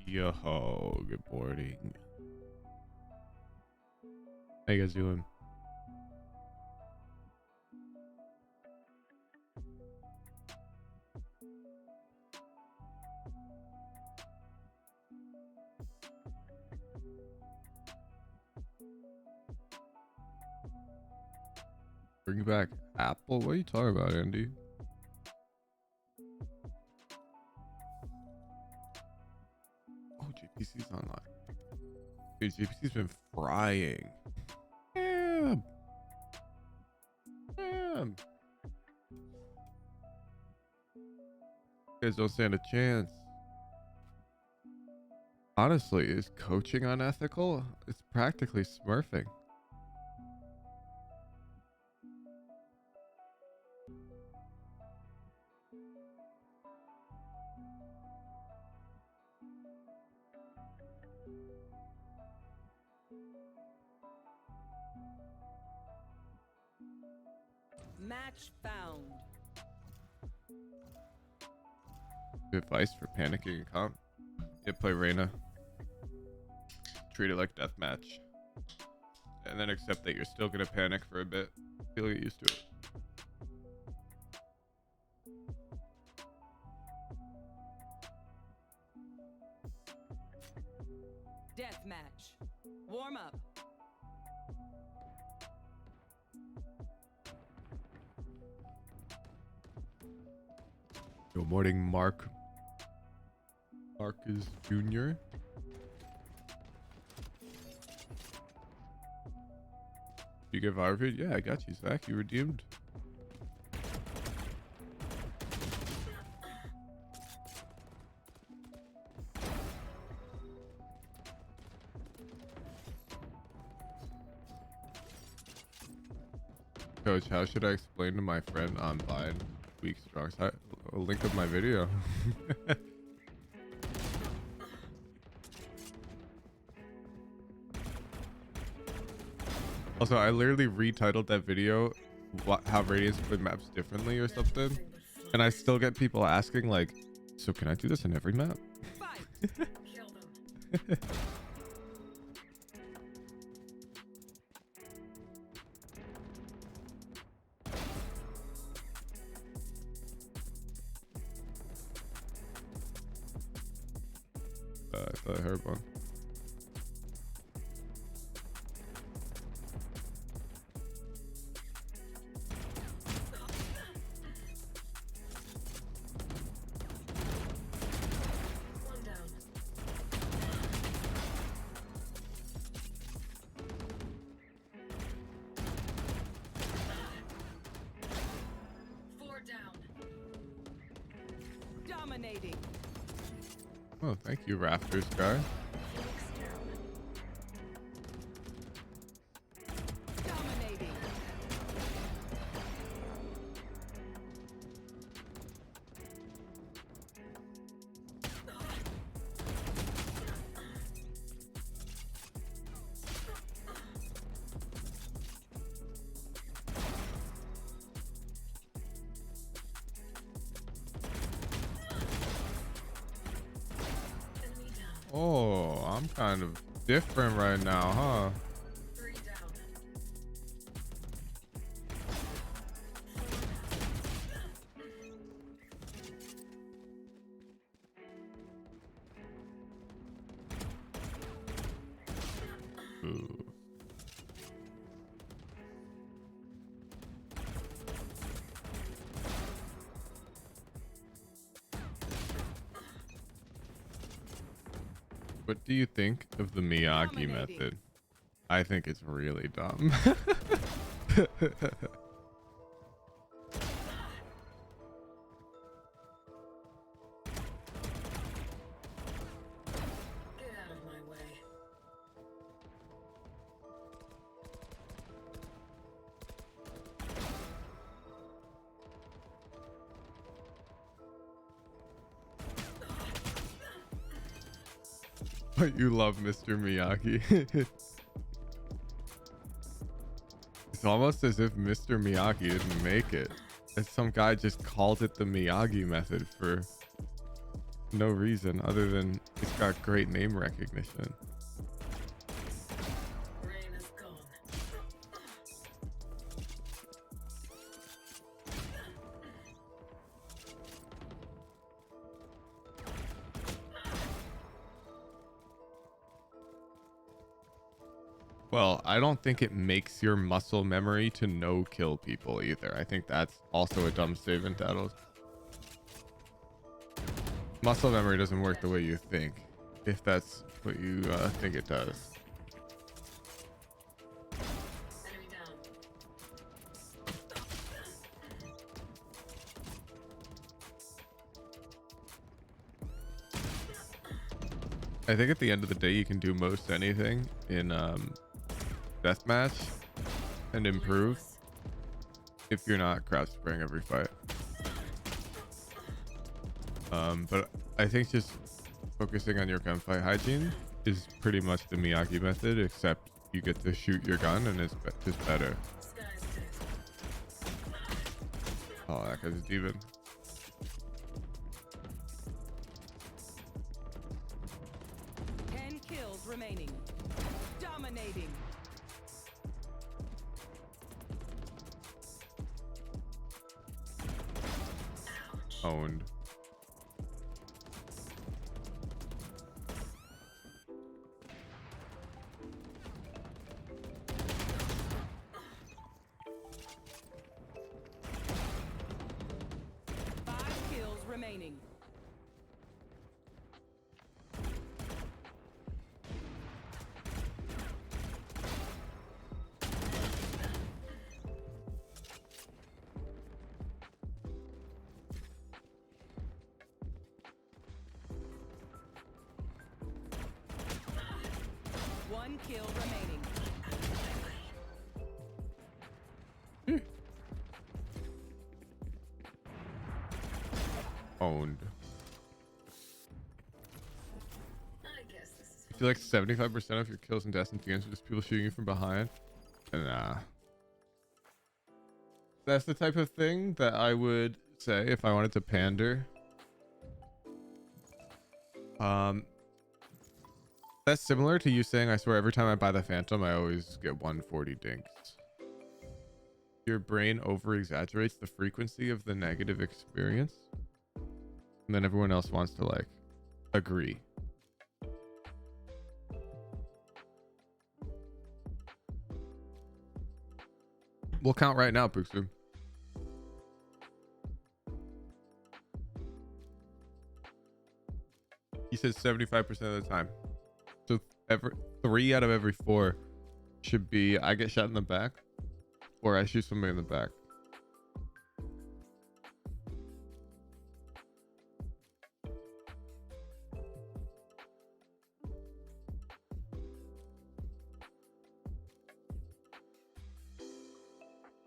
Yo, good morning. How you guys doing? Bring back Apple? What are you talking about, Andy? Oh, JPC's online. Dude, JPC's been frying. Damn. Damn. You guys don't stand a chance. Honestly, is coaching unethical? It's practically smurfing. Match found. Advice for panicking a comp? Yeah, play Reyna. Treat it like deathmatch. And then accept that you're still gonna panic for a bit. You'll get used to it. Deathmatch. Warm up. Good morning, Mark. Marcus Jr. You get Varvid? Yeah, I got you, Zach. You redeemed. Coach, how should I explain to my friend online weak strong side? A link of my video. Also, I literally retitled that video how Radiance play maps differently or something, and I still get people asking like, so can I do this in every map? the herb one. One down. Four down. Dominating. Oh, thank you, Rafters guy. Phoenix down. Dominating. Enemy down. Oh, I'm kind of different right now, huh? Three down. Ooh. What do you think of the Miyagi Dominating. method? I think it's really dumb. Get out of my way. But you love Mr. Miyagi. It's almost as if Mr. Miyagi didn't make it. And some guy just called it the Miyagi method for no reason other than it's got great name recognition. Rain is gone. Well, I don't think it makes your muscle memory to no kill people either. I think that's also a dumb statement, Daddles. Muscle memory doesn't work the way you think, if that's what you think it does. Enemy down. I think at the end of the day, you can do most anything in deathmatch and improve if you're not crouch spraying every fight. But I think just focusing on your gunfight hygiene is pretty much the Miyagi method, except you get to shoot your gun and it's just better. Sky's fixed. Oh, that guy's a demon. Kills remaining. Dominating. Owned. Five kills remaining. One kill remaining. Owned. I guess this is I feel like 75% of your kills in Destiny games are just people shooting you from behind. Nah. That's the type of thing that I would say if I wanted to pander. That's similar to you saying, I swear every time I buy the Phantom, I always get 140 dinks. Your brain over exaggerates the frequency of the negative experience. And then everyone else wants to like agree. We'll count right now, Puxu. He says 75% of the time. So every 3 out of every 4 should be I get shot in the back or I shoot somebody in the back.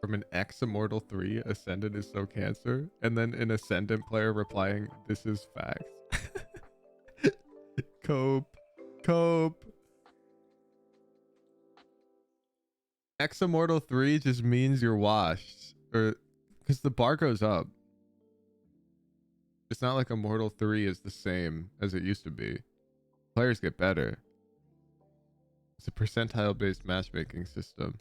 From an ex-Immortal 3, Ascendant is so cancer, and then an Ascendant player replying, "This is facts." Cope. Ex-Immortal 3 just means you're washed, or because the bar goes up. It's not like Immortal 3 is the same as it used to be. Players get better. It's a percentile-based matchmaking system.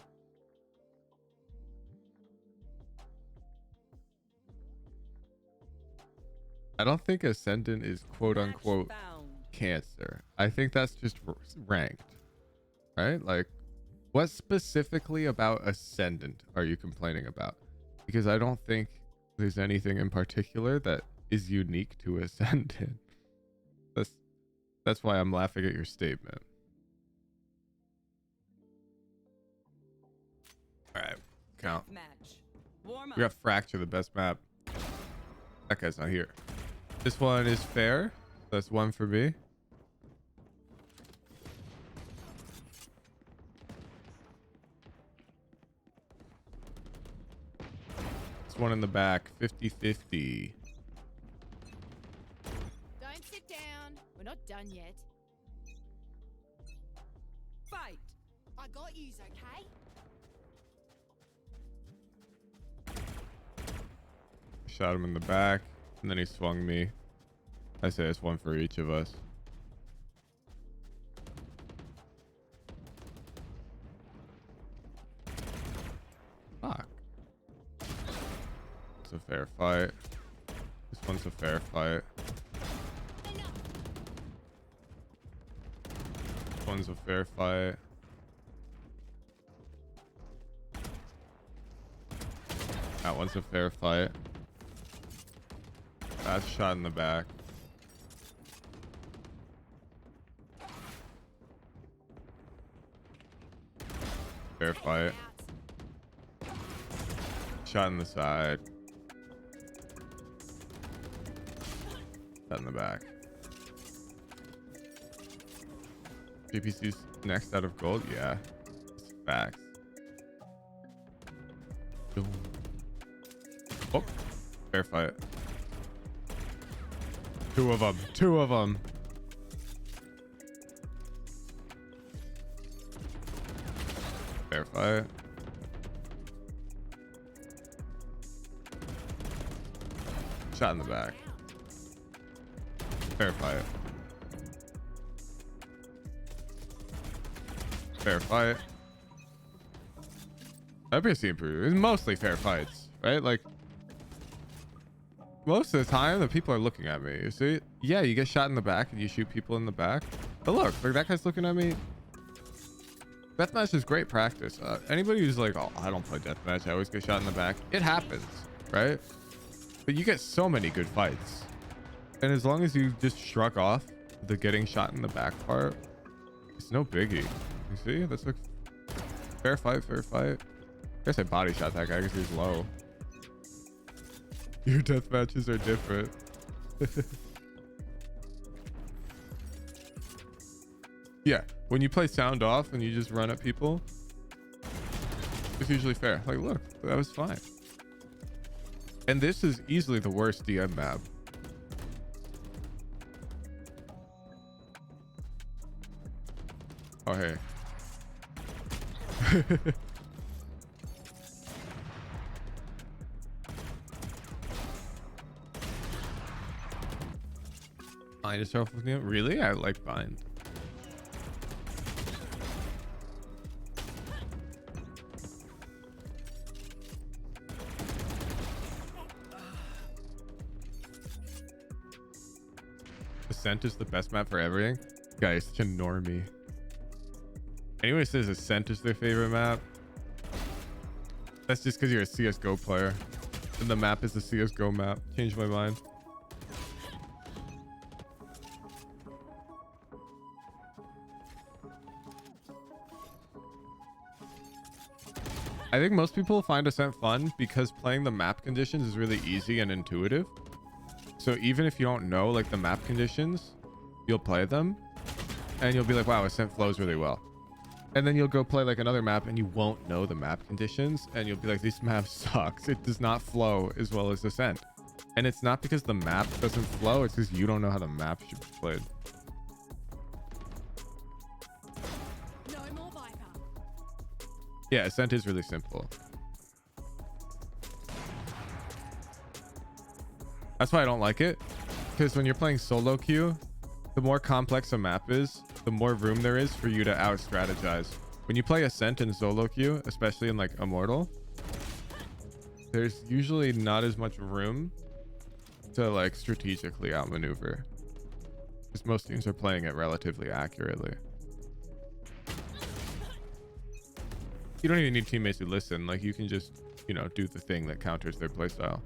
I don't think Ascendant is quote-unquote cancer. I think that's just ranked, right? Like, what specifically about Ascendant are you complaining about? Because I don't think there's anything in particular that is unique to Ascendant. That's why I'm laughing at your statement. All right, count. We got Fracture, the best map. That guy's not here. This one is fair. That's 1 for me. This one in the back, 50-50. Don't sit down. We're not done yet. Fight. I got yous, okay? Shot him in the back, and then he swung me. I say it's 1 for each of us. Fuck. It's a fair fight. This one's a fair fight. This one's a fair fight. That one's a fair fight. That's shot in the back. Fair fight. Shot in the side. Shot in the back. GPC's next out of gold? Yeah. It's facts. Oh. Fair fight. 2 of them. 2 of them. Fair fight. Shot in the back. Fair fight. Fair fight. FPSC improved. It's mostly fair fights, right? Like, most of the time, the people are looking at me. You see? Yeah, you get shot in the back and you shoot people in the back. But look, like that guy's looking at me. Deathmatch is great practice. Anybody who's like, "Oh, I don't play deathmatch. I always get shot in the back." It happens, right? But you get so many good fights. And as long as you just shrug off the getting shot in the back part, it's no biggie. You see? That's like fair fight, fair fight. I guess I body shot that guy because he's low. Your death matches are different. Yeah, when you play sound off and you just run at people, it's usually fair. Like, look, that was fine. And this is easily the worst DM map. Oh, hey. Bind yourself with you? Really? I like bind. Ascent is the best map for everything. Guys, such a normie. Anyone who says Ascent is their favorite map, That's just because you're a CSGO player. And the map is a CSGO map. Changed my mind. I think most people find Ascent fun because playing the map conditions is really easy and intuitive. So even if you don't know like the map conditions, you'll play them and you'll be like, wow, Ascent flows really well. And then you'll go play like another map and you won't know the map conditions and you'll be like, this map sucks. It does not flow as well as Ascent. And it's not because the map doesn't flow, it's because you don't know how the map should be played. No more Viper. Yeah, Ascent is really simple. That's why I don't like it. Because when you're playing solo queue, the more complex a map is, the more room there is for you to out strategize. When you play Ascent in solo queue, especially in like Immortal, there's usually not as much room to like strategically outmaneuver. Because most teams are playing it relatively accurately. You don't even need teammates who listen. Like you can just, you know, do the thing that counters their playstyle.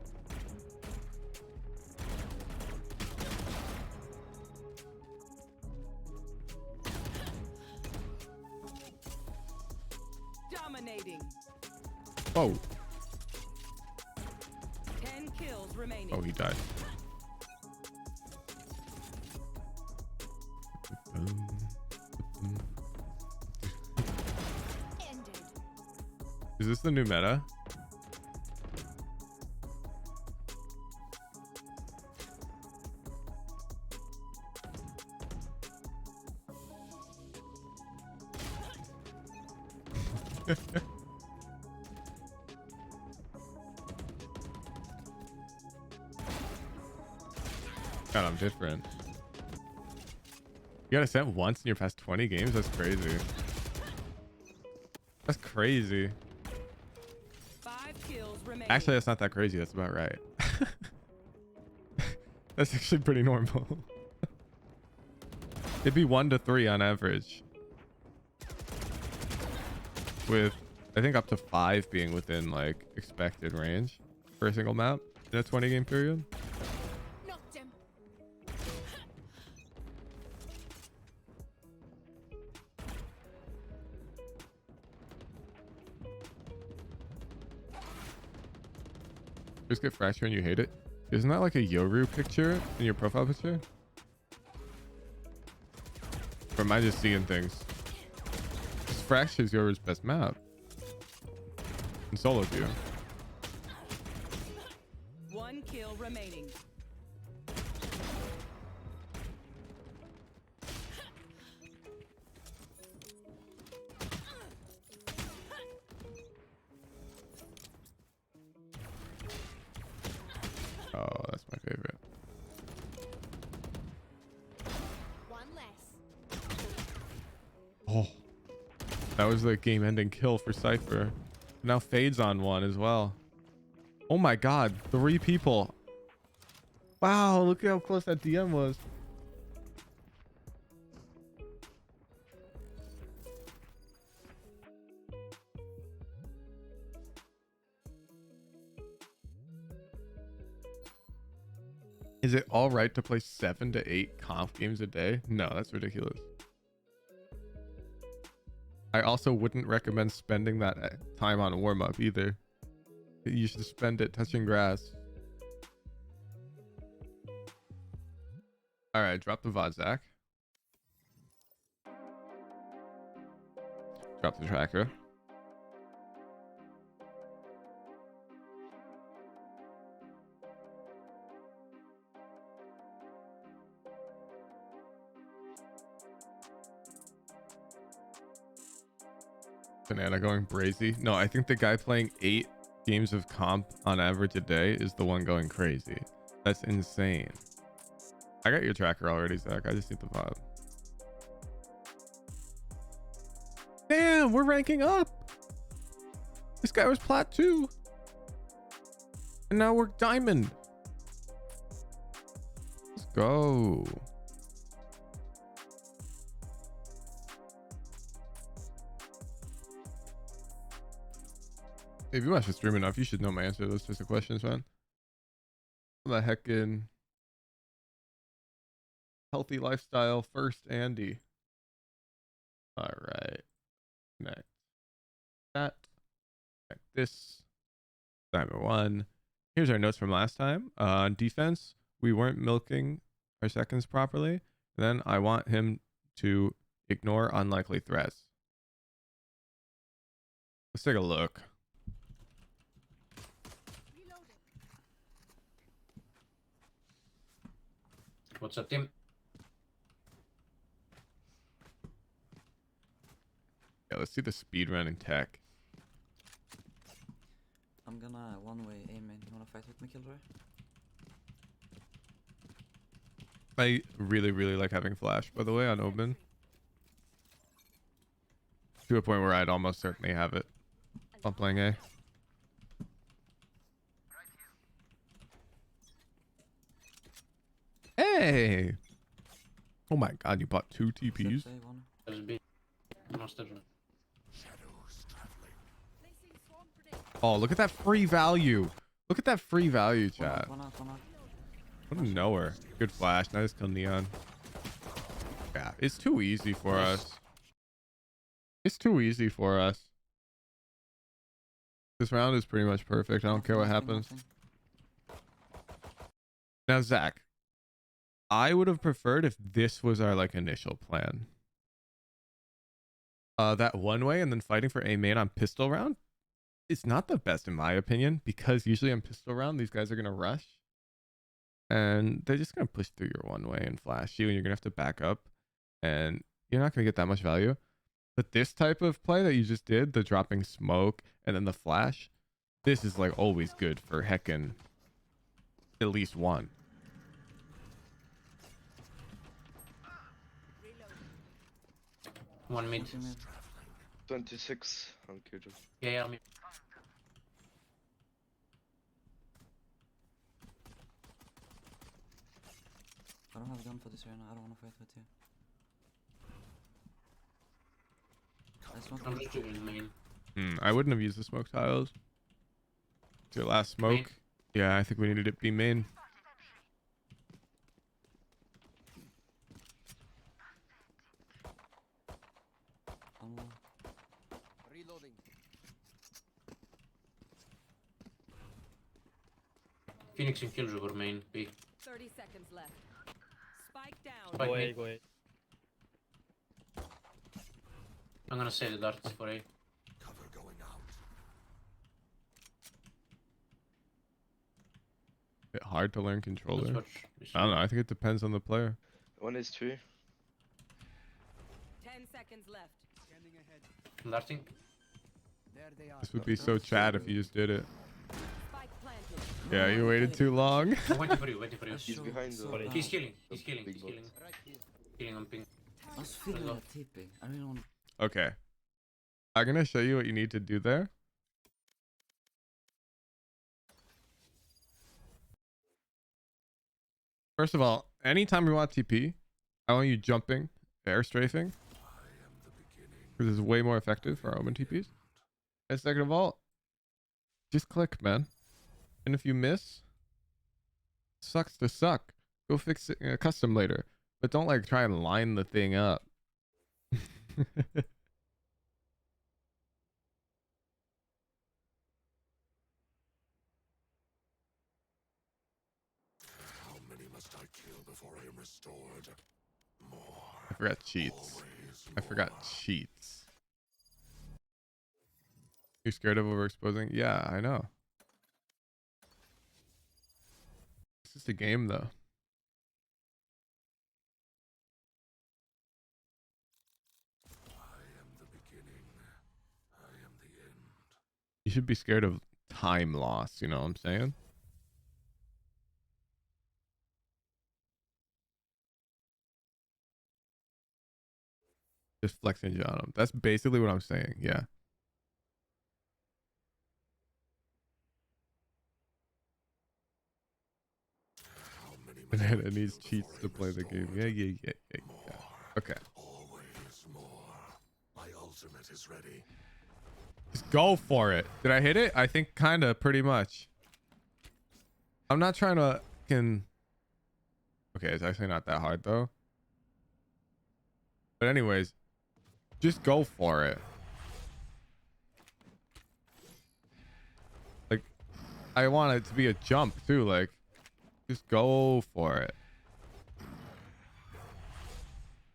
Dominating. Oh. 10 kills remaining. Oh, he died. Ended. Is this the new meta? God, I'm different. You got Ascent once in your past 20 games? That's crazy. That's crazy. 5 kills remaining. Actually, that's not that crazy. That's about right. That's actually pretty normal. It'd be 1 to 3 on average. With, I think, up to 5 being within, like, expected range for a single map in a 20-game period. Knocked him. Just get fractured and you hate it. Isn't that like a Yoru picture in your profile picture? Or am I just seeing things? This fracture is Yoru's best map. In solo queue. 1 kill remaining. Oh, that's my favorite. One less. Oh, that was the game-ending kill for Cypher. Now Fade's on one as well. Oh my God, 3 people. Wow, look at how close that DM was. Is it all right to play 7 to 8 comp games a day? No, that's ridiculous. I also wouldn't recommend spending that time on warm-up either. You should spend it touching grass. All right, drop the VOD, Zach. Drop the tracker. Banana going brazy. No, I think the guy playing 8 games of comp on average a day is the one going crazy. That's insane. I got your tracker already, Zach. I just need the VOD. Damn, we're ranking up. This guy was plat 2. And now we're diamond. Let's go. If you watch the stream enough, you should know my answer to those types of questions, man. What the heck in healthy lifestyle first, Andy. All right. Connect that. Connect this. Diamond 1. Here's our notes from last time. On defense, we weren't milking our seconds properly. Then I want him to ignore unlikely threats. Let's take a look. Reloading. What's up, team? Yeah, let's see the speed run in tech. I'm gonna one-way Amen. You wanna fight with me, Killjoy? I really, really like having flash, by the way, on Omen. To a point where I'd almost certainly have it. I'm playing A. Hey! Oh my god, you bought 2 TPs? Steps A, one. There's B. No steps. Placing swarm grenade. Oh, look at that free value. Look at that free value, One chat. out, one out, one out. What a knower. Good flash. Nice kill Neon. Yeah, it's too easy for us. It's too easy for us. This round is pretty much perfect. I don't care what Nothing, happens. nothing. Now, Zach, I would have preferred if this was our like initial plan. That one way and then fighting for A main on pistol round. It's not the best in my opinion because usually on pistol round these guys are gonna rush. And they're just going to push through your one way and flash you, and you're going to have to back up, and you're not going to get that much value. But this type of play that you just did, the dropping smoke and then the flash, this is like always good for heckin' at least one. One mid. Nothing mid. 26 on Q2. Yeah, mid. I don't have a gun for this right now. I don't wanna fight with you. I smoke I'm mid. just doing main. I wouldn't have used the smoke tiles. It's your last smoke. Main. Yeah, I think we needed it be main. I'm low. Phoenix and Killjoy were main. B. 30 seconds left. Spike down. Spike Go mid. A, go A. I'm gonna say the darts for A. Bit hard to learn Let's controller. watch. I don't know. I think it depends on the player. One is 2. 10 seconds left. Darting. This would be so Chad if you just did it. Spike planted. Yeah, you waited too long. I'm waiting for you, waiting for you. That's He's so- behind so the- bad. He's healing, he's The healing, big he's bot. healing. Healing on ping. I was feeling Hello. that TP. I really want. Okay. I'm going to show you what you need to do there. First of all, anytime we want TP, I want you jumping, air strafing. Because it's way more effective for our Omen TPs. And second of all, just click, man. And if you miss, sucks to suck. Go fix it custom later. But don't like try and line the thing up. How many must I kill before I am restored? More. I forgot cheats. Always I forgot more. cheats. You're scared of overexposing? Yeah, I know. It's just a game, though. I am the beginning. I am the end. You should be scared of time loss, you know what I'm saying? Just flexing on him. That's basically what I'm saying, yeah. How many And must then I it needs kill cheats before I to am play the game. restored? Yeah. More. Okay. Always more. My ultimate is ready. Just go for it. Did I hit it? I think kind of, pretty much. I'm not trying to Okay, it's actually not that hard though. But anyways, just go for it. Like, I want it to be a jump too. Like, just go for it.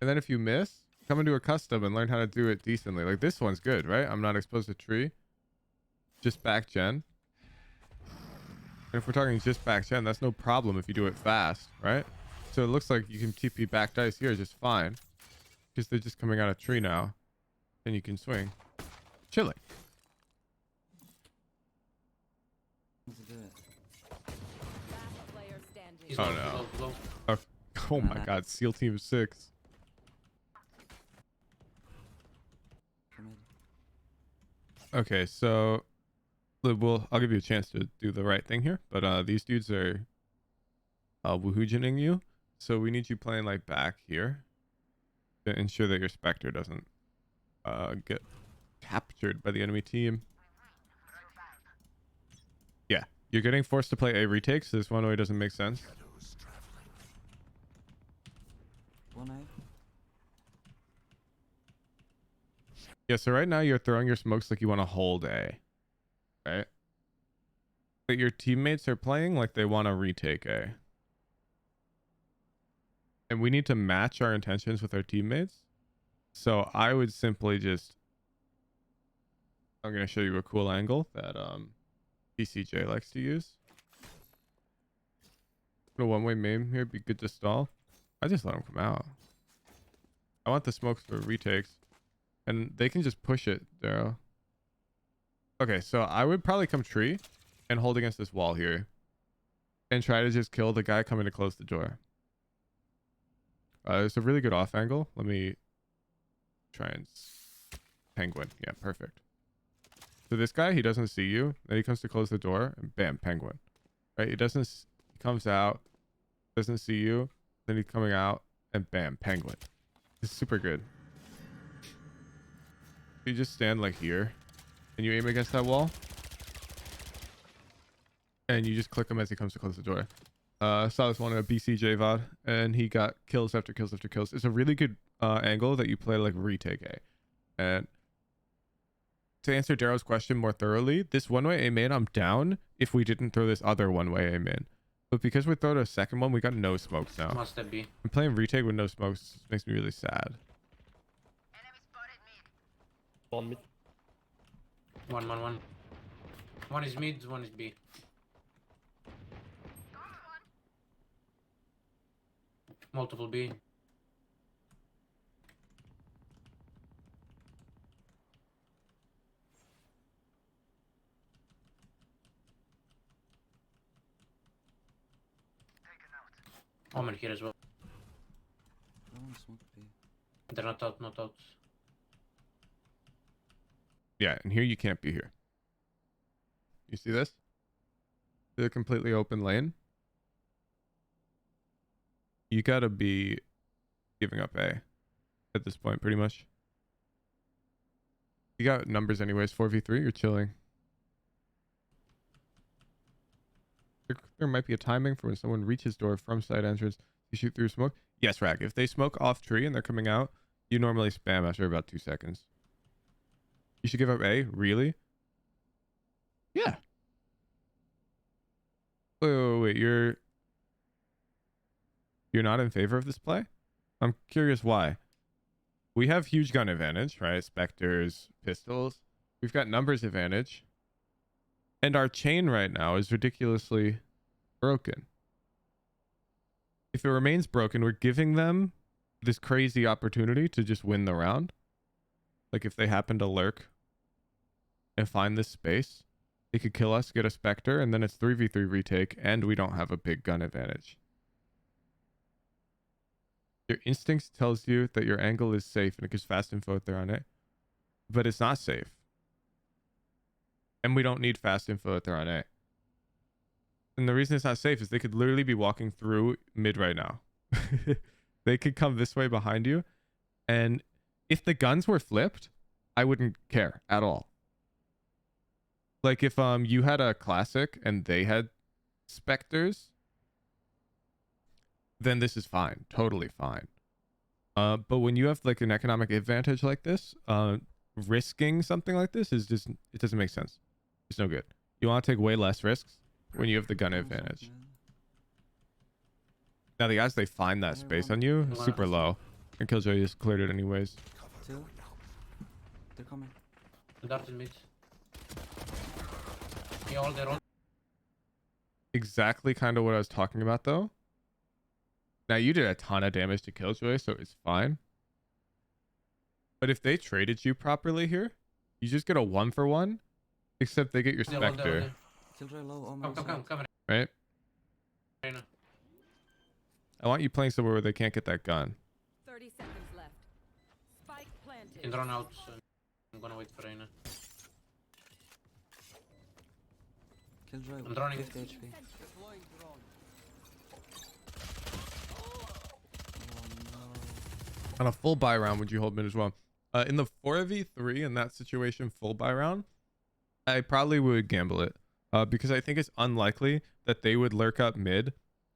And then if you miss, come and do a custom and learn how to do it decently. Like, this one's good, right? I'm not exposed to tree. Just back gen. And if we're talking just back gen, that's no problem if you do it fast, right? So it looks like you can TP back dice here just fine. Because they're just coming out of tree now. And you can swing. Chilling. Let's do it. Last player standing. He's Oh, low, no. low, low. Oh my god, SEAL Team 6. Come in. Okay, so I'll give you a chance to do the right thing here. But these dudes are woohoogening you. So we need you playing like back here to ensure that your Spectre doesn't get captured by the enemy team. Yeah, you're getting forced to play a retake, so this one way doesn't make sense. Shadows traveling. One eye. Yeah, so right now you're throwing your smokes like you want to hold A, right? But your teammates are playing like they want to retake A. And we need to match our intentions with our teammates. So I would simply I'm going to show you a cool angle that PCJ likes to use. A one-way main here be good to stall. I just let them come out. I want the smokes for retakes. And they can just push it, Daryl. Okay, so I would probably come tree and hold against this wall here. And try to just kill the guy coming to close the door. It's a really good off angle. Let me try and penguin. Yeah, perfect. So this guy, he doesn't see you. Then he comes to close the door and bam, penguin. Right? He comes out, doesn't see you. Then he's coming out and bam, penguin. It's super good. You just stand like here and you aim against that wall. And you just click him as he comes to close the door. I saw this one in a BCJ VOD and he got kills after kills after kills. It's a really good angle that you play like retake A. And to answer Darrow's question more thoroughly, this one-way A main, I'm down if we didn't throw this other one-way A main. But because we throw a second one, we got no smokes now. Must that be? And playing retake with no smokes makes me really sad. One mid. One. One is mid, one is B. Multiple B. Omen here as well. I want to smoke B. They're not out, not out. Yeah, and here you can't be here. You see this? The completely open lane. You gotta be giving up A at this point, pretty much. You got numbers anyways, 4v3, you're chilling. There might be a timing for when someone reaches door from side entrance. You shoot through smoke. Yes, Rag. If they smoke off tree and they're coming out, you normally spam after about 2 seconds. You should give up A? Really? Yeah. Wait. You're not in favor of this play? I'm curious why. We have huge gun advantage, right? Spectres, pistols. We've got numbers advantage. And our chain right now is ridiculously broken. If it remains broken, we're giving them this crazy opportunity to just win the round. Like if they happen to lurk and find this space, they could kill us, get a Spectre, and then it's 3v3 retake, and we don't have a big gun advantage. Your instincts tells you that your angle is safe and it gives fast info if they're on it, but it's not safe. And we don't need fast info if they're on A. And the reason it's not safe is they could literally be walking through mid right now. They could come this way behind you. And if the guns were flipped, I wouldn't care at all. Like if you had a classic and they had specters, then this is fine, totally fine. But when you have like an economic advantage like this, risking something like this is just, it doesn't make sense. It's no good. You want to take way less risks when you have the gun One smoke advantage. mid. Now the odds they find that space on you is super low, and Killjoy just cleared it anyways. Two. They're coming. Dart in mid. Yeah, all their own. Exactly kind of what I was talking about though. Now you did a ton of damage to Killjoy, so it's fine. But if they traded you properly here, you just get a 1-for-1, except they get your They're all there, all Spectre, there. Killjoy low. Omen. Come. right? Reina. I want you playing somewhere where they can't get that gun. 30 seconds left. Spike You can planted. run out. So I'm gonna wait for Reina. Killjoy. I'm droning. 50 HP. Oh no. On a full buy round, would you hold mid as well? In the 4v3 in that situation, full buy round, I probably would gamble it. Because I think it's unlikely that they would lurk up mid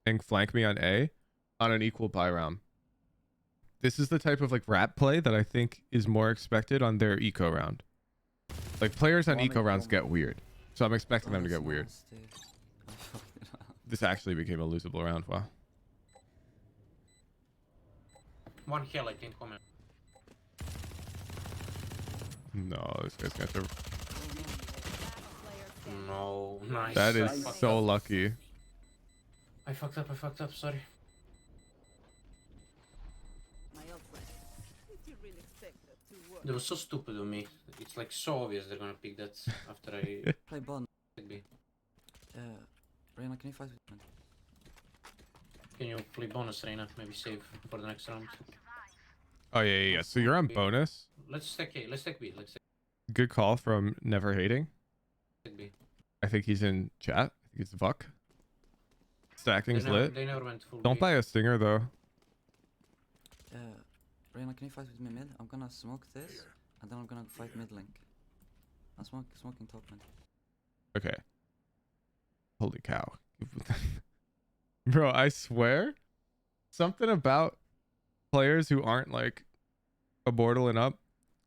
and flank me on A on an equal buy round. This is the type of like rat play that I think is more expected on their eco round. Like players on eco rounds get weird. So I'm expecting them to get weird. Nasty. I fucked it up. This actually became a losable round. Wow. One kill, I think. Comment. No, this guy's got to... Last player standing. No, nice. That I is fucked so up. lucky. I fucked up. Sorry. My old friend. Did you really expect that to work? They were so stupid of me. It's like so obvious they're gonna pick that after I Play bond. pick B. Reina, can you fight with me? Can you play bonus, Reina? Maybe save for the next round. Oh yeah. So you're on bonus. Let's take A. Let's take B. Let's Good call from Never Hating. take B. I think he's in chat. I think it's Vuck. Stacking's lit. They never went full Don't B. buy a stinger though. Reina, can you fight with me mid? I'm gonna smoke this, and then I'm gonna fight mid link. I'm smoking top mid. Okay. Holy cow. Bro, I swear something about players who aren't like immortal and up.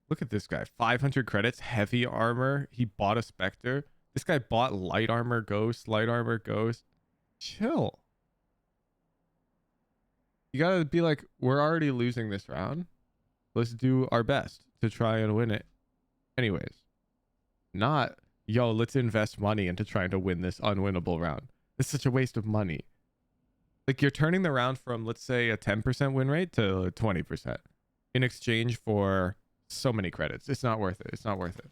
Look at this guy. 500 credits, heavy armor. He bought a Spectre. This guy bought light armor ghost, light armor ghost. Chill. You gotta be like, we're already losing this round. Let's do our best to try and win it. Anyways. Not, yo, let's invest money into trying to win this unwinnable round. It's such a waste of money. Like you're turning the round from, let's say, a 10% win rate to 20% in exchange for so many credits. It's not worth it. It's not worth it.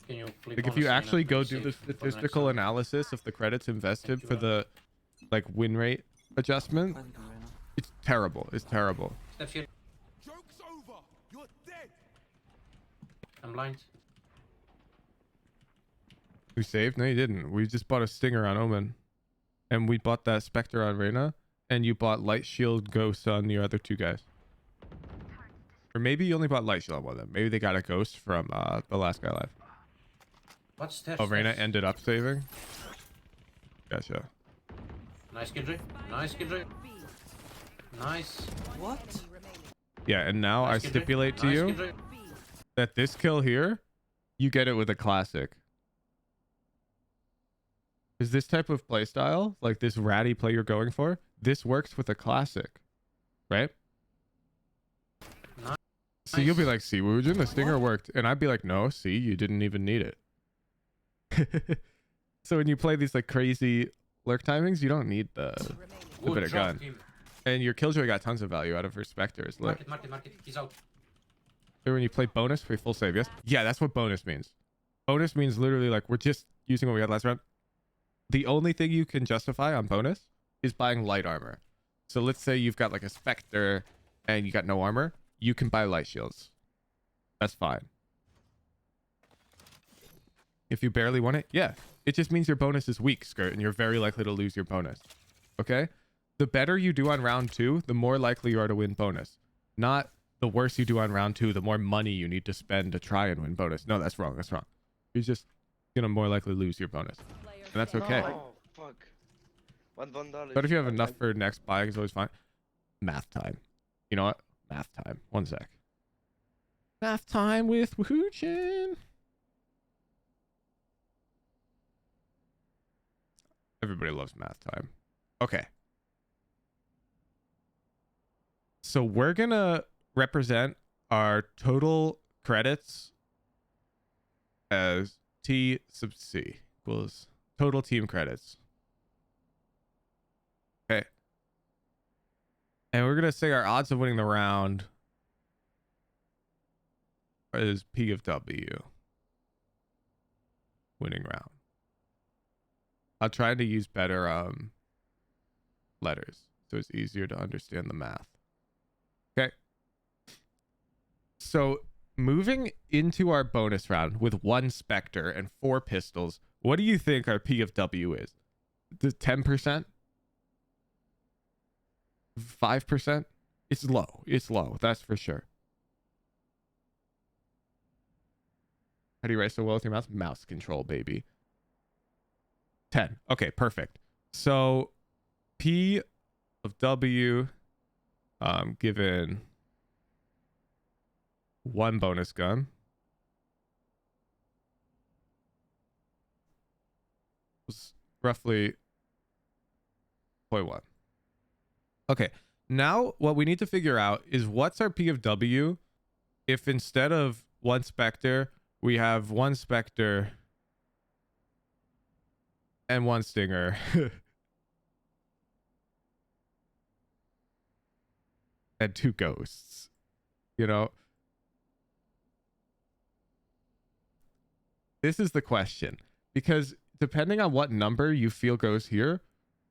Can you play Like if bonus, you Reina? actually go Maybe do the save for next statistical round. analysis of the credits invested you, for the like win rate adjustment, Fight with me, Reina. it's terrible. It's terrible. Step here. Joke's over. You're dead. I'm blind. We saved? No, you didn't. We just bought a stinger on Omen. And we bought that Spectre on Reyna. And you bought Light Shield Ghost on your other two guys. Or maybe you only bought Light Shield on one of them. Maybe they got a Ghost from the last guy alive. What's that? Oh, Reyna ended up saving? Gotcha. Nice killjoy. Nice killjoy. B. Nice. What? Enemy remaining. Yeah, and now I Nice killjoy. stipulate to Nice you killjoy. B. that this kill here, you get it with a classic. Is this type of play style, like this ratty play you're going for, this works with a classic, right? Nice. So you'll be like, see, Woojin, the stinger worked. And I'd be like, no, see, you didn't even need it. So when you play these like crazy lurk timings, you don't need the Remaining. bit of job, gun. team. And your Killjoy got tons of value out of her Spectres. Look. Market. He's out. So when you play bonus, we full save, yes? Yeah, that's what bonus means. Bonus means literally like we're just using what we had last round. The only thing you can justify on bonus is buying light armor. So let's say you've got like a Spectre and you got no armor. You can buy light shields. That's fine. If you barely want it, yeah. It just means your bonus is weak, Skirt, and you're very likely to lose your bonus. Okay? The better you do on round 2, the more likely you are to win bonus. Not the worse you do on round 2, the more money you need to spend to try and win bonus. No, that's wrong. That's wrong. You just gonna more likely lose your bonus. Player And that's standing. okay. Oh, fuck. $1. But if you have enough for next buy, it's always fine. Math time. You know what? Math time. One sec. Math time with Woohoochin. Everybody loves math time. Okay. So we're gonna represent our total credits as T sub C equals total team credits. Okay. And we're gonna say our odds of winning the round is P of W. Winning round. I'll try to use better letters so it's easier to understand the math. Okay. So moving into our bonus round with 1 Spectre and 4 pistols, what do you think our P of W is? The 10%? 5%? It's low. It's low. That's for sure. How do you write so well with your mouse? Mouse control, baby. 10. Okay, perfect. So P of W given 1 bonus gun was roughly 0.1. Okay, now what we need to figure out is what's our P of W if instead of 1 Spectre, we have 1 Spectre and 1 Stinger. And 2 ghosts. You know? This is the question. Because depending on what number you feel goes here,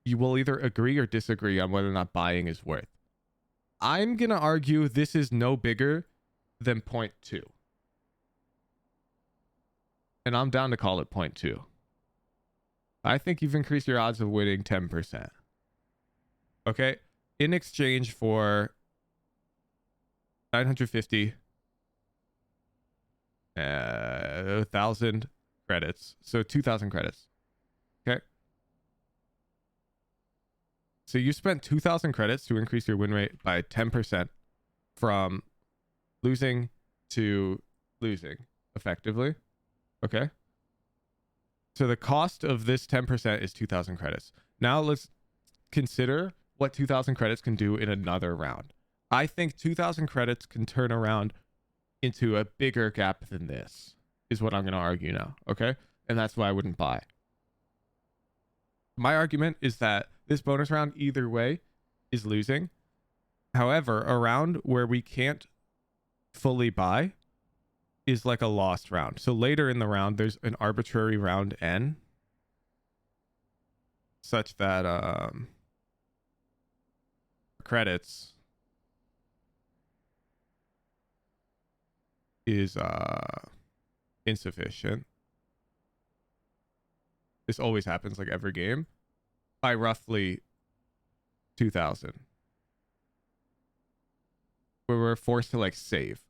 you will either agree or disagree on whether or not buying is worth. I'm going to argue this is no bigger than 0.2. And I'm down to call it 0.2. I think you've increased your odds of winning 10%. Okay? In exchange for 950 1,000 credits. So 2,000 credits. Okay? So you spent 2,000 credits to increase your win rate by 10% from losing to losing effectively. Okay? So the cost of this 10% is 2,000 credits. Now let's consider what 2,000 credits can do in another round. I think 2,000 credits can turn around into a bigger gap than this, is what I'm going to argue now. Okay? And that's why I wouldn't buy. My argument is that this bonus round, either way, is losing. However, a round where we can't fully buy is like a lost round. So later in the round, there's an arbitrary round N such that credits is insufficient. This always happens like every game by roughly 2,000. Where we're forced to like save.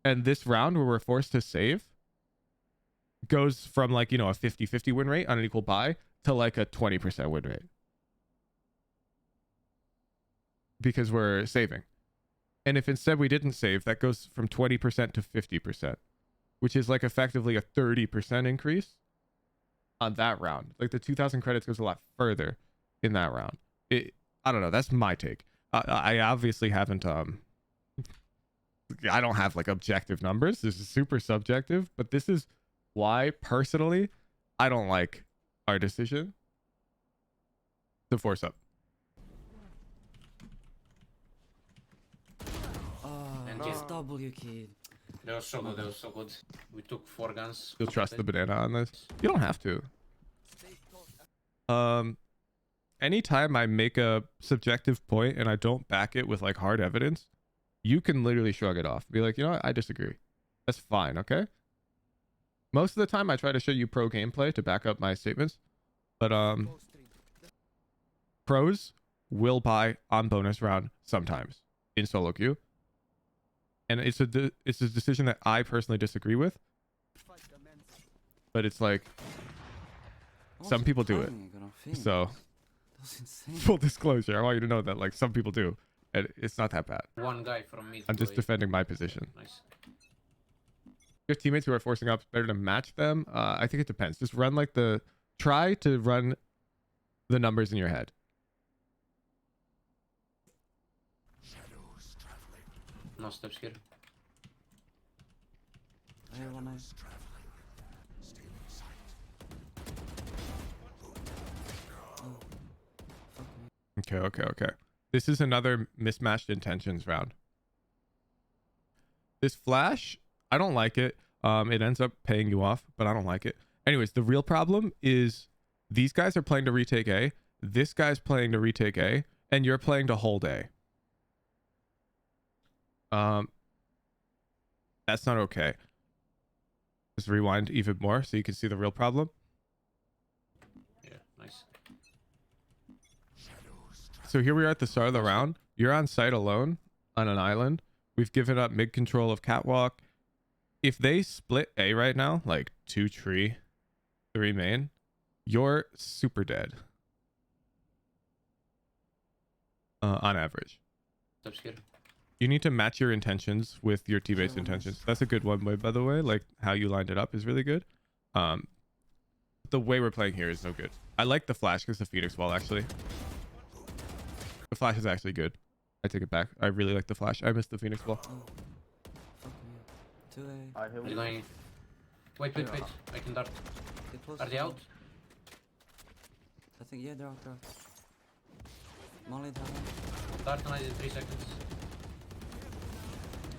And this round where we're forced to save goes from like, you know, a 50-50 win rate on an equal buy to like a 20% win rate. Because we're saving. And if instead we didn't save, that goes from 20% to 50%, which is like effectively a 30% increase on that round. Like the 2,000 credits goes a lot further in that round. I don't know. That's my take. I obviously haven't, I don't have like objective numbers. This is super subjective, but this is why personally I don't like our decision to force up. And It's yeah. W, kid. They were so good. They were so good. We took 4 guns. You'll trust the banana on this? You don't have to. Anytime I make a subjective point and I don't back it with like hard evidence, you can literally shrug it off. Be like, you know what? I disagree. That's fine, okay? Most of the time I try to show you pro gameplay to back up my statements. But pros will buy on bonus round sometimes in solo queue. And it's a decision that I personally disagree with. But it's like some people do it. So That was insane. full disclosure, I want you to know that like some people do, and it's not that bad. One guy from mid. I'm to just A. defending my position. Nice. You have teammates who are forcing up, it's better to match them. I think it depends. Just run like try to run the numbers in your head. Shadows traveling. No steps here. I have one eye. Traveling. Stealing sight. Oh. Fuck me. Okay. This is another mismatched intentions round. This flash, I don't like it. It ends up paying you off, but I don't like it. Anyways, the real problem is these guys are playing to retake A. This guy's playing to retake A, and you're playing to hold A. That's not okay. Just rewind even more so you can see the real problem. Yeah, nice. Shadows So here we are at the start of the round. You're on site alone on an island. We've given up mid control of catwalk. If they split A right now, like 2 tree, 3 main, you're super dead. On average. Steps here. You need to match your intentions with your teammates' intentions. That's a good one way, by the way. Like how you lined it up is really good. The way we're playing here is no good. I like the flash because the Phoenix wall actually. The flash is actually good. I take it back. I really like the flash. I missed the Phoenix wall. Oh. Fuck me. 2A. He's going. Wait. I can dart. Get close. Are they out? I think, yeah, they're out. Molly, that one. Dart and I did 3 seconds.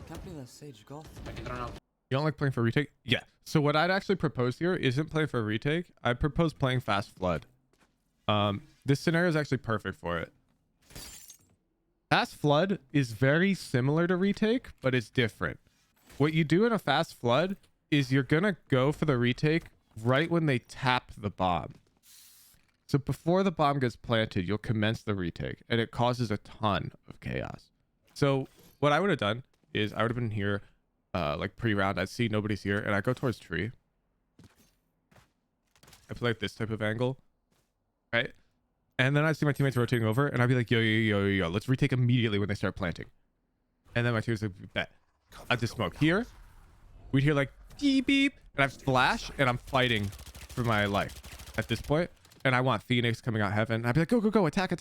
Can't believe that Sage got. I can run out. You don't like playing for retake? Yeah. So what I'd actually propose here isn't playing for retake. I propose playing fast flood. This scenario is actually perfect for it. Fast flood is very similar to retake, but it's different. What you do in a fast flood is you're gonna go for the retake right when they tap the bomb. So before the bomb gets planted, you'll commence the retake, and it causes a ton of chaos. So what I would have done is I would have been here like pre-round. I'd see nobody's here, and I go towards tree. I play like this type of angle, right? And then I'd see my teammates rotating over, and I'd be like, yo, let's retake immediately when they start planting. And then my teammates would bet. I'd just smoke here. We'd hear like beep beep, and I flash, and I'm fighting for my life at this point. And I want Phoenix coming out heaven. I'd be like, go, attack.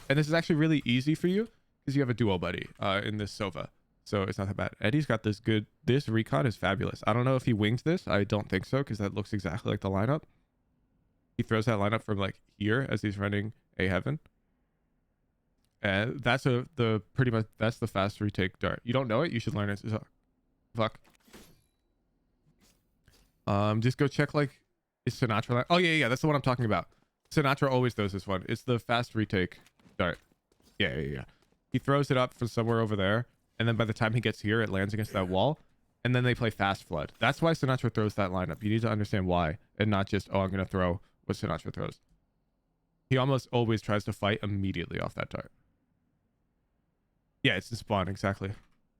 And this is actually really easy for you because you have a duo buddy in this Sova. So it's not that bad. Eddie's got this good. This recon is fabulous. I don't know if he wings this. I don't think so because that looks exactly like the lineup. He throws that lineup from like here as he's running A heaven. And that's pretty much that's the fast retake dart. You don't know it, you should learn it. Fuck. Just go check like is Sinatra. Oh yeah, that's the one I'm talking about. Sinatra always does this one. It's the fast retake dart. Yeah. He throws it up from somewhere over there, and then by the time he gets here, it lands against that wall, and then they play fast flood. That's why Sinatra throws that lineup. You need to understand why, and not just I'm gonna throw what Sinatra throws. He almost always tries to fight immediately off that dart. Yeah, it's in spawn exactly.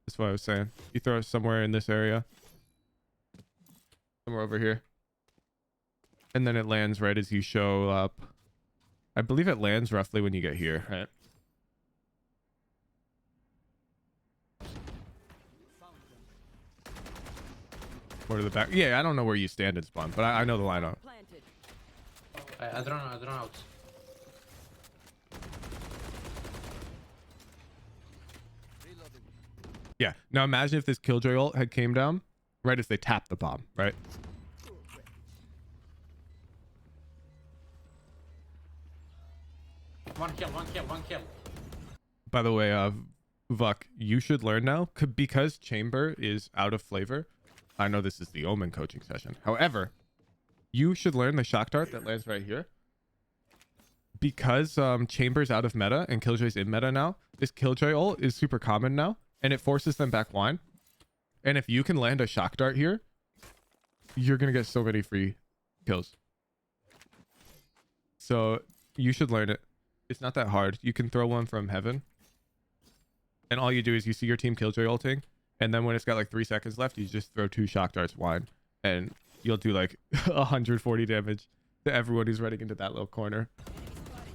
That's what I was saying. You throw it somewhere in this area, somewhere over here. And then it lands right as you show up. I believe it lands roughly when you get here, right? Or to the back. Yeah, I don't know where you stand in spawn, but I know the lineup. Planted. I drawn out. Yeah. Now imagine if this Killjoy ult had came down right as they tapped the bomb, right? One kill. By the way, Vuck, you should learn now because Chamber is out of flavor. I know this is the Omen coaching session. However, you should learn the shock dart that lands right here. Because Chamber's out of meta and Killjoy's in meta now, this Killjoy ult is super common now, and it forces them back line. And if you can land a shock dart here, you're going to get so many free kills. So you should learn it. It's not that hard. You can throw one from heaven. And all you do is you see your team Killjoy ulting. And then when it's got like 3 seconds left, you just throw 2 shock darts wide. And you'll do like 140 damage to everyone who's running into that little corner.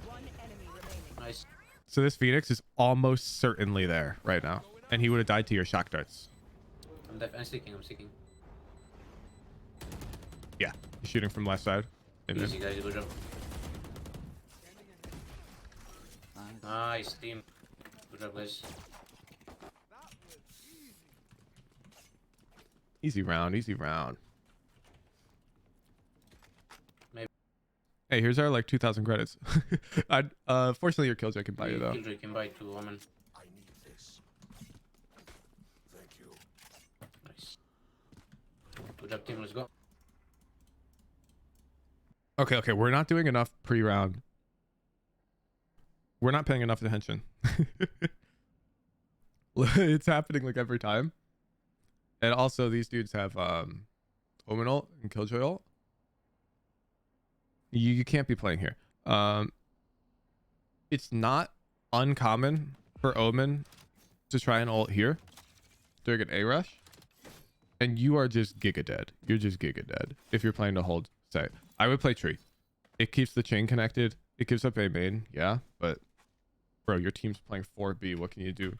One enemy remaining. Nice. So this Phoenix is almost certainly there right now. And he would have died to your shock darts. I'm sticking. Yeah. He's shooting from left side. Amen. Easy, guys. Good job. Nice. Nice team. Good job, guys. Easy round, easy round. Maybe. Hey, here's our like 2,000 credits. Fortunately your killjoy can buy you though. Killjoy can buy to Omen. I need this. Thank you. Nice. Good job, team. Let's go. Okay, we're not doing enough pre-round. We're not paying enough attention. It's happening like every time. And also these dudes have Omen ult and Killjoy ult. You can't be playing here. It's not uncommon for Omen to try and ult here during an A rush. And you are just giga dead. You're just giga dead if you're playing to hold site. I would play tree. It keeps the chain connected. It gives up A main, yeah, but bro, your team's playing 4B. What can you do?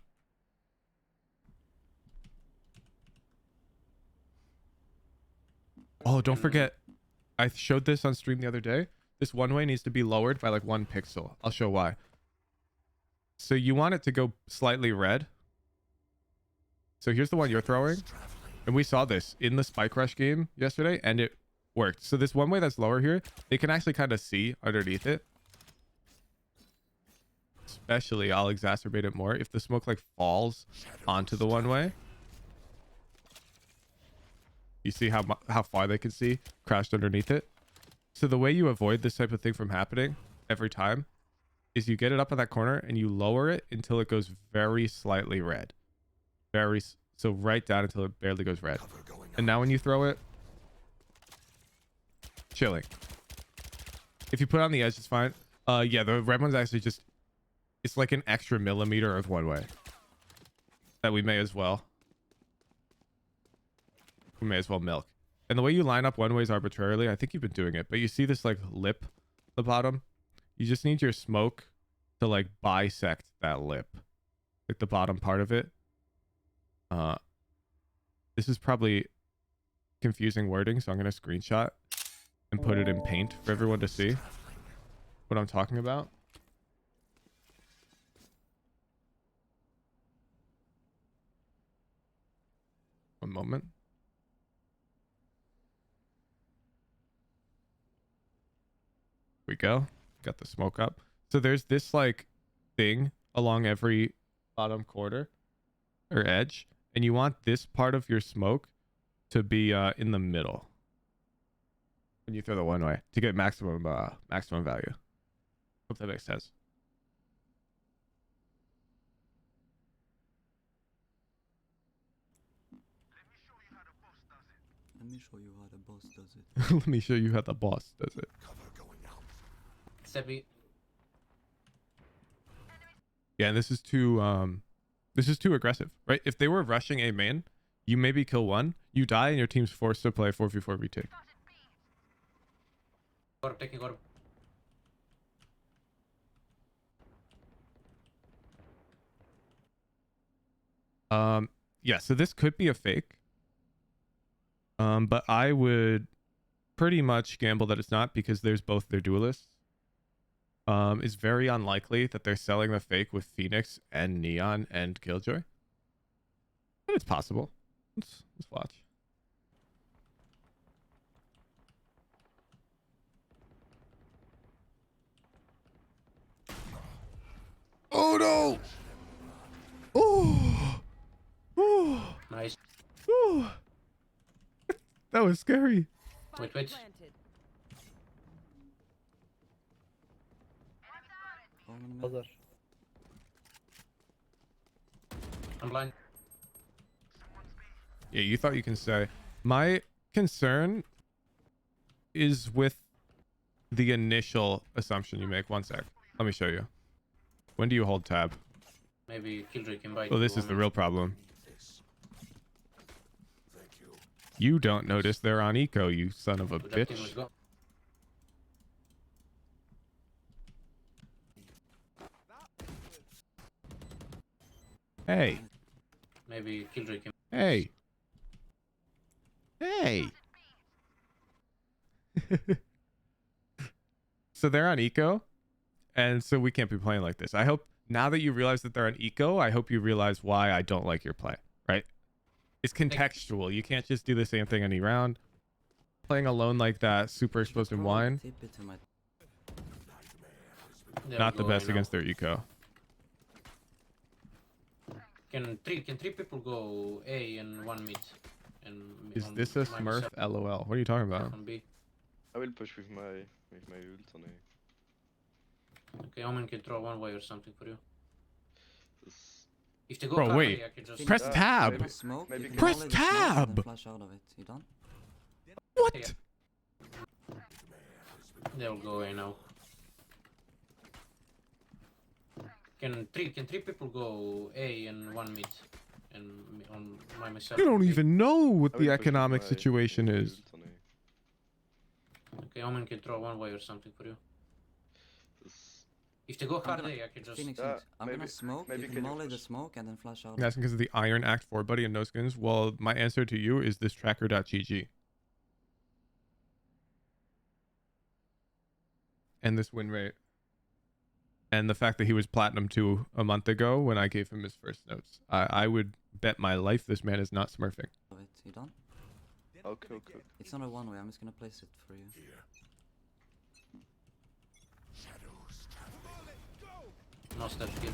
Oh, don't forget. I showed this on stream the other day. This one way needs to be lowered by like 1 pixel. I'll show why. So you want it to go slightly red. So here's the one you're throwing. And we saw this in the Spike Rush game yesterday, and it worked. So this one way that's lower here, they can actually kind of see underneath it. Especially, I'll exacerbate it more if the smoke like falls onto the one way. You see how far they can see crashed underneath it. So the way you avoid this type of thing from happening every time is you get it up in that corner and you lower it until it goes very slightly red. So right down until it barely goes red. And now when you throw it, chilling. If you put it on the edge, it's fine. Yeah, the red one's actually just, it's like an extra millimeter of one way that we may as well milk. And the way you line up one ways arbitrarily, I think you've been doing it, but you see this like lip at the bottom. You just need your smoke to like bisect that lip, like the bottom part of it. This is probably confusing wording, so I'm going to screenshot and put it in paint for everyone to see what I'm talking about. One moment. We go. Got the smoke up. So there's this like thing along every bottom quarter or edge, and you want this part of your smoke to be in the middle when you throw the one way to get maximum value. Hope that makes sense. Let me show you how the boss does it. Let me show you how the boss does it. Cover going out. Steppy. Yeah, and this is too aggressive, right? If they were rushing A main, you maybe kill one, you die, and your team's forced to play 4v4 retake. Got him, taking got him. Yeah, so this could be a fake. But I would pretty much gamble that it's not because there's both their duelists. It's very unlikely that they're selling the fake with Phoenix and Neon and Killjoy. But it's possible. Let's watch. Oh no! Oh! Oh! Nice. Oh! That was scary. Wait. Planted. Omen mid. I'm blind. Yeah, you thought you can say. My concern is with the initial assumption you make. One sec. Let me show you. When do you hold tab? Maybe Killjoy can buy. Oh, this to is the Omen. real problem. This. Thank you. You don't notice they're on eco, you son of a Good job, team. bitch. Let's go. Hey. Maybe Killjoy can. Hey. Hey. So they're on eco, and so we can't be playing like this. I hope now that you realize that they're on eco, I hope you realize why I don't like your play, right? It's contextual. You can't just do the same thing any round. Playing alone like that, super exposed in wine, Tip it to my not the best against their eco. Can three people go A and one mid? And Is on this a minus Smurf? LOL. What are you talking about? on B. I will push with my ult on A. Okay, Omen can throw one way or something for you. This- If they go Bro, card wait. A, I can just Press Yeah, tab. maybe- smoke. maybe You can can- Press volley the smoke and tab! then flash out of it. You done? What? They'll go A now. Can three people go A and one mid? And on myself. You don't on B. even know what I will the push with economic my- situation with my is. ult on A. Okay, Omen can throw one way or something for you. This- If they go hard gonna- A, I can just. Phoenix, Yeah, Phoenix. I'm gonna maybe- smoke. maybe You can can you volley the push? smoke and then flash out. I'm asking because of the Iron Act 4 buddy and no skins. Well, my answer to you is this tracker.gg. And this win rate. And the fact that he was platinum 2 a month ago when I gave him his first notes. I would bet my life this man is not smurfing. Of it. You done? Okay, okay. It's not a one way. I'm just gonna place it for you. No steps here.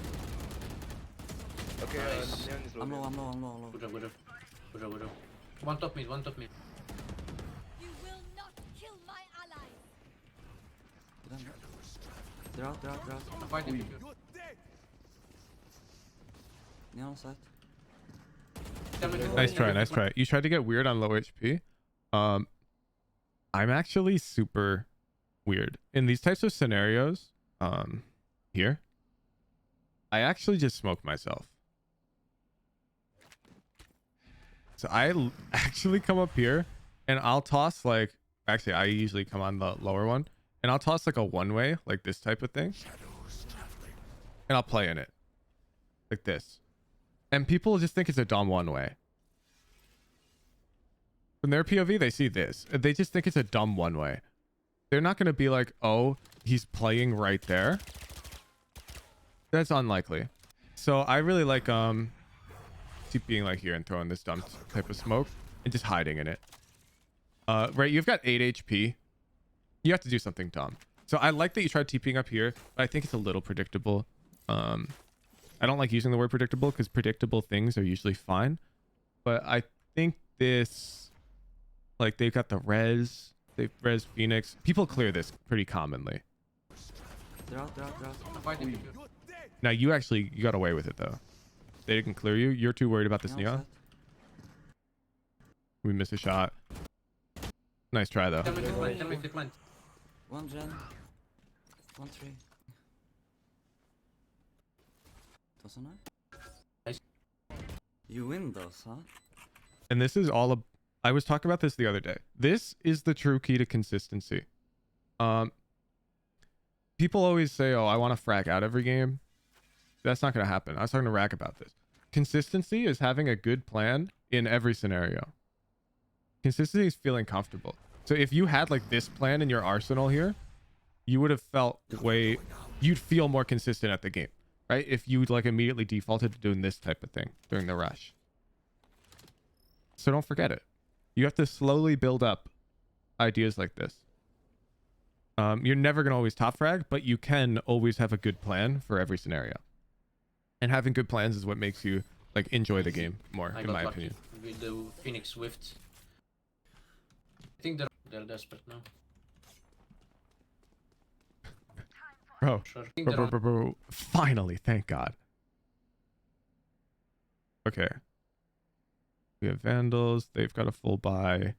Okay, Nice. Neon is low. I'm low. Neon. I'm low. I'm low. I'm low. Good job, good job. Good job, good job. One top mid, one top mid. You will not kill my ally. You done? They're out. They're out. They're out. I'm fighting with you. Neon on side. Tell me to go Nice in, try, every nice plan. try. You tried to get weird on low HP. I'm actually super weird. In these types of scenarios, here, I actually just smoke myself. So actually come up here and I'll toss like, actually I usually come on the lower one and I'll toss like a one-way, like this type of thing. And I'll play in it. Like this. And people just think it's a dumb one-way. From their POV, they see this. They just think it's a dumb one-way. They're not going to be like, oh, he's playing right there. That's unlikely. So I really like keep being like here and throwing this dumb type of smoke and just hiding in it. Right, you've got 8 HP. You have to do something dumb. So I like that you tried TPing up here, but I think it's a little predictable. I don't like using the word predictable because predictable things are usually fine. But I think this, like they've got the res, they've res Phoenix. People clear this pretty commonly. They're out. They're out. They're out. I'm fighting with you. Now you got away with it though. They didn't clear you. You're too worried about this Neon on neon. side. We miss a shot. Nice try though. Tell me to plant, tell me to plant. One gen. 1 3. Doesn't it? Nice. You win those, huh? And this is all I was talking about this the other day. This is the true key to consistency. People always say, oh, I want to frag out every game. That's not going to happen. I was talking to Rack about this. Consistency is having a good plan in every scenario. Consistency is feeling comfortable. So if you had like this plan in your arsenal here, you would have felt you'd feel more consistent at the game, right? If you like immediately defaulted to doing this type of thing during the rush. So don't forget it. You have to slowly build up ideas like this. You're never going to always top frag, but you can always have a good plan for every scenario. And having good plans is what makes you like enjoy the game more, I in got my lucky opinion. with the Phoenix Swift. I think they're desperate now. Bro, Sure. I think they're on. bro. Finally, thank God. Okay. We have Vandals. They've got a full buy.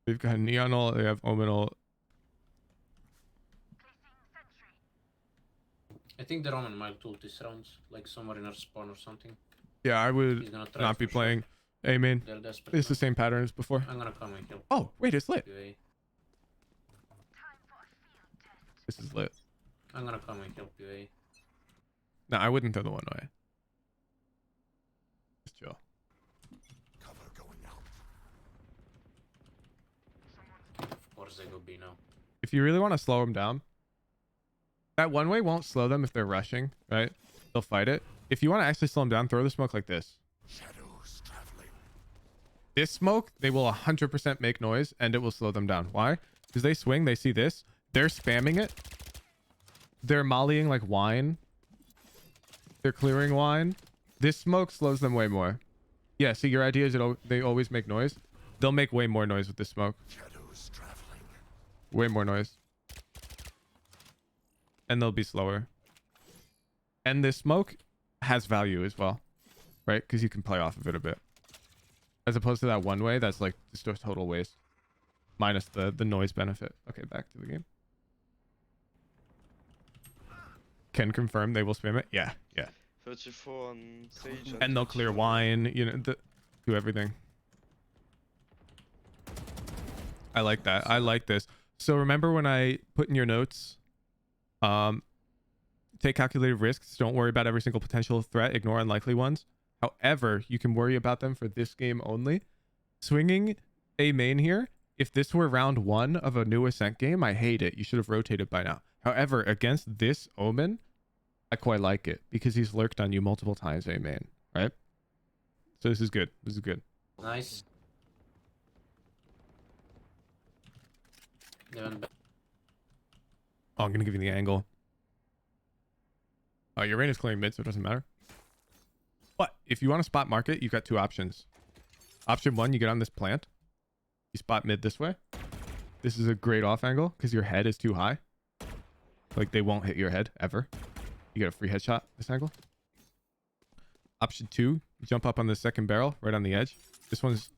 They've got Neon ult. They have Omen ult. I think they're on and might ult this round, like somewhere in our spawn or something. Yeah, I He's would gonna try not be for sure. playing Amen. They're desperate. It's the now. same pattern as before. I'm gonna come and kill Oh, wait, it's lit. you, A. This is lit. I'm gonna come and help you, A. No, I wouldn't throw the one way. course they go B now. If you really want to slow them down, that one way won't slow them if they're rushing, right? They'll fight it. If you want to actually slow them down, throw the smoke like this. Shadows traveling. This smoke, they will 100% make noise and it will slow them down. Why? Because they swing, they see this. They're spamming it. They're mollying like wine. They're clearing wine. This smoke slows them way more. Yeah, see, your idea is they always make noise. They'll make way more noise with this smoke. Shadows traveling. Way more noise. And they'll be slower. And this smoke has value as well, right? Because you can play off of it a bit. As opposed to that one way, that's like just a total waste. Minus the noise benefit. Okay, back to the game. Can confirm they will spam it. Yeah, yeah. 34 on Sage. And they'll clear wine, you know, do everything. I like that. I like this. So remember when I put in your notes, take calculated risks. Don't worry about every single potential threat. Ignore unlikely ones. However, you can worry about them for this game only. Swinging a main here. If this were round 1 of a new Ascent game, I hate it. You should have rotated by now. However, against this Omen, I quite like it because he's lurked on you multiple times, A main, right? So this is good. This is good. Nice. They went back. Oh, I'm going to give you the angle. Your rain is clearing mid, so it doesn't matter. But if you want to spot market, you've got 2 options. Option 1, you get on this plant. You spot mid this way. This is a great off angle because your head is too high. Like, they won't hit your head ever. You get a free headshot this angle. Option 2, you jump up on the second barrel right on the edge. This one's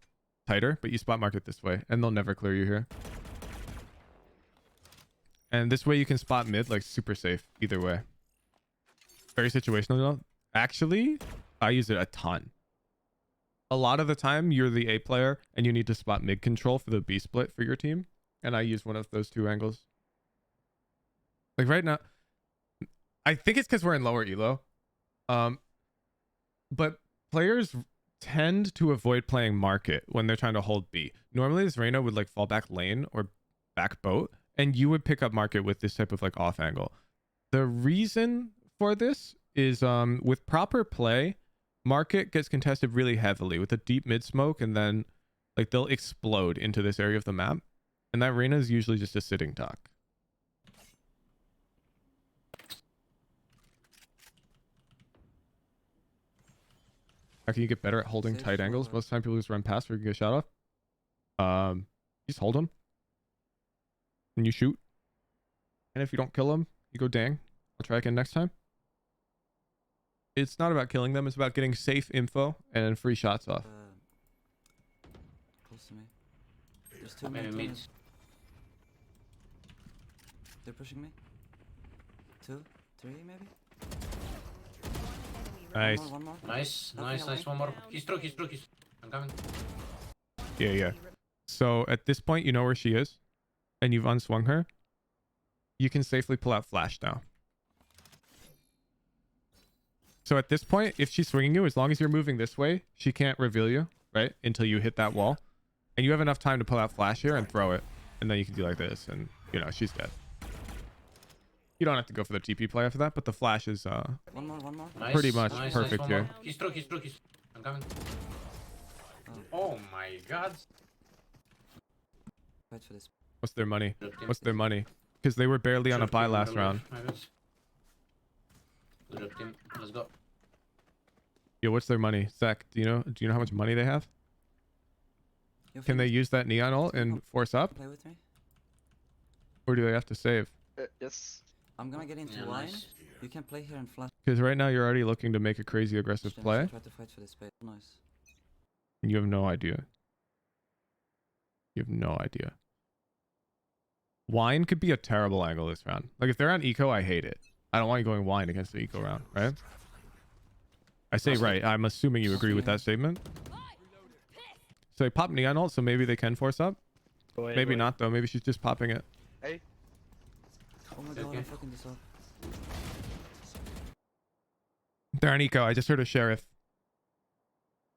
tighter, but you spot market this way, and they'll never clear you here. And this way you can spot mid, like, super safe either way. Very situational though. Actually, I use it a ton. A lot of the time, you're the A player, and you need to spot mid control for the B split for your team. And I use one of those 2 angles. Like right now, I think it's because we're in lower elo. But players tend to avoid playing market when they're trying to hold B. Normally, this Reyna would like fall back lane or back boat, and you would pick up market with this type of like off angle. The reason for this is with proper play, market gets contested really heavily with a deep mid smoke, and then like they'll explode into this area of the map, and that Reyna is usually just a sitting duck. How can you get better at holding Sage tight angles? forward. Most of the time people just run past where you can get shot off. You just hold them. And you shoot. And if you don't kill them, you go dang. I'll try again next time. It's not about killing them. It's about getting safe info and free shots off. Close to me. There's 2 Maybe mid. mid. They're pushing me. 2, 3 maybe. Nice. One more. Nice, nice, nice. One more. He's through. I'm coming. Yeah, yeah. So at this point, you know where she is. And you've unswung her. You can safely pull out flash now. So at this point, if she's swinging you, as long as you're moving this way, she can't reveal you, right? Until you hit that wall. And you have enough time to pull out flash here and throw it. And then you can do like this and, you know, she's dead. You don't have to go for the TP play after that, but the flash is One more. Nice, pretty much nice, perfect nice. here. One more. He's through. I'm coming. Oh my god. Fight for this. What's their money? Dropped him. What's their money? Because they were barely on a Dropped buy him, last my round. bad. Dropped him. Let's go. Yo, what's their money? Zach, do you know how much money they have? Yo, Can they Phoenix, use that neon ult and force up? play with me? Or do they have to save? Yes. I'm gonna get into Yeah, line. nice. You can play here and flash. Because right now you're already looking to make a crazy aggressive James, play. Try to fight for this space. Nice. And you have no idea. You have no idea. Wine could be a terrible angle this round. Like if they're on eco, I hate it. I don't want you going wine against the eco round, right? I say right. I'm assuming you agree with that statement. So they pop neon ult, so maybe they can force up. Maybe not though. Maybe she's just popping it. Hey. Oh my Okay, god, okay. I'm fucking this up. They're on eco. I just heard a sheriff.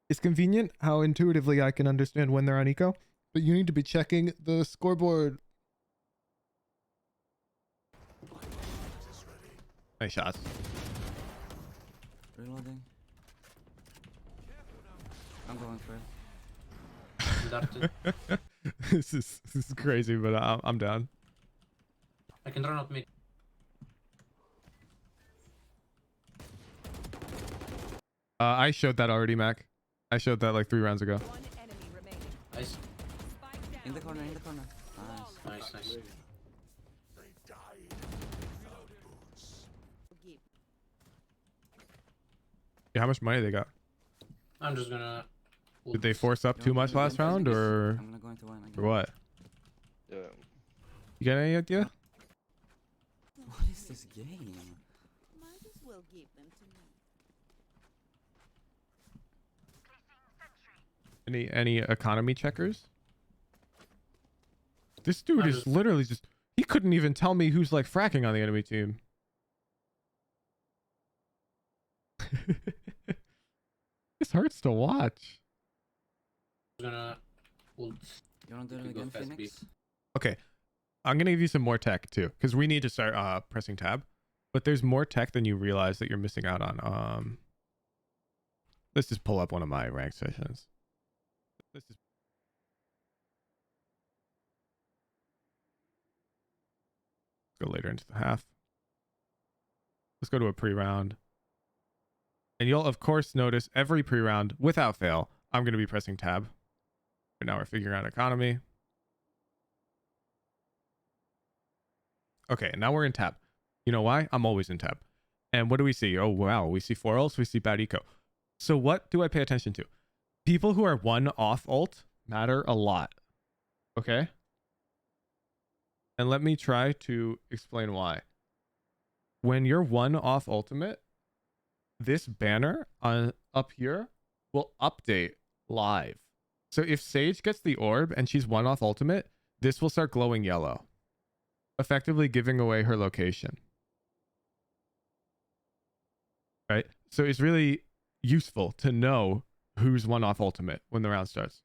It's convenient how intuitively I can understand when they're on eco, but you need to be checking the scoreboard. Nice shots. Reloading. I'm going for it. Darted. This is crazy, but I'm down. I can run out mid. I showed that already, Mac. I showed that like 3 rounds ago. One enemy remaining. Nice. Spike In the down. corner, in the corner. Nice. Nice, nice. They died without boots. Give. Yeah, how much money they got? I'm just gonna. Did they force up You too want much to go last into round, this? or I'm gonna go into one again. or what? Yeah. You got any idea? What is this game? Might as well give them to me. Any economy checkers? This dude I'm is just- literally just. He couldn't even tell me who's like fracking on the enemy team. This hurts to watch. Gonna ult. You wanna do You it can go again, fast Phoenix? Okay, I'm gonna give you some more tech too, because we need to start pressing tab. But there's more tech than you realize that you're missing out on. Let's just pull up one of my ranked sessions. Let's just. Go later into the half. Let's go to a pre-round. And you'll of course notice every pre-round, without fail, I'm going to be pressing tab. Right now we're figuring out economy. Okay, now we're in tab. You know why? I'm always in tab. And what do we see? Oh, wow. We see 4 ults. We see bad eco. So what do I pay attention to? People who are 1 off ult matter a lot. Okay? And let me try to explain why. When you're 1 off ultimate, this banner up here will update live. So if Sage gets the orb and she's 1 off ultimate, this will start glowing yellow, effectively giving away her location. Right? So it's really useful to know who's 1 off ultimate when the round starts.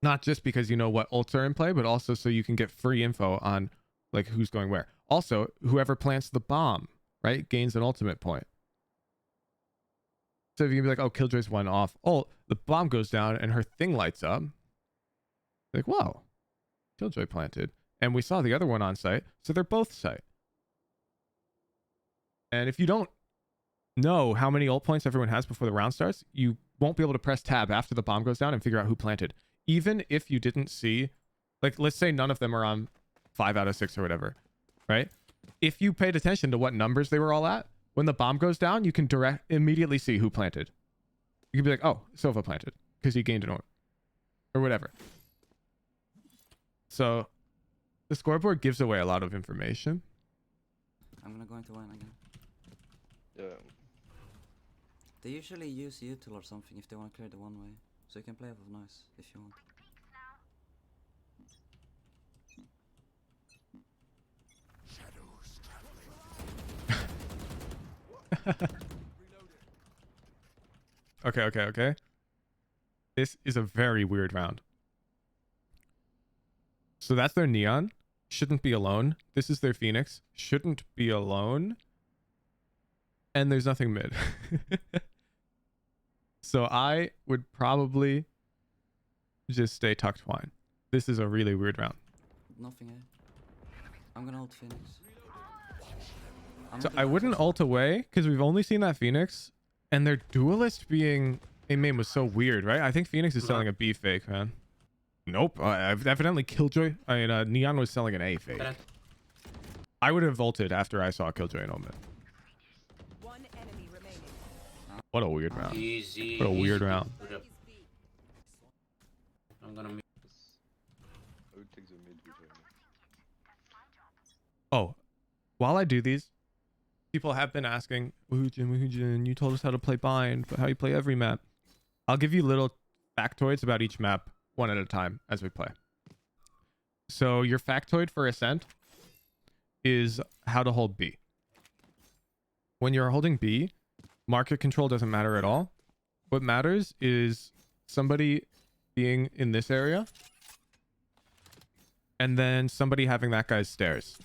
Not just because you know what ults are in play, but also so you can get free info on like who's going where. Also, whoever plants the bomb, right, gains an ultimate point. So if you can be like, oh, Killjoy's 1 off ult, the bomb goes down and her thing lights up. Like, whoa, Killjoy planted. And we saw the other one on site, so they're both site. And if you don't know how many ult points everyone has before the round starts, you won't be able to press tab after the bomb goes down and figure out who planted. Even if you didn't see, like, let's say none of them are on 5 out of 6 or whatever, right? If you paid attention to what numbers they were all at, when the bomb goes down, you can immediately see who planted. You can be like, oh, Sova planted because he gained an orb or whatever. So the scoreboard gives away a lot of information. I'm gonna go into one again. Yeah. They usually use util or something if they want to clear the one way. So you can play with noise if you want. Shadows traveling. Okay. This is a very weird round. So that's their Neon. Shouldn't be alone. This is their Phoenix. Shouldn't be alone. And there's nothing mid. So I would probably just stay tucked wine. This is a really weird round. Nothing here. I'm gonna ult Phoenix. I'm So gonna I do wouldn't that. ult away because we've only seen that Phoenix, and their duelist being a main was so weird, right? I think Phoenix is selling a B fake, man. Nope. Evidently Killjoy. Neon was selling an A fake. That- I would have ulted after I saw Killjoy and Omen. One enemy remaining. What a weird round. Easy. What a easy weird to round. put up. I'm gonna mid. I would take the mid with him. Oh, while I do these, people have been asking, Woohoo-jin, you told us how to play bind, but how you play every map. I'll give you little factoids about each map one at a time as we play. So your factoid for Ascent is how to hold B. When you're holding B, market control doesn't matter at all. What matters is somebody being in this area and then somebody having that guy's stairs.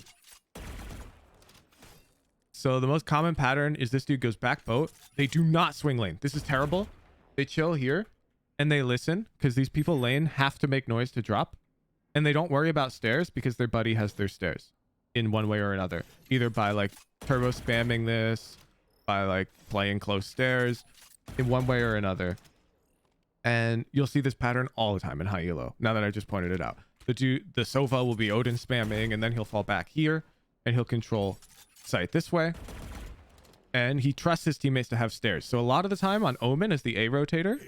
So the most common pattern is this dude goes back boat. They do not swing lane. This is terrible. They chill here and they listen because these people lane have to make noise to drop. And they don't worry about stairs because their buddy has their stairs in one way or another. Either by like turbo spamming this, by like playing close stairs in one way or another. And you'll see this pattern all the time in high elo. Now that I just pointed it out. The Sova will be Odin spamming and then he'll fall back here and he'll control site this way. And he trusts his teammates to have stairs. So a lot of the time on Omen as the A rotator,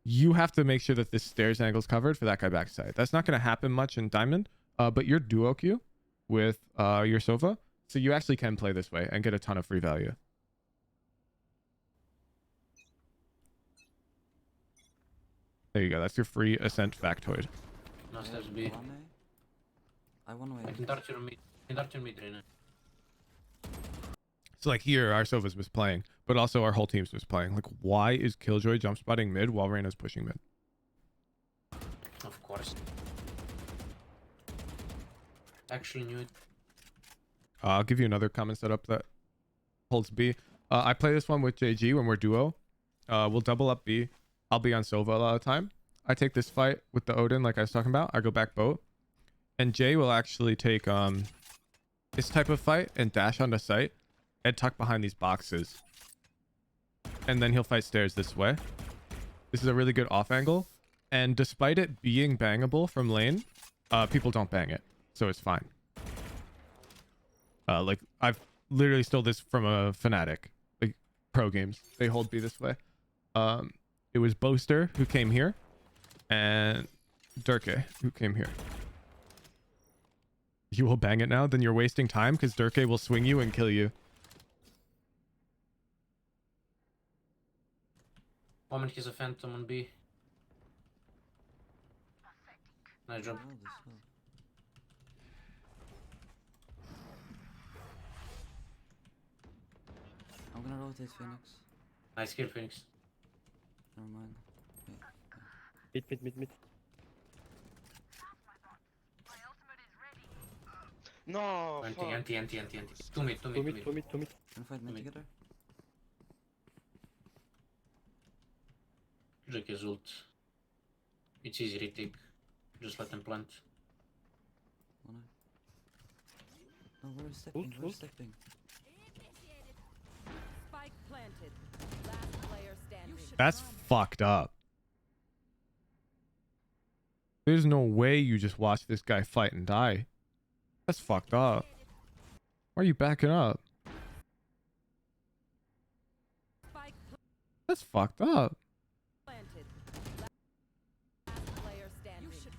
you have to make sure that this stairs angle is covered for that guy backside. That's not going to happen much in Diamond, but you're duo queue with your Sova. So you actually can play this way and get a ton of free value. There you go. That's your free Ascent factoid. No stairs B. I one way. I can dart your mid. I can dart your mid, Reyna. So like here, our Sova's misplaying, but also our whole team's misplaying. Like, why is Killjoy jump spotting mid while Reyna's pushing mid? Of course. Actually knew it. I'll give you another common setup that holds B. I play this one with JG when we're duo. We'll double up B. I'll be on Sova a lot of the time. I take this fight with the Odin like I was talking about. I go back boat. And Jay will actually take this type of fight and dash onto site and tuck behind these boxes. And then he'll fight stairs this way. This is a really good off angle. And despite it being bangable from lane, people don't bang it. So it's fine. Like, I've literally stole this from a Fnatic. Like, pro games. They hold B this way. It was Boaster who came here. And Durke who came here. You will bang it now? Then you're wasting time because Durke will swing you and kill you. Omen has a phantom on B. Nice job. I'm gonna rotate Phoenix. Nice kill, Phoenix. Never mind. Mid. No, fuck. Anti. 2 mid. Two mid. Gonna fight mid Mid. together. Jett is ult. It's easy retake. Just let them plant. One eye. No, we're stepping. We're stepping. Initiated. Spike planted. Last player standing. That's fucked up. There's no way you just watch this guy fight and die. That's fucked up. Why are you backing up? Spike That's fucked up. planted. Last player standing. You should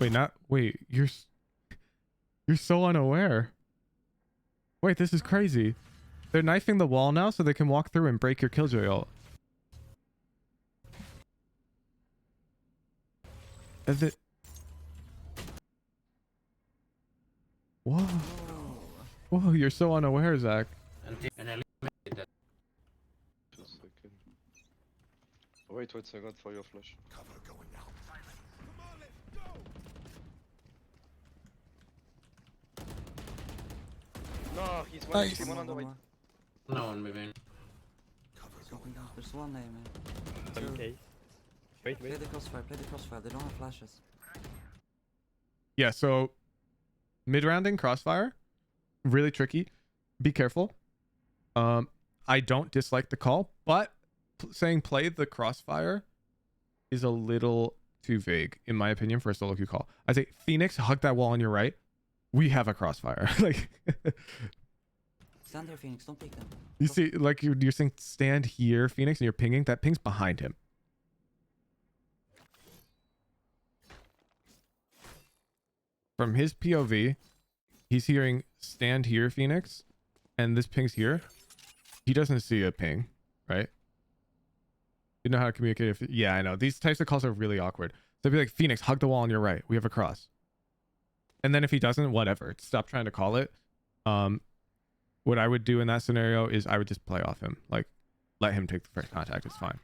run. Wait, you're so unaware. Wait, this is crazy. They're knifing the wall now so they can walk through and break your Killjoy ult. Whoa. Whoa, you're so unaware, Zach. And I eliminated that. Just a second. Wait 1 second for your flash. Cover going out. No, he's one. Nice. He's one on the right. No one moving. Cover Smoking going down. out. There's one name, man. Okay. Wait. Play the crossfire. They don't have flashes. Yeah, so mid-rounding crossfire, really tricky. Be careful. I don't dislike the call, but saying play the crossfire is a little too vague, in my opinion, for a solo queue call. I say, Phoenix, hug that wall on your right. We have a crossfire. Like, Stand there, Phoenix. Don't take them. you see, like you're saying, stand here, Phoenix, and you're pinging. That ping's behind him. From his POV, he's hearing stand here, Phoenix, and this ping's here. He doesn't see a ping, right? You know how to communicate. Yeah, I know. These types of calls are really awkward. So be like, Phoenix, hug the wall on your right. We have a cross. And then if he doesn't, whatever. Stop trying to call it. What I would do in that scenario is I would just play off him. Like, let him take the first contact. It's fine.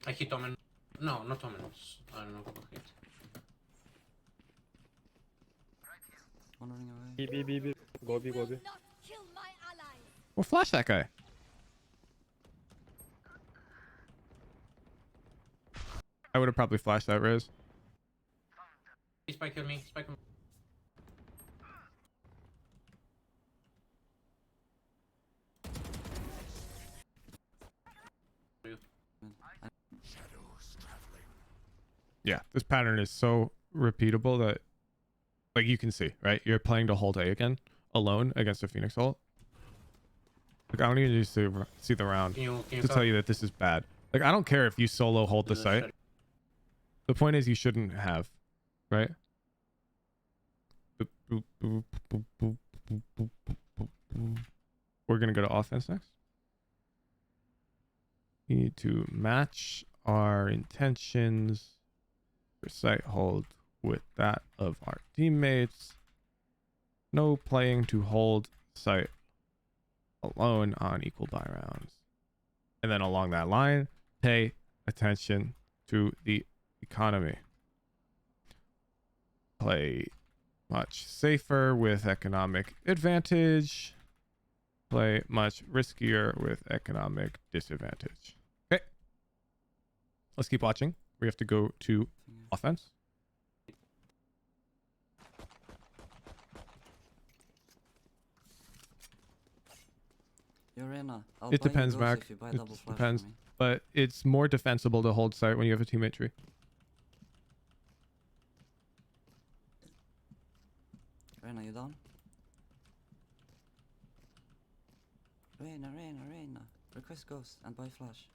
I hit Omen. No, not Omen. I don't know who hit. One running away. B, B, B, B. Go B, You go will B. not kill my allies. Well, flash that guy. I would have probably flashed that Riz. Spike kill me. Spike me. Shadows traveling. Yeah, this pattern is so repeatable that, like, you can see, right? You're playing to hold A again, alone against a Phoenix ult. Like, I don't even need to see the round Can you to tell you that this is bad. Like, I don't care if you solo hold the site. The point is you shouldn't have, right? Boop, boop, boop, boop, boop, boop, boop, boop, boop, boop. We're going to go to offense next. We need to match our intentions for site hold with that of our teammates. No playing to hold site alone on equal buy rounds. And then along that line, pay attention to the economy. Play much safer with economic advantage. Play much riskier with economic disadvantage. Okay. Let's keep watching. We have to go to offense. Yorena, I'll It buy you depends, ghost Mac. if you buy It double flash depends. for me. But it's more defensible to hold site when you have a teammate tree. Reyna, you down? Reyna. Request ghost and buy flash.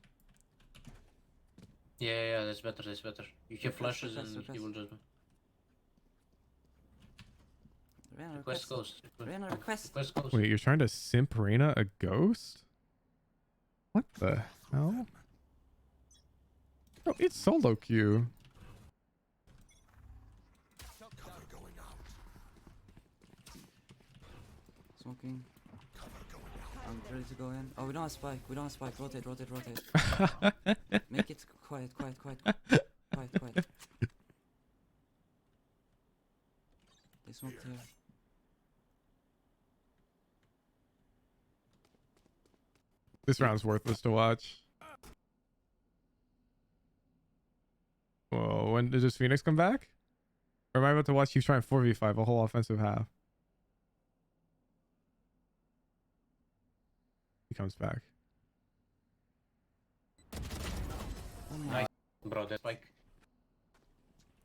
Yeah, that's better. That's better. You have Request, flashes request, and request. he will just Reyna, request request. ghost. Reyna, request. Request ghost. Wait, you're trying to simp Reyna a ghost? What the hell? No, it's solo queue. Cover going out. Smoking. Cover going out. I'm ready to go in. Oh, we don't have spike. Rotate. Make it quiet. They smoked here. This round's worthless to watch. Whoa, when does Phoenix come back? Or am I about to watch you try and 4v5 a whole offensive half? He comes back. Oh my. Nice. Bro, that spike.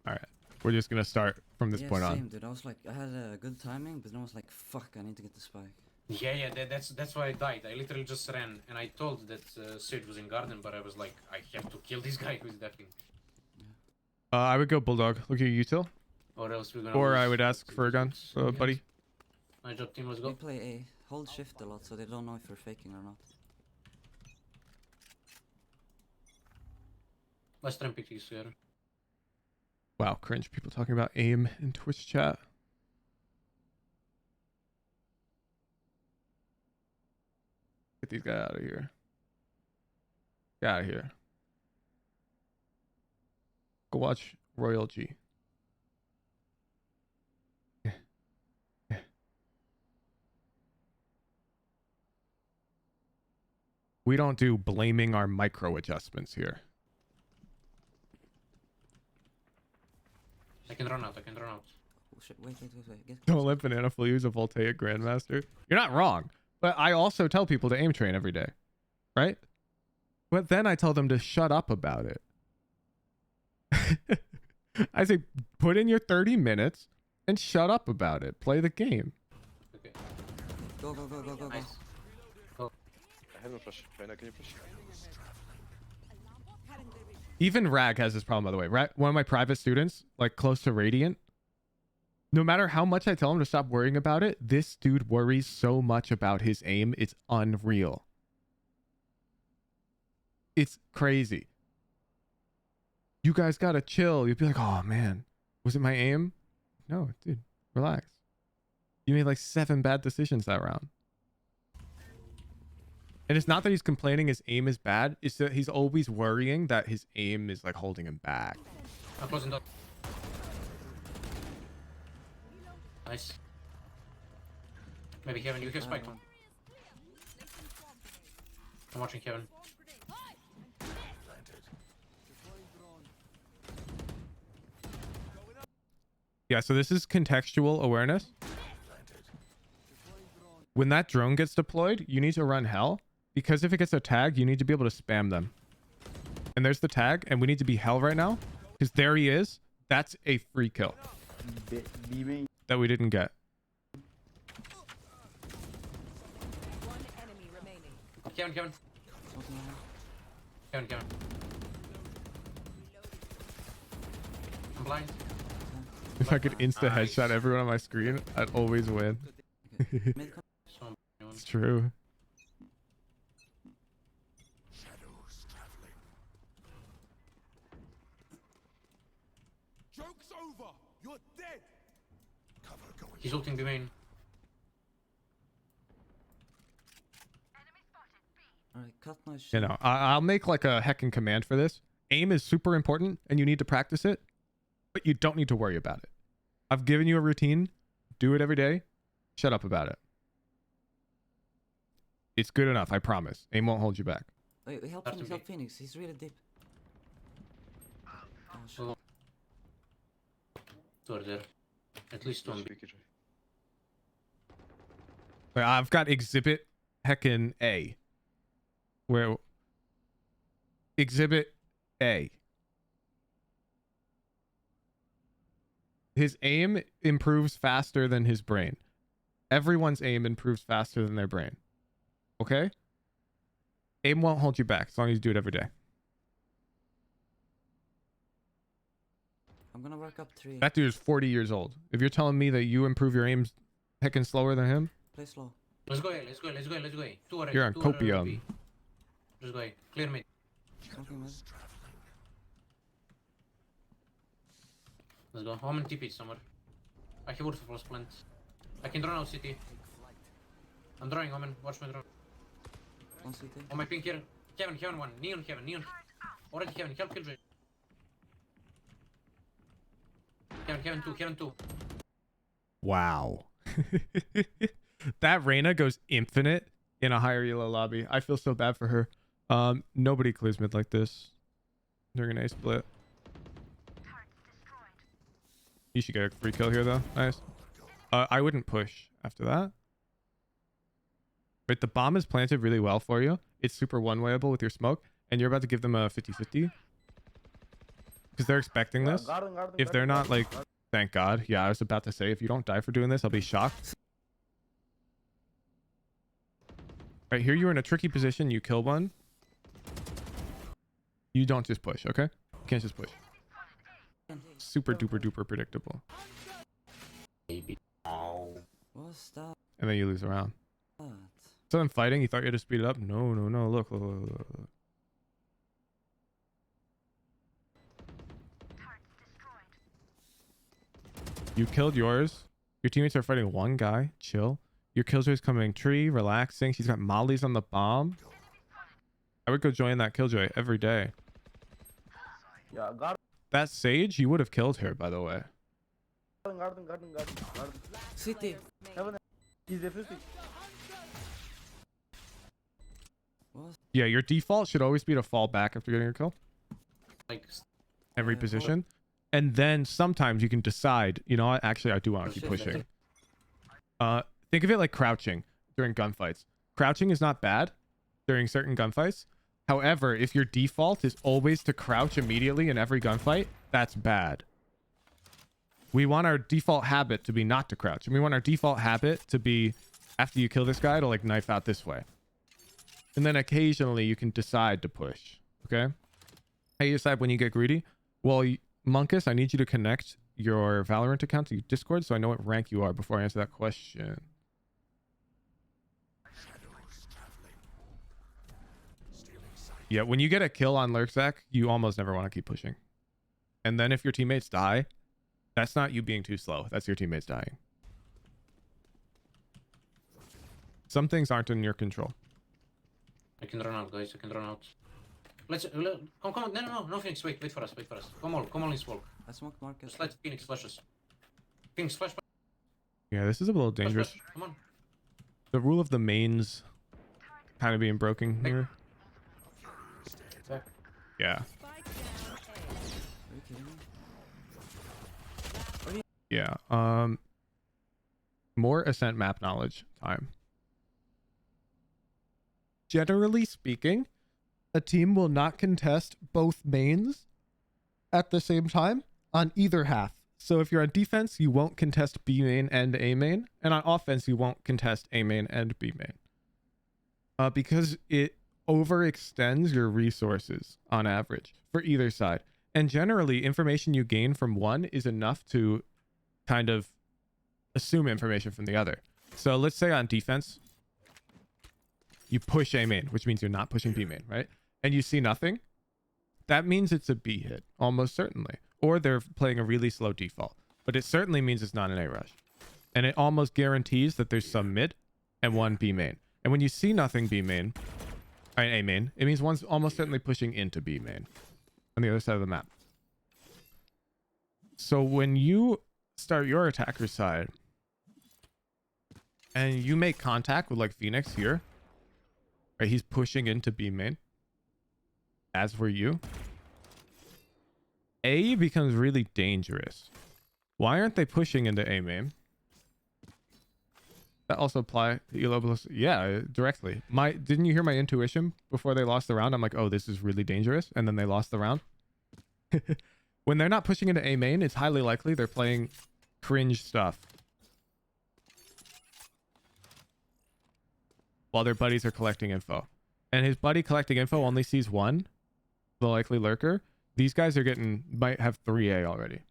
Alright. We're just gonna start from this Yeah, point same, on. dude. I was like, I had a good timing, but then I was like, fuck, I need to get the spike. Yeah, that's why I died. I literally just ran, and I told that Sid was in garden, but I was like, I have to kill this guy who's deafing, I would go Bulldog. Look at you, util. or else we're gonna. Or lose. I would ask for a gun, buddy. My job team, let's We go. play A. Hold shift a lot so they don't know if you're faking or not. Let's try and pick these together. Wow, cringe. People talking about aim in Twitch chat. Get these guys out of here. Get out of here. Go watch Royal G. We don't do blaming our micro adjustments here. I can run out. Oh shit, wait. Get Don't let Banana Fool use a Voltaic Grandmaster. You're not wrong. But I also tell people to aim train every day. Right? But then I tell them to shut up about it. I say, put in your 30 minutes and shut up about it. Play the game. Okay. Go. Nice. I have no flash. Reyna, can you push? Even Rag has this problem, by the way. One of my private students, like close to Radiant, no matter how much I tell him to stop worrying about it, this dude worries so much about his aim. It's unreal. It's crazy. You guys gotta chill. You'd be like, oh man, was it my aim? No, dude, relax. You made like 7 bad decisions that round. And it's not that he's complaining his aim is bad. It's that he's always worrying that his aim is like holding him back. I'm closing door. Nice. Maybe Kevin, you can spike one. I'm watching Kevin. Yeah, so this is contextual awareness. When that drone gets deployed, you need to run hell. Because if it gets a tag, you need to be able to spam them. And there's the tag, and we need to be hell right now. Because there he is. That's a free kill. That we didn't get. One enemy remaining. Kevin. Smoking on him. Kevin. I'm blind. If I could insta headshot everyone on my screen, I'd always win. Mid con- So, It's true. Shadows traveling. Joke's over. You're dead. Cover going. he's ulting B main. Alright, cut noise. You know, I'll make like a heckin' command for this. Aim is super important, and you need to practice it. But you don't need to worry about it. I've given you a routine. Do it every day. Shut up about it. It's good enough, I promise. Aim won't hold you back. Wait, help That's Phoenix, me. help Phoenix. He's really deep. Oh shit. Oh. Two are there. At least one. Speak it. Wait, I've got exhibit heckin' A. Where exhibit A. His aim improves faster than his brain. Everyone's aim improves faster than their brain. Okay? Aim won't hold you back as long as you do it every day. I'm gonna work up 3. That dude is 40 years old. If you're telling me that you improve your aim heckin' slower than him, Play slow. Let's go. Two already. you're on two are copium. already. Just go. Clear mid. Smoking mid. Let's go. Omen TP somewhere. I have ulti for plant. I can draw now city. I'm drawing Omen. Watch my draw. One CT. On my ping here. Kevin one. Neon. Already Kevin. Help Killjoy. Kevin two. wow. That Reyna goes infinite in a higher elo lobby. I feel so bad for her. Nobody clears mid like this during an A split. You should get a free kill here though. Nice. I wouldn't push after that. Right, the bomb is planted really well for you. It's super one-wayable with your smoke, and you're about to give them a 50-50. Because they're expecting this. If they're not like, thank God. Yeah, I was about to say, if you don't die for doing this, I'll be shocked. Right here, you're in a tricky position. You kill one. You don't just push, okay? You can't just push. Super duper duper predictable. What's that? And then you lose a round. So them fighting, you thought you had to speed it up? No. Look. You killed yours. Your teammates are fighting one guy. Chill. Your killjoy's coming tree, relaxing. She's got mollies on the bomb. I would go join that killjoy every day. Yeah, guard. That sage, you would have killed her, by the way. Garden. CT. He's defusing. What? Yeah, your default should always be to fall back after getting a kill. Like Every Yeah. position. And then sometimes you can decide, you know what? Actually, I do want to keep Oh, shit, pushing. Think of it like crouching during gunfights. Crouching is not bad during certain gunfights. However, if your default is always to crouch immediately in every gunfight, that's bad. We want our default habit to be not to crouch. And we want our default habit to be, after you kill this guy, to like knife out this way. And then occasionally you can decide to push. Okay? How you decide when you get greedy? Well, Monkus, I need you to connect your Valorant account to Discord so I know what rank you are before I answer that question. Yeah, when you get a kill on Lurkzak, you almost never want to keep pushing. And then if your teammates die, that's not you being too slow. That's your teammates dying. Some things aren't in your control. I can run out, guys. I can run out. Come on. No, Phoenix. Wait for us. Come all in smoke. I smoke market. Just let Phoenix flashes. Phoenix flash. Yeah, this is a little dangerous. Flash. Come on. The rule of the mains kind of being broken here. Back. Yeah. Spike down A. Are you kidding me? Yeah. More Ascent map knowledge time. Generally speaking, a team will not contest both mains at the same time on either half. So if you're on defense, you won't contest B main and A main, and on offense, you won't contest A main and B main. Because it overextends your resources on average for either side. And generally, information you gain from one is enough to kind of assume information from the other. So let's say on defense, you push A main, which means you're not pushing B main, right? And you see nothing. That means it's a B hit, almost certainly. Or they're playing a really slow default. But it certainly means it's not an A rush. And it almost guarantees that there's some mid and one B main. And when you see nothing B main, or A main, it means one's almost certainly pushing into B main on the other side of the map. So when you start your attacker side and you make contact with like Phoenix here, right? He's pushing into B main, as were you. A becomes really dangerous. Why aren't they pushing into A main? That also apply to Elo? Yeah, directly. Didn't you hear my intuition before they lost the round? I'm like, oh, this is really dangerous. And then they lost the round. When they're not pushing into A main, it's highly likely they're playing cringe stuff while their buddies are collecting info. And his buddy collecting info only sees one, the likely lurker. These guys are might have 3A already.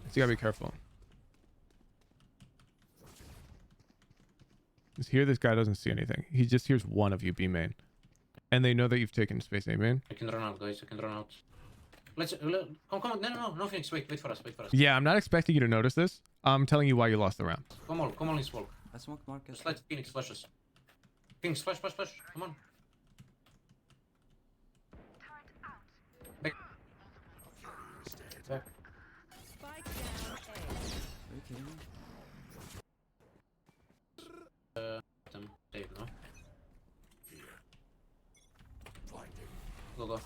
So you gotta be careful. Just here, this guy doesn't see anything. He just hears one of you B main. And they know that you've taken space A main. I can run out, guys. I can run out. Come on. No, Phoenix. Wait for us. Yeah, I'm not expecting you to notice this. I'm telling you why you lost the round. Come all in smoke. I smoke market. Just let Phoenix flashes. Phoenix flash. Come on. Back. Spike down A. Are you kidding me? Save, no? Go.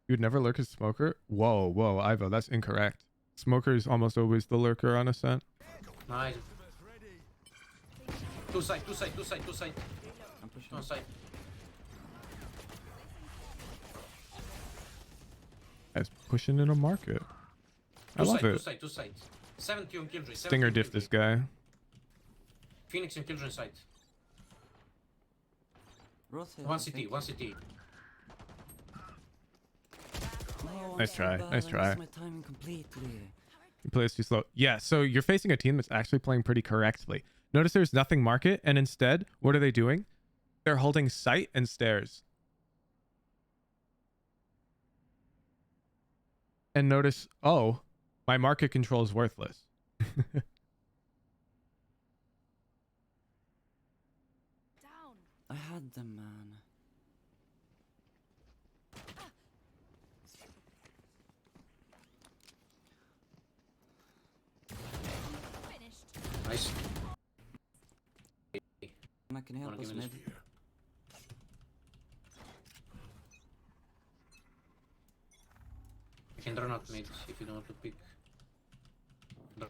You would never lurk as smoker? Whoa, Ivo, that's incorrect. Smoker is almost always the lurker on Ascent. Nice. Two side. I'm pushing. One side. Guys pushing in a market. I love it. Two side. 70 on Killjoy. Stinger diff this guy. Phoenix and Killjoy side. Rotate, One I think. CT. No, Nice I'm so try, bad. nice I try. missed my timing completely. He plays too slow. Yeah, so you're facing a team that's actually playing pretty correctly. Notice there's nothing market, and instead, what are they doing? They're holding sight and stairs. And notice, oh, my market control is worthless. Down. I had them, man. Finished. Nice. I can help Wanna us give me mid. this? I can run out mid if you don't want to pick.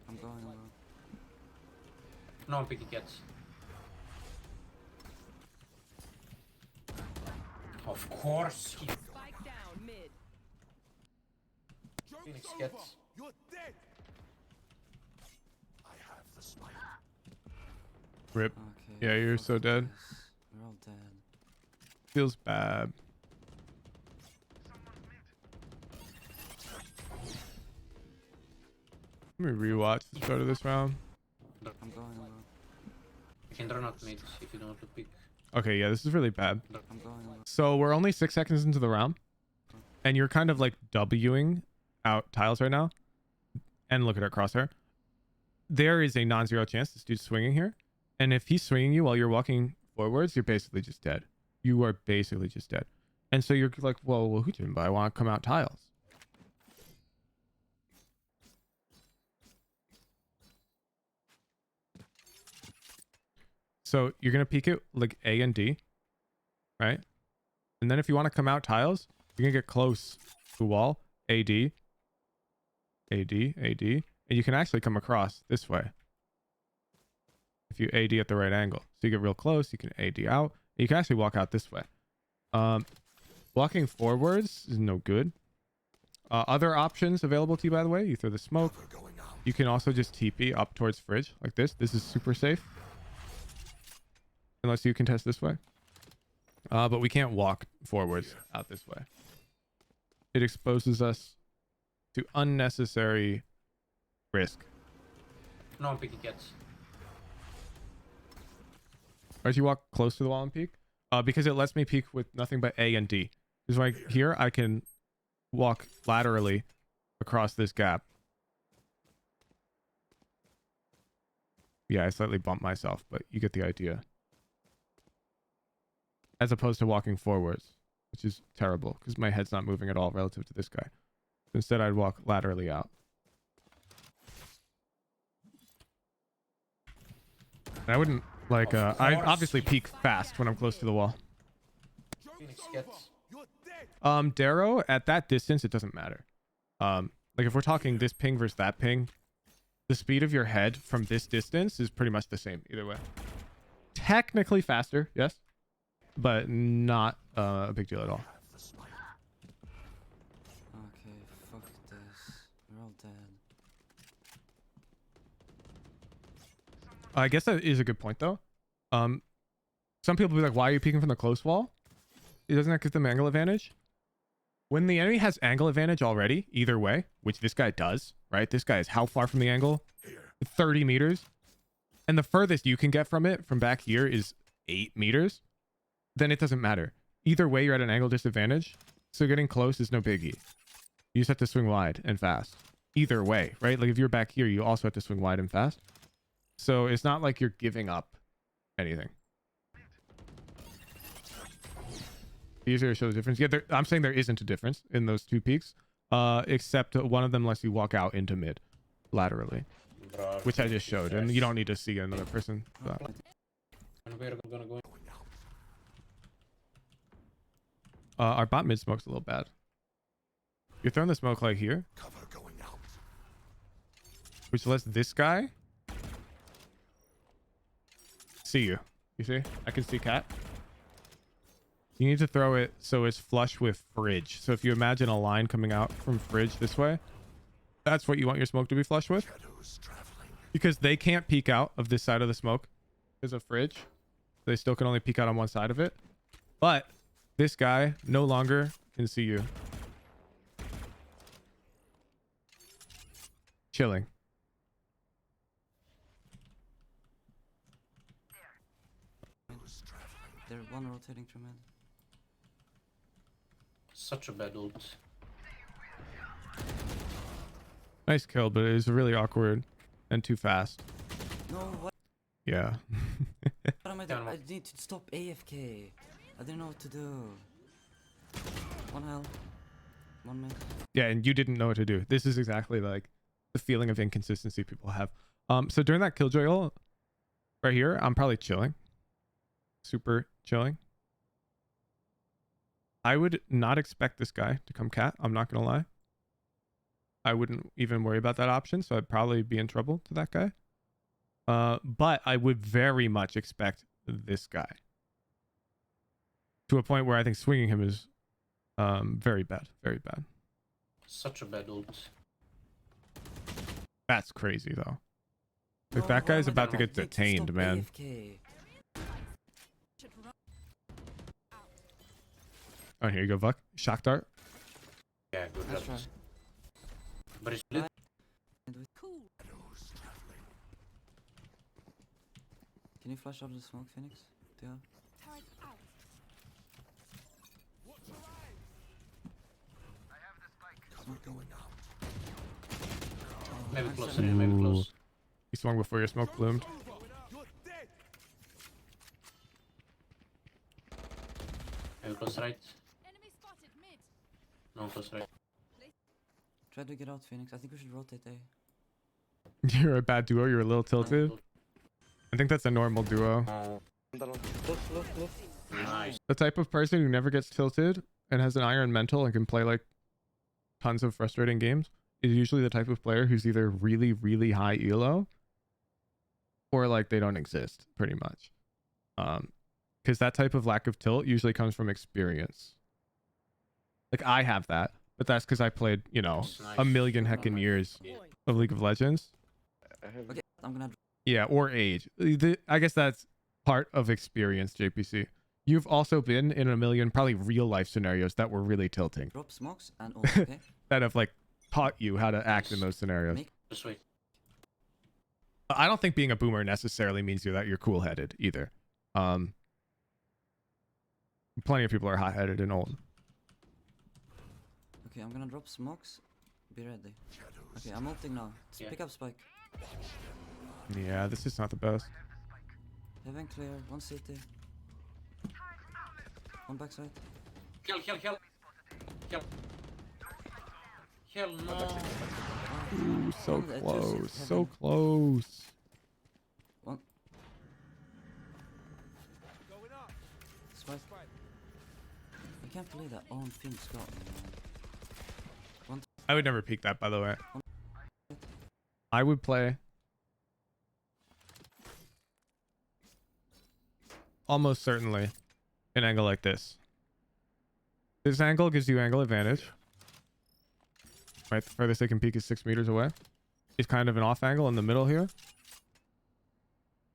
I'm going. No one picking cats. Of course. Spike down mid. Phoenix cats. You're dead. I have the spike. Rip. Okay. Yeah, you're fuck so dead. this. We're all dead. Feels bad. Let me rewatch the start of this round. I'm going. I can run out mid if you don't want to pick. Okay, yeah, this is really bad. I'm going. So we're only 6 seconds into the round, and you're kind of like Wing out tiles right now. And look at our crosshair. there is a non-zero chance this dude's swinging here. And if he's swinging you while you're walking forwards, you're basically just dead. You are basically just dead. And so you're like, well, who didn't buy? I want to come out tiles. So you're going to peek it like A and D, right? And then if you want to come out tiles, you're going to get close to the wall, AD, AD, AD, and you can actually come across this way. If you AD at the right angle. So you get real close, you can AD out, and you can actually walk out this way. Walking forwards is no good. Other options available to you, by the way, you throw the smoke. You can also just TP up towards fridge like this. This is super safe. Unless you contest this way. But we can't walk forwards out this way. It exposes us to unnecessary risk. No one picking cats. Why'd you walk close to the wall and peek? Because it lets me peek with nothing but A and D. Because like here, I can walk laterally across this gap. Yeah, I slightly bumped myself, but you get the idea. As opposed to walking forwards, which is terrible because my head's not moving at all relative to this guy. Instead, I'd walk laterally out. And I wouldn't like, I obviously peek fast when I'm close to the wall. Phoenix cats. Darrow, at that distance, it doesn't matter. Like if we're talking this ping versus that ping, the speed of your head from this distance is pretty much the same either way. Technically faster, yes, but not a big deal at all. Okay, fuck this. We're all dead. I guess that is a good point though. Some people be like, why are you peeking from the close wall? It doesn't that give them angle advantage? When the enemy has angle advantage already, either way, which this guy does, right? This guy is how far from the angle? 30 meters. And the furthest you can get from it from back here is 8 meters. Then it doesn't matter. Either way, you're at an angle disadvantage. So getting close is no biggie. You just have to swing wide and fast. Either way, right? Like if you're back here, you also have to swing wide and fast. So it's not like you're giving up anything. Easier to show the difference. Yeah, I'm saying there isn't a difference in those two peaks. Except one of them lets you walk out into mid laterally. Bro, Which I just showed. And you don't need to see another person. But. and we're gonna go. Our bot mid smoke's a little bad. You're throwing the smoke like here. Cover going out. Which lets this guy see you. You see? I can see cat. You need to throw it so it's flush with fridge. So if you imagine a line coming out from fridge this way, that's what you want your smoke to be flush with. Shadows traveling. Because they can't peek out of this side of the smoke because of fridge. They still can only peek out on one side of it. But this guy no longer can see you. Chilling. They're one rotating through mid. Such a bad ult. Nice kill, but it is really awkward and too fast. No, what? Yeah. What am I doing? I need to stop AFK. I don't know what to do. One health. One mid. Yeah, and you didn't know what to do. This is exactly like the feeling of inconsistency people have. So during that killjoy ult right here, I'm probably chilling. Super chilling. I would not expect this guy to come cat. I'm not gonna lie. I wouldn't even worry about that option, so I'd probably be in trouble to that guy. But I would very much expect this guy. To a point where I think swinging him is very bad. Very bad. Such a bad ult. That's crazy, though. Like, No, that what guy's am I about to doing? get I need detained, stop man. AFK. Oh, here you go, Vuck. Shock dart. Yeah, good Let's help. try. But it's lit. Cool. Shadows traveling. Can you flash out the smoke, Phoenix? Do you have? Turret out. Smoke Going out. Maybe nice close, shot. maybe close. He swung before your smoke bloomed. Maybe close right. Enemy spotted mid. No, close right. Try to get out, Phoenix. I think we should rotate A. You're a bad duo. You're a little tilted. No, I think that's a normal duo. no. Nice. The type of person who never gets tilted and has an iron mental and can play like tons of frustrating games is usually the type of player who's either really, really high elo or like they don't exist pretty much. Because that type of lack of tilt usually comes from experience. Like I have that, but that's because I played, you know, a million heckin' years of League of Legends. I have Okay, I'm gonna. Yeah, or age. I guess that's part of experience, JPC. You've also been in a million probably real life scenarios that were really tilting, Drop smokes and ult, okay? that have like taught you how to act in those scenarios. Just wait. I don't think being a boomer necessarily means you're cool headed either. Plenty of people are hot headed and old. Okay, I'm gonna drop smokes. Be ready. Okay, I'm ulting now. Yeah. Pick up spike. Yeah, this is not the best. Heaven clear. One city. One backside. Kill. Kill, no. Ooh, so One, two close, cities, so heaven. close. One. Spike. I can't believe that on Phoenix got me, man. I would never peek that, by the way. I would play almost certainly an angle like this. This angle gives you angle advantage. Right, the furthest they can peek is 6 meters away. It's kind of an off angle in the middle here.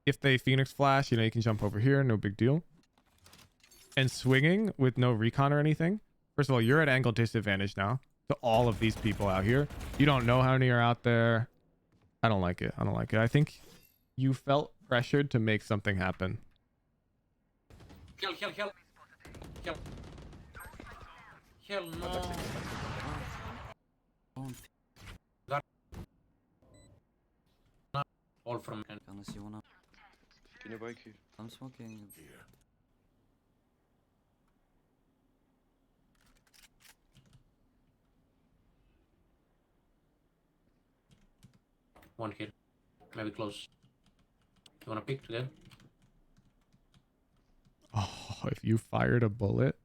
If they Phoenix flash, you know, you can jump over here, no big deal. And swinging with no recon or anything. First of all, you're at angle disadvantage now to all of these people out here. You don't know how many are out there. I don't like it. I don't like it. I think you felt pressured to make something happen. Kill. Kill, no. On All from unless you wanna. Can you buy Q? I'm smoking. one here. Maybe close. You wanna pick together? Oh, if you fired a bullet.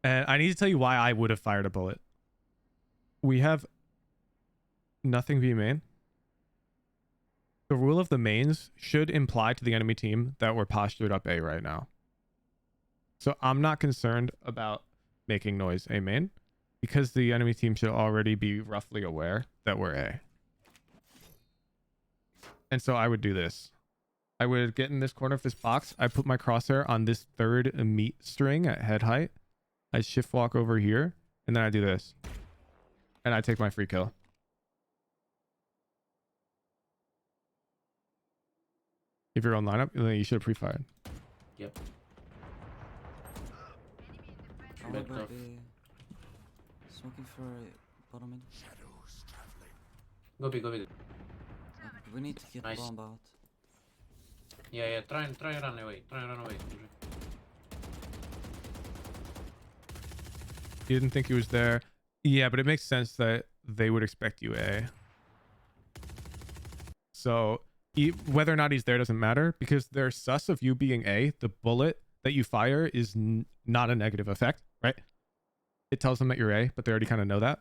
And I need to tell you why I would have fired a bullet. We have nothing B main. The rule of the mains should imply to the enemy team that we're postured up A right now. So I'm not concerned about making noise A main because the enemy team should already be roughly aware that we're A. And so I would do this. I would get in this corner of this box. I put my crosshair on this third meat string at head height. I shift walk over here, and then I do this. And I take my free kill. If you're on lineup, then you should have pre-fired. Yep. I Back will off. be smoking for bottom mid. Go big. We need to get Nice. bomb out. Yeah. Try and run away. You didn't think he was there. Yeah, but it makes sense that they would expect you A. So whether or not he's there doesn't matter because they're sus of you being A. The bullet that you fire is not a negative effect, right? It tells them that you're A, but they already kind of know that.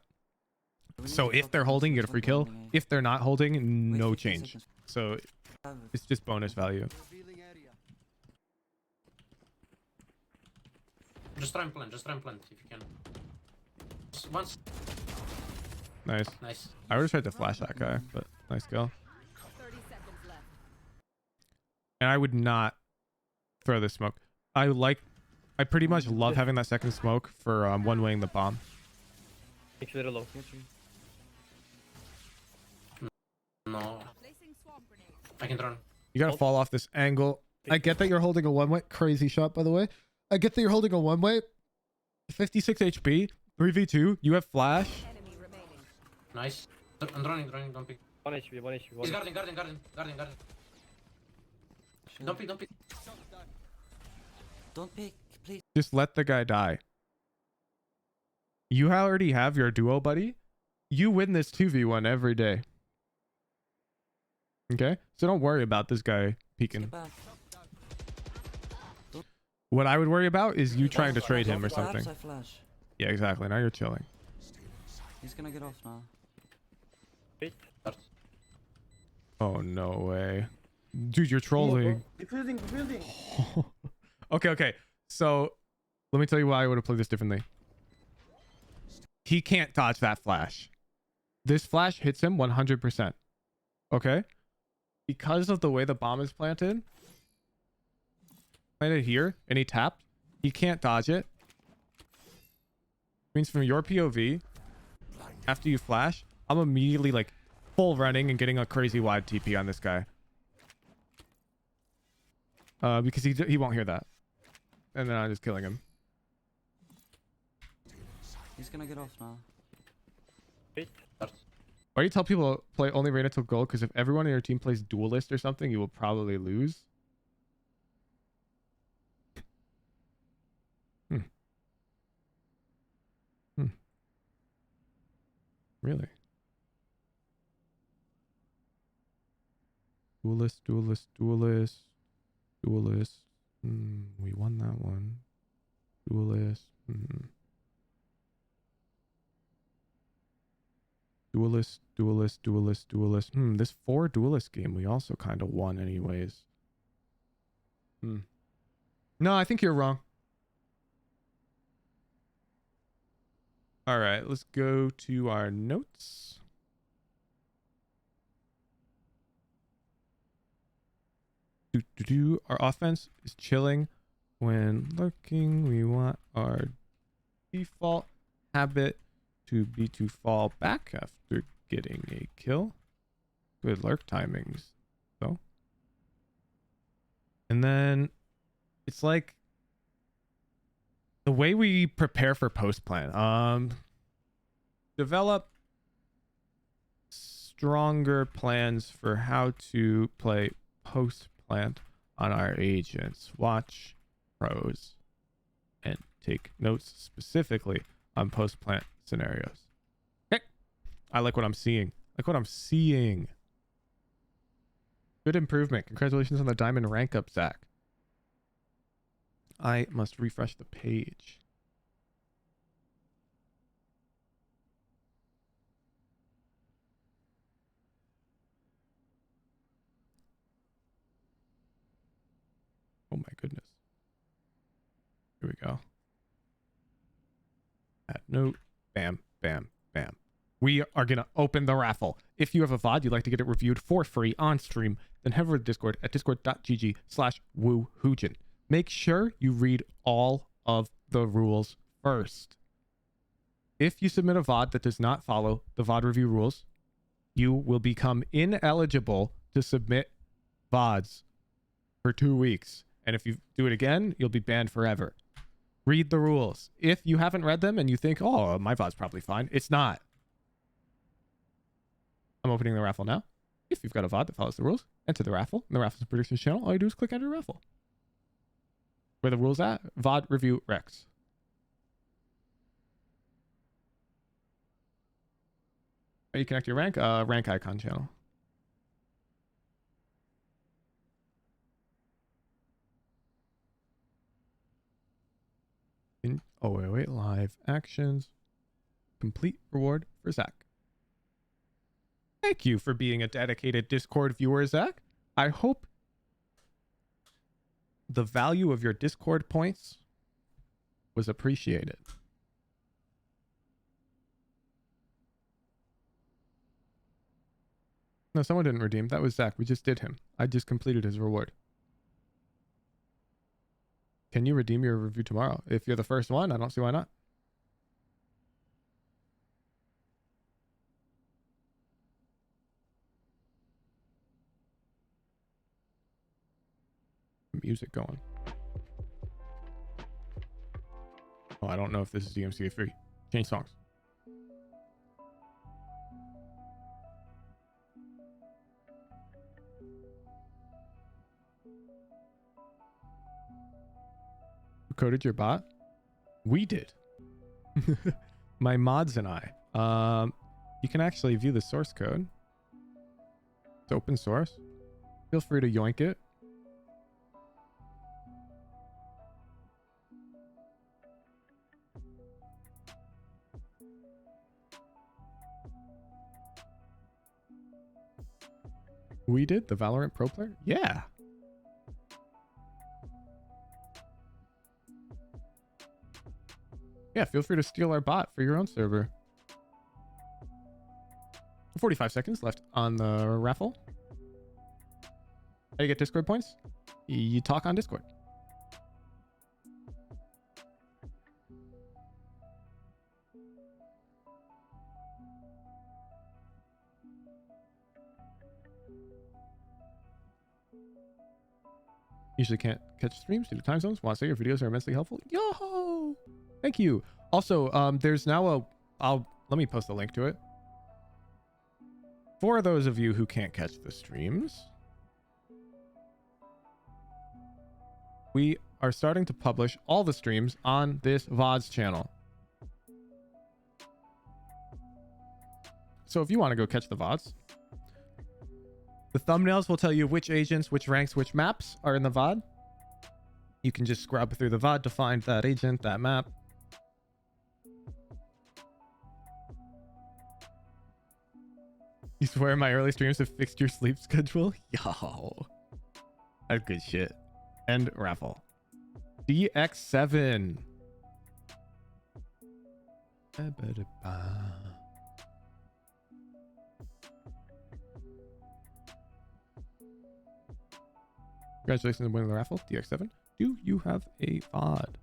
We need So to if drop they're the holding, you get a distance free when kill. holding A. If they're not holding, Wait no 15 change. seconds. So Have- it's just bonus value. Just try and plant if you can. Once. Nice. Nice. I would have tried to flash that guy, but nice kill. 30 seconds left. And I would not throw this smoke. I pretty much love having that second smoke for one-waying the bomb. Get you. No. Placing swamp grenade. I can run. You gotta fall off this angle. I get that you're holding a one-way. Crazy shot, by the way. I get that you're holding a one-way. 56 HP, 3v2. You have flash. Enemy remaining. Nice. I'm running, don't pick. 1 HP, 1 HP, 1 He's HP. guarding. Shit. Don't pick. Don't pick, please. Just let the guy die. You already have your duo buddy. You win this 2v1 every day. Okay? So don't worry about this guy peeking. Get back. What I would worry about is you trying to trade him or Flash, something. I flash. Yeah, exactly. Now you're chilling. He's gonna get off now. Wait. Oh, no way. Dude, you're trolling. Defusing. Okay. So let me tell you why I would have played this differently. He can't dodge that flash. This flash hits him 100%. Okay? Because of the way the bomb is planted here, and he tapped, he can't dodge it. Means from your POV, after you flash, I'm immediately like full running and getting a crazy wide TP on this guy. Because he won't hear that. And then I'm just killing him. He's gonna get off now. Wait. Why do you tell people play only Reyna till gold? Because if everyone in your team plays duelist or something, you will probably lose. Really? Duelist. We won that one. Duelist. Duelist. This 4 duelist game we also kind of won anyways. No, I think you're wrong. All right, let's go to our notes. Our offense is chilling when lurking. We want our default habit to be to fall back after getting a kill. Good lurk timings, though. And then it's like the way we prepare for post plan. Develop stronger plans for how to play post plant on our agents. Watch pros and take notes specifically on post plant scenarios. Okay. I like what I'm seeing. Good improvement. Congratulations on the diamond rank up, Zach. I must refresh the page. Oh my goodness. Here we go. Add note. Bam, bam, bam. We are going to open the raffle. If you have a VOD, you'd like to get it reviewed for free on stream, then head over to Discord at discord.gg/woohoojin. Make sure you read all of the rules first. If you submit a VOD that does not follow the VOD review rules, you will become ineligible to submit VODs for 2 weeks. And if you do it again, you'll be banned forever. Read the rules. If you haven't read them and you think, oh, my VOD's probably fine, it's not. I'm opening the raffle now. If you've got a VOD that follows the rules, enter the raffle in the Raffles and Predictions channel. All you do is click enter raffle. Where the rules at? VOD review Rex. How do you connect your rank? Rank icon channel. Wait, live actions. Complete reward for Zach. Thank you for being a dedicated Discord viewer, Zach. I hope the value of your Discord points was appreciated. No, someone didn't redeem. That was Zach. We just did him. I just completed his reward. Can you redeem your review tomorrow? If you're the first one, I don't see why not. Music going. Oh, I don't know if this is DMCA free. Change songs. Who coded your bot? We did. My mods and I. You can actually view the source code. It's open source. Feel free to yoink it. We did? The Valorant pro player? Yeah. Yeah, feel free to steal our bot for your own server. 45 seconds left on the raffle. How do you get Discord points? You talk on Discord. Usually can't catch streams due to time zones. Want to say your videos are immensely helpful? Yo! Thank you. Also, there's now let me post a link to it. For those of you who can't catch the streams, we are starting to publish all the streams on this VODs channel. So if you want to go catch the VODs, the thumbnails will tell you which agents, which ranks, which maps are in the VOD. You can just scrub through the VOD to find that agent, that map. You swear my early streams have fixed your sleep schedule? Yo. That's good shit. End raffle. DX7. Congratulations on winning the raffle, DX7. Do you have a VOD?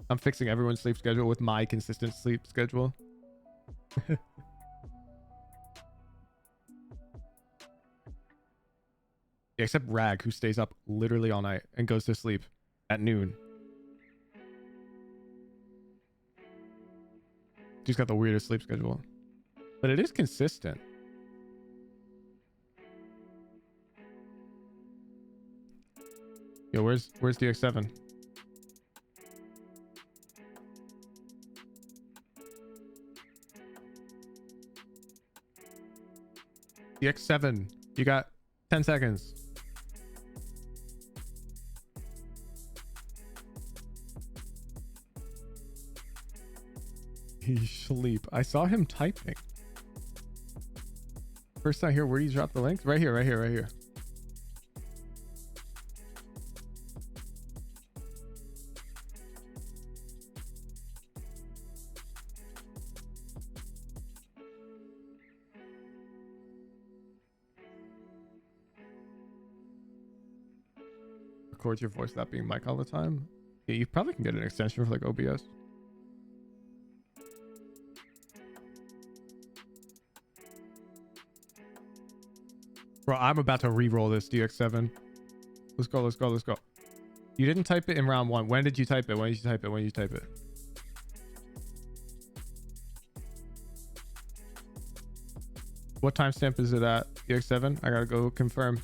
I'm fixing everyone's sleep schedule with my consistent sleep schedule. Yeah, except Rag, who stays up literally all night and goes to sleep at noon. She's got the weirdest sleep schedule. But it is consistent. Yo, where's DX7? DX7, you got 10 seconds. He sleep. I saw him typing. First time here, where do you drop the link? Right here, right here, right here. Record your voice without being mic all the time. Yeah, you probably can get an extension for like OBS. Bro, I'm about to re-roll this DX7. Let's go, let's go, let's go. You didn't type it in round one. When did you type it? When did you type it? When did you type it? What timestamp is it at? DX7? I gotta go confirm.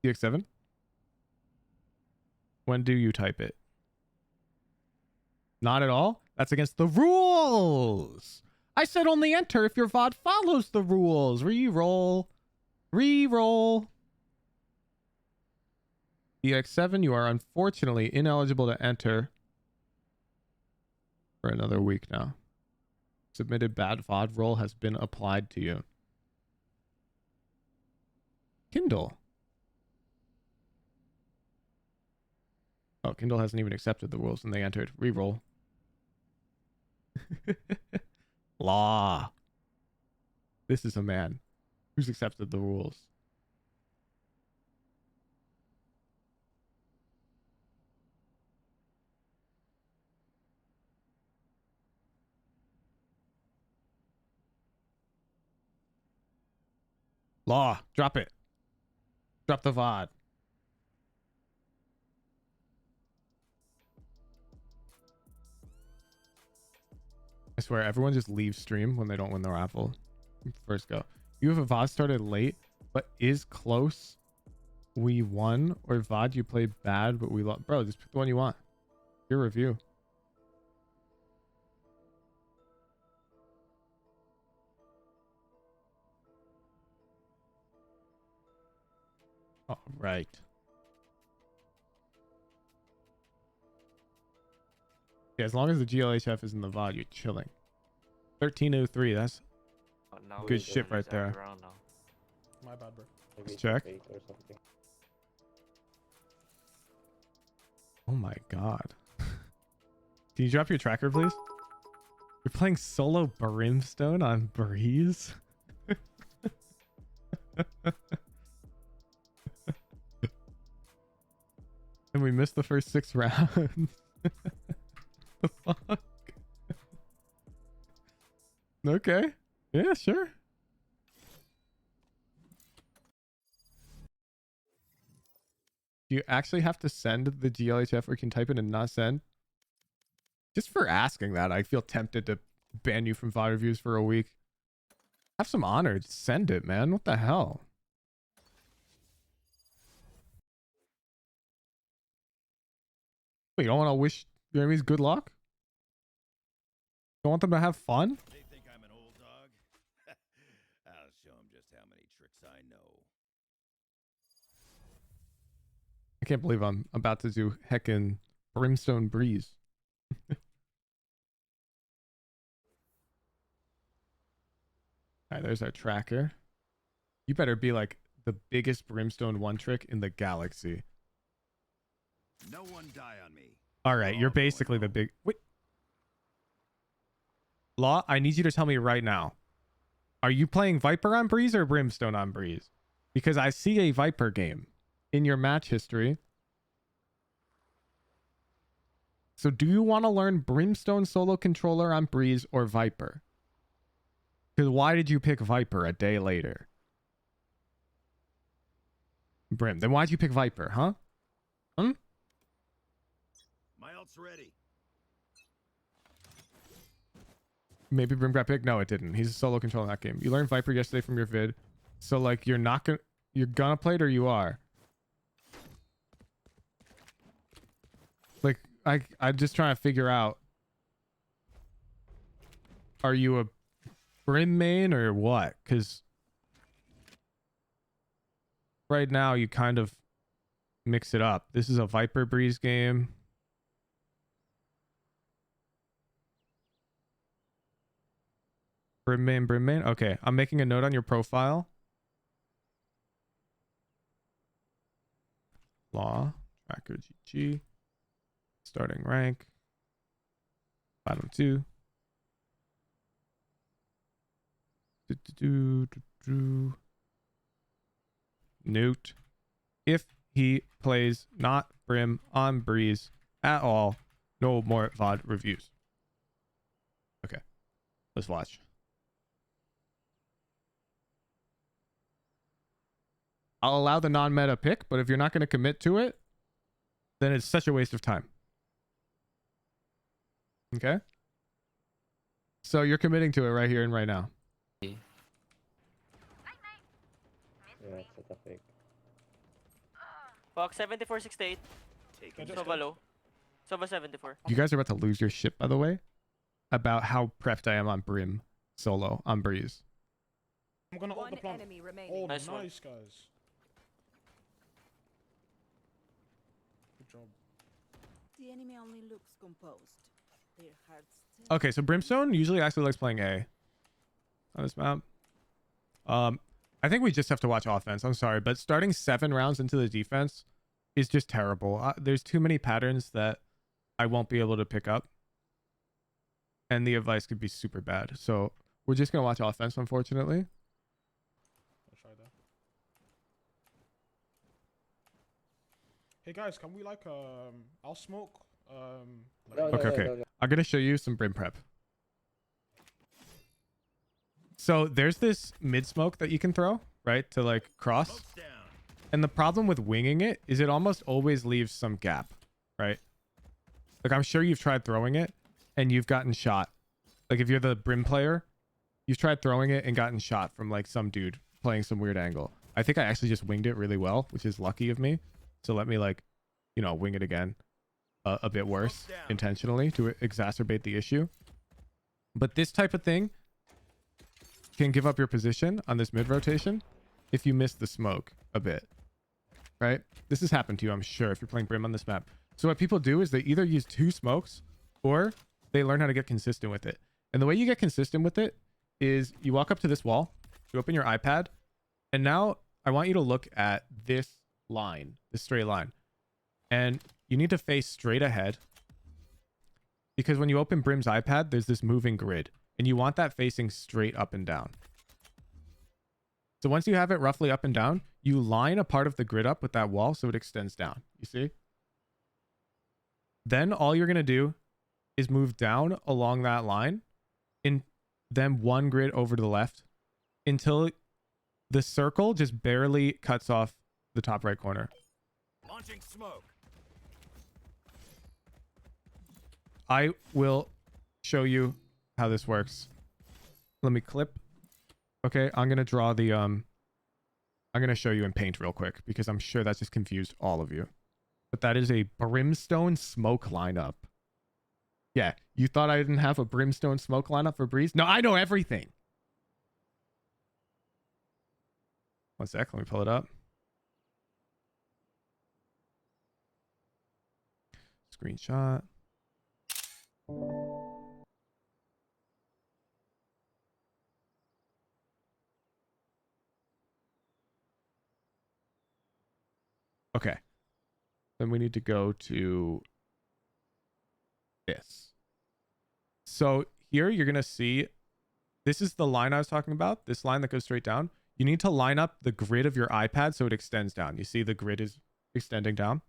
DX7? When do you type it? Not at all? That's against the rules! I said only enter if your VOD follows the rules. Re-roll. Re-roll. DX7, you are unfortunately ineligible to enter for another week now. Submitted bad VOD roll has been applied to you. Kindle. Oh, Kindle hasn't even accepted the rules and they entered. Reroll. Law. This is a man who's accepted the rules. Law, drop it. Drop the VOD. I swear, everyone just leaves stream when they don't win the raffle. First go. You have a VOD started late, but is close. We won. Or VOD you play bad, but we lost. Bro, just pick the one you want. Your review. All right. Yeah, as long as the GLHF is in the VOD, you're chilling. 1303, that's good shit right there. My bad, bro. Let's check. Oh my god. Can you drop your tracker, please? You're playing solo Brimstone on Breeze? And we missed the first 6 rounds. The fuck? Okay. Yeah, sure. Do you actually have to send the GLHF or you can type it and not send? Just for asking that, I feel tempted to ban you from VOD reviews for a week. Have some honor. Just send it, man. What the hell? Wait, you don't want to wish your enemies good luck? Don't want them to have fun? They think I'm an old dog. I'll show them just how many tricks I know. I can't believe I'm about to do heckin' Brimstone Breeze. Alright, there's our tracker. You better be like the biggest Brimstone one trick in the galaxy. No one die on me. Alright, you're basically the big... Wait. Law, I need you to tell me right now. Are you playing Viper on Breeze or Brimstone on Breeze? Because I see a Viper game in your match history. So do you want to learn Brimstone solo controller on Breeze or Viper? Because why did you pick Viper a day later? Brim, then why'd you pick Viper, huh? My ult's ready. Maybe Brim got picked? No, it didn't. He's a solo controller in that game. You learned Viper yesterday from your vid. So like you're gonna play it or you are? Like I'm just trying to figure out, are you a Brim main or what? Because right now you kind of mix it up. This is a Viper Breeze game. Brim main. Okay, I'm making a note on your profile. Law, tracker GG. Starting rank. 502. Note. If he plays not Brim on Breeze at all, no more VOD reviews. Okay. Let's watch. I'll allow the non-meta pick, but if you're not going to commit to it, then it's such a waste of time. Okay? So you're committing to it right here and right now. Yeah, it's a fake. Fox 7468. Sova low. Sova 74. You guys are about to lose your shit, by the way, about how prepped I am on Brim solo on Breeze. I'm gonna ult the plant. Oh, Nice nice, one. guys. Good job. The enemy only looks composed. Their hearts still... Okay, so Brimstone usually actually likes playing A on this map. I think we just have to watch offense. I'm sorry, but starting 7 rounds into the defense is just terrible. There's too many patterns that I won't be able to pick up. And the advice could be super bad. So we're just going to watch offense, unfortunately. I'll try that. Hey guys, can we like I'll smoke Okay. I'm going to show you some Brim prep. So there's this mid smoke that you can throw, right? To like cross. And the problem with winging it is it almost always leaves some gap, right? Like I'm sure you've tried throwing it and you've gotten shot Like if you're the Brim player, you've tried throwing it and gotten shot from like some dude playing some weird angle. I think I actually just winged it really well, which is lucky of me. So let me like, you know, wing it again a bit worse intentionally to exacerbate the issue. But this type of thing can give up your position on this mid rotation if you miss the smoke a bit, right? This has happened to you, I'm sure, if you're playing Brim on this map. So what people do is they either use 2 smokes or they learn how to get consistent with it. And the way you get consistent with it is you walk up to this wall, you open your iPad, and now I want you to look at this line, this straight line. And you need to face straight ahead because when you open Brim's iPad, there's this moving grid and you want that facing straight up and down. So once you have it roughly up and down, you line a part of the grid up with that wall so it extends down. You see? Then all you're going to do is move down along that line and then 1 grid over to the left until the circle just barely cuts off the top right corner. Launching smoke. I will show you how this works. Let me clip. Okay, I'm going to draw the I'm going to show you in paint real quick because I'm sure that just confused all of you. But that is a Brimstone smoke lineup. Yeah, you thought I didn't have a Brimstone smoke lineup for Breeze? No, I know everything. One sec, let me pull it up. Screenshot. Okay. Then we need to go to this. So here you're going to see, this is the line I was talking about, this line that goes straight down. You need to line up the grid of your iPad so it extends down. You see the grid is extending down.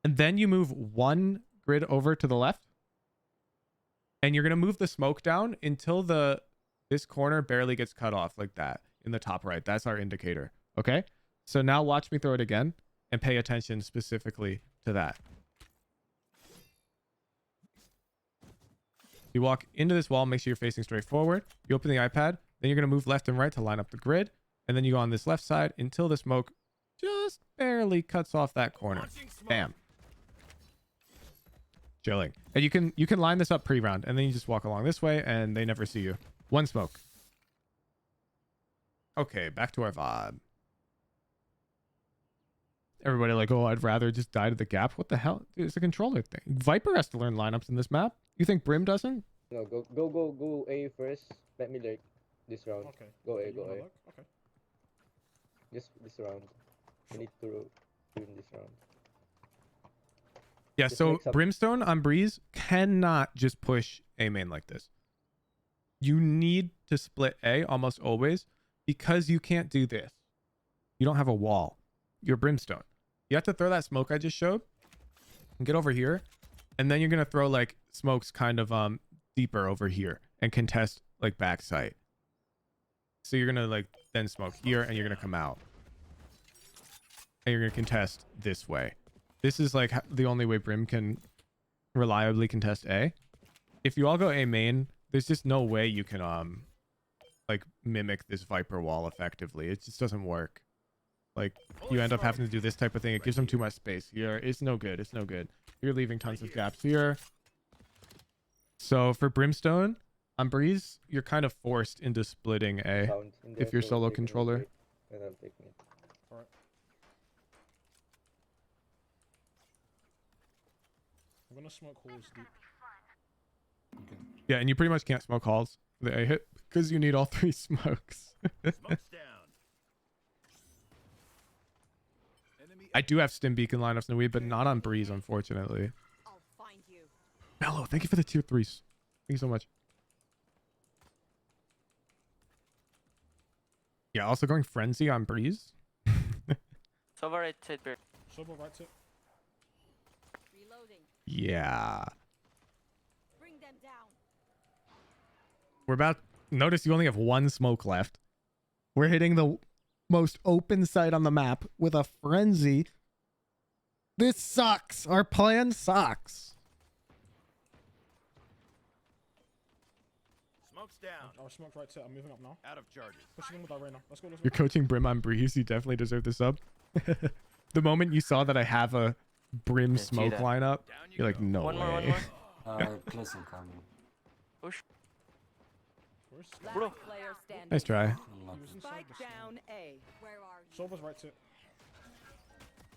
And then you move 1 grid over to the left. And you're going to move the smoke down until this corner barely gets cut off like that in the top right. That's our indicator. Okay? So now watch me throw it again and pay attention specifically to that. You walk into this wall, make sure you're facing straight forward. You open the iPad, then you're going to move left and right to line up the grid. And then you go on this left side until the smoke just barely cuts off that corner. Bam. Chilling. And you can line this up pre-round and then you just walk along this way and they never see you. 1 smoke. Okay, back to our VOD. Everybody like, oh, I'd rather just die to the gap. What the hell? Dude, it's a controller thing. Viper has to learn lineups in this map. You think Brim doesn't? No, go A first. Let me lurk this round. Okay. Go A, You go wanna A. look? Okay. Just this round. We need to win this round. Yeah, Just so mix up. Brimstone on Breeze cannot just push A main like this. You need to split A almost always because you can't do this. You don't have a wall. You're Brimstone. You have to throw that smoke I just showed and get over here. And then you're going to throw like smokes kind of deeper over here and contest like backside. So you're going to like then smoke here and you're going to come out. And you're going to contest this way. This is like the only way Brim can reliably contest A. If you all go A main, there's just no way you can like mimic this Viper wall effectively. It just doesn't work. Like you end up having to do this type of thing. It gives them too much space here. It's no good. It's no good. You're leaving tons of gaps here. So for Brimstone on Breeze, you're kind of forced into splitting A if you're solo controller. And I'll take me. Alright. I'm gonna smoke holes deep. Okay. Yeah, and you pretty much can't smoke halls with the A hit because you need all 3 smokes. Smoke's down. Enemy I do have stim beacon lineups in the weed, but not on Breeze, unfortunately. I'll find you. Mello, thank you for the tier 3s. Thank you so much. Yeah, also going Frenzy on Breeze. Sober right side, Bear. Sober right tip. Reloading. Yeah. Bring them down. We're about... Notice you only have 1 smoke left. We're hitting the most open site on the map with a Frenzy. This sucks. Our plan sucks. I smoked right set. I'm moving up now. Out of charges. Pushing in with our Reyna. Let's go. You're coaching Brim on Breeze. You definitely deserve the sub. The moment you saw that I have a Brim Yeah, smoke Cheetah. lineup, you're like, no One more, one way. more. Close incoming. Push. Where's Bro. Player standing. Nice try. He was inside Spike the smoke. down A. Where are you? Soba's right set.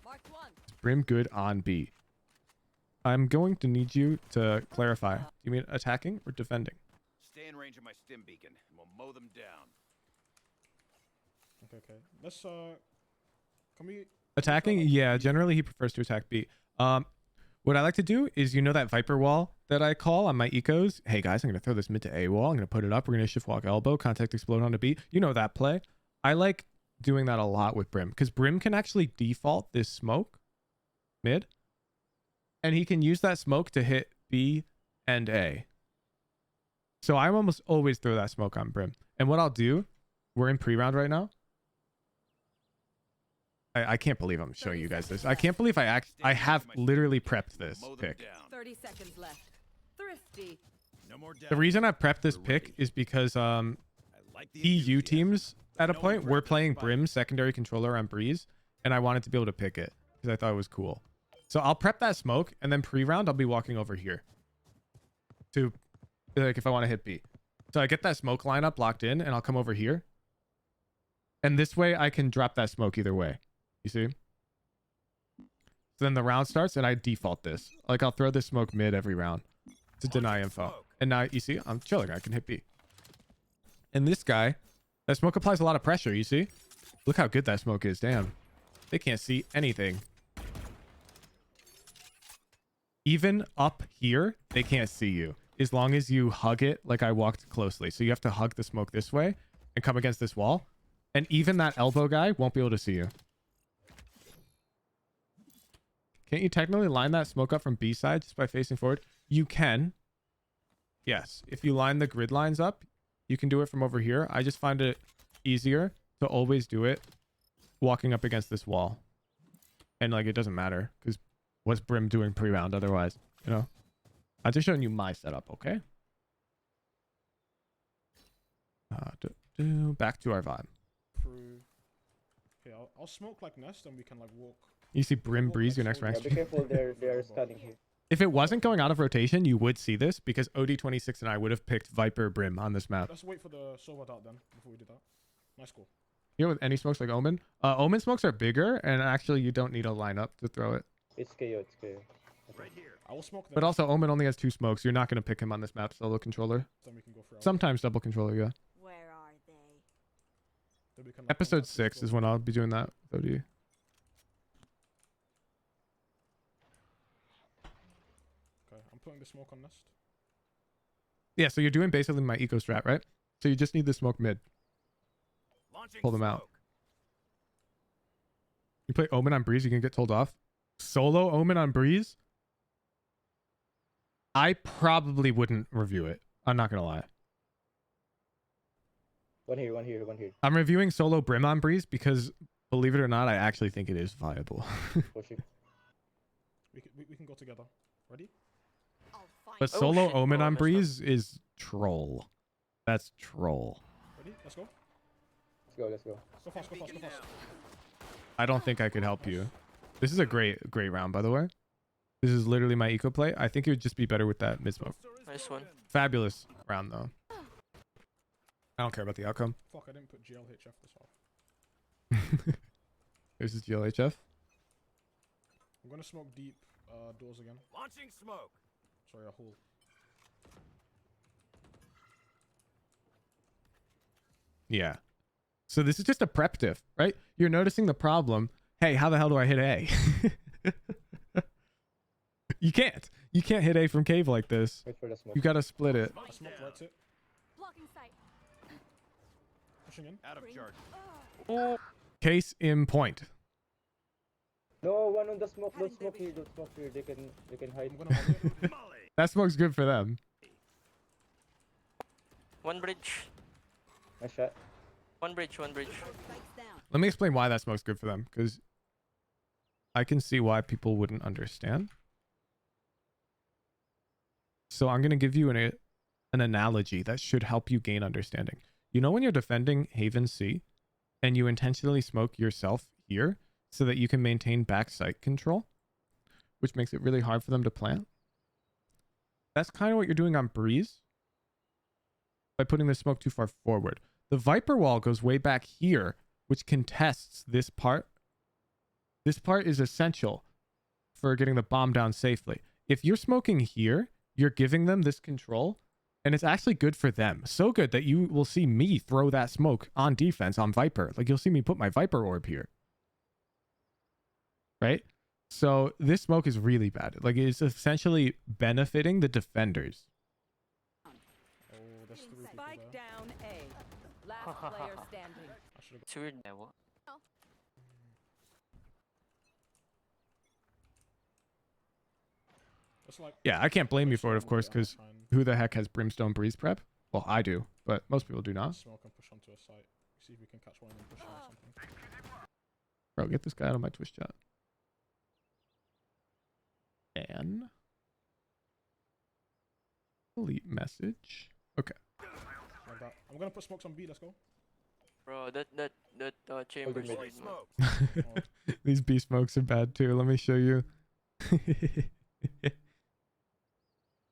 Marked one. Brim good on B. I'm going to need you to clarify. Do you mean attacking or defending? Stay in range of my stim beacon, and we'll mow them down. Okay. Let's can we Attacking? Yeah, generally he prefers to attack B. What I like to do is, you know that Viper wall that I call on my ecos? Hey guys, I'm going to throw this mid to A wall. I'm going to put it up. We're going to shift walk elbow, contact explode onto B. You know that play. I like doing that a lot with Brim because Brim can actually default this smoke mid and he can use that smoke to hit B and A. So I almost always throw that smoke on Brim. And what I'll do, we're in pre-round right now. I can't believe I'm showing you guys this. I can't believe I have literally prepped this pick. 30 seconds left. Thrifty. No more down. The reason I prepped this pick is because I like the EU enthusiasm. teams at a No point were regret playing fight. Brim secondary controller on Breeze, and I wanted to be able to pick it because I thought it was cool. So I'll prep that smoke, and then pre-round I'll be walking over here to, like, if I want to hit B. So I get that smoke lineup locked in, and I'll come over here, and this way I can drop that smoke either way. You see? So then the round starts, and I default this. Like, I'll throw this smoke mid every round to deny info. And now, you see, I'm chilling. I can hit B. And this guy, that smoke applies a lot of pressure, you see? Look how good that smoke is. Damn. They can't see anything. Even up here, they can't see you. As long as you hug it like I walked closely. So you have to hug the smoke this way and come against this wall. And even that elbow guy won't be able to see you. Can't you technically line that smoke up from B side just by facing forward? You can. Yes. If you line the grid lines up, you can do it from over here. I just find it easier to always do it walking up against this wall. And, like, it doesn't matter because what's Brim doing pre-round otherwise, you know? I'm just showing you my setup, okay? Back to our vibe. through? Okay, I'll smoke like Nest, and we can like walk. You see Brim Breeze, your next Yeah, rank Yeah, be stream. careful, they're scanning here. If it wasn't going out of rotation, you would see this because OD26 and I would have picked Viper Brim on this map. Let's wait for the Sova dart then before we do that. Nice call. You know, with any smokes like Omen, Omen smokes are bigger, and actually you don't need a lineup to throw it. It's KO, it's KO. Right here. I will smoke them. But also, Omen only has 2 smokes. You're not going to pick him on this map, solo controller. Then we can go for our- Sometimes double controller, yeah. Where are they? then we can, like, Episode come back to 6 the is when I'll be doing that with OD. Okay, I'm putting the smoke on Nest. Yeah, so you're doing basically my eco strat, right? So you just need the smoke mid. Launching Pull them out. smoke. You play Omen on Breeze, you can get told off. Solo Omen on Breeze? I probably wouldn't review it. I'm not going to lie. One here, one here, one here. I'm reviewing solo Brim on Breeze because, believe it or not, I actually think it is viable. Pushing. We can go together. Ready? I'll find But Oh, solo shit, Omen bro, I on messed up. Breeze is troll. That's troll. Ready? Let's go. Let's go, let's go. Go fast, go fast, go fast. I don't think I could help you. This is a great round, by the way. This is literally my eco play. I think it would just be better with that mid smoke. Nice one. Fabulous round, though. I don't care about the outcome. Fuck, I didn't put GLHF this off. There's his GLHF. I'm gonna smoke deep doors again. Launching smoke. Sorry, a hole. Yeah. So this is just a prep diff, right? You're noticing the problem. Hey, how the hell do I hit A? You can't. You can't hit A from cave like this. Wait for the smoke. You gotta split it. I smoked right it. blocking sight. Pushing in. Out of charge. Case in point. No, one on the smoke, don't smoke here, don't smoke here. They can hide. I'm gonna hold it. Molly. That smoke's good for them. One bridge. Nice shot. One bridge, one bridge. Spikes down. Let me explain why that smoke's good for them, because I can see why people wouldn't understand. So I'm gonna give you an analogy that should help you gain understanding. You know when you're defending Haven C and you intentionally smoke yourself here so that you can maintain back site control, which makes it really hard for them to plant? That's kind of what you're doing on Breeze by putting the smoke too far forward. The Viper wall goes way back here, which contests this part. This part is essential for getting the bomb down safely. If you're smoking here, you're giving them this control, and it's actually good for them. So good that you will see me throw that smoke on defense on Viper. Like, you'll see me put my Viper orb here. Right? So this smoke is really bad. Like, it's essentially benefiting the defenders. Oh, there's 3 people Spike there. down A. Last player standing. I should have It's weird now. What? It's like Yeah, I can't blame you for it, of course, because who the heck has Brimstone Breeze prep? Well, I do, but most people do not. smoke and push onto a site. See if we can catch one and push on or something. Bro, get this guy out of my Twitch chat. And delete message. Okay. Like that. I'm gonna put smokes on B. Let's go. Bro, that chamber's mid. lead, man. These B smokes are bad too. Let me show you.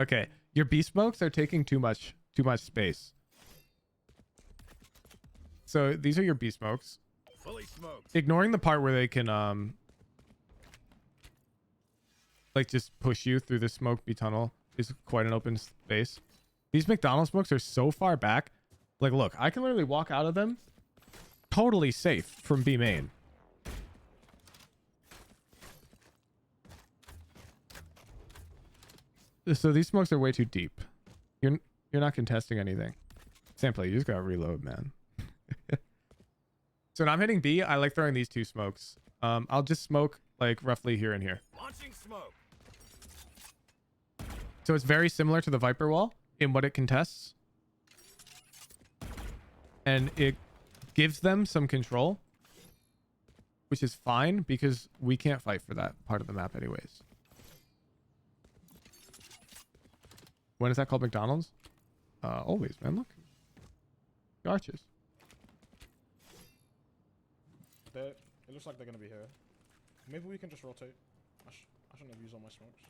Okay, your B smokes are taking too much space. So these are your B smokes. Fully smoked. Ignoring the part where they can like just push you through the smoke B tunnel is quite an open space. These McDonald's smokes are so far back. Like, look, I can literally walk out of them totally safe from B main. So these smokes are way too deep. You're not contesting anything. Sample, you just gotta reload, man. So when I'm hitting B, I like throwing these 2 smokes. I'll just smoke like roughly here and here. Launching smoke. So it's very similar to the Viper wall in what it contests. And it gives them some control, which is fine because we can't fight for that part of the map anyways. When is that called McDonald's? Always, man. Look. The arches. It looks like they're gonna be here. Maybe we can just rotate. I shouldn't have used all my smokes.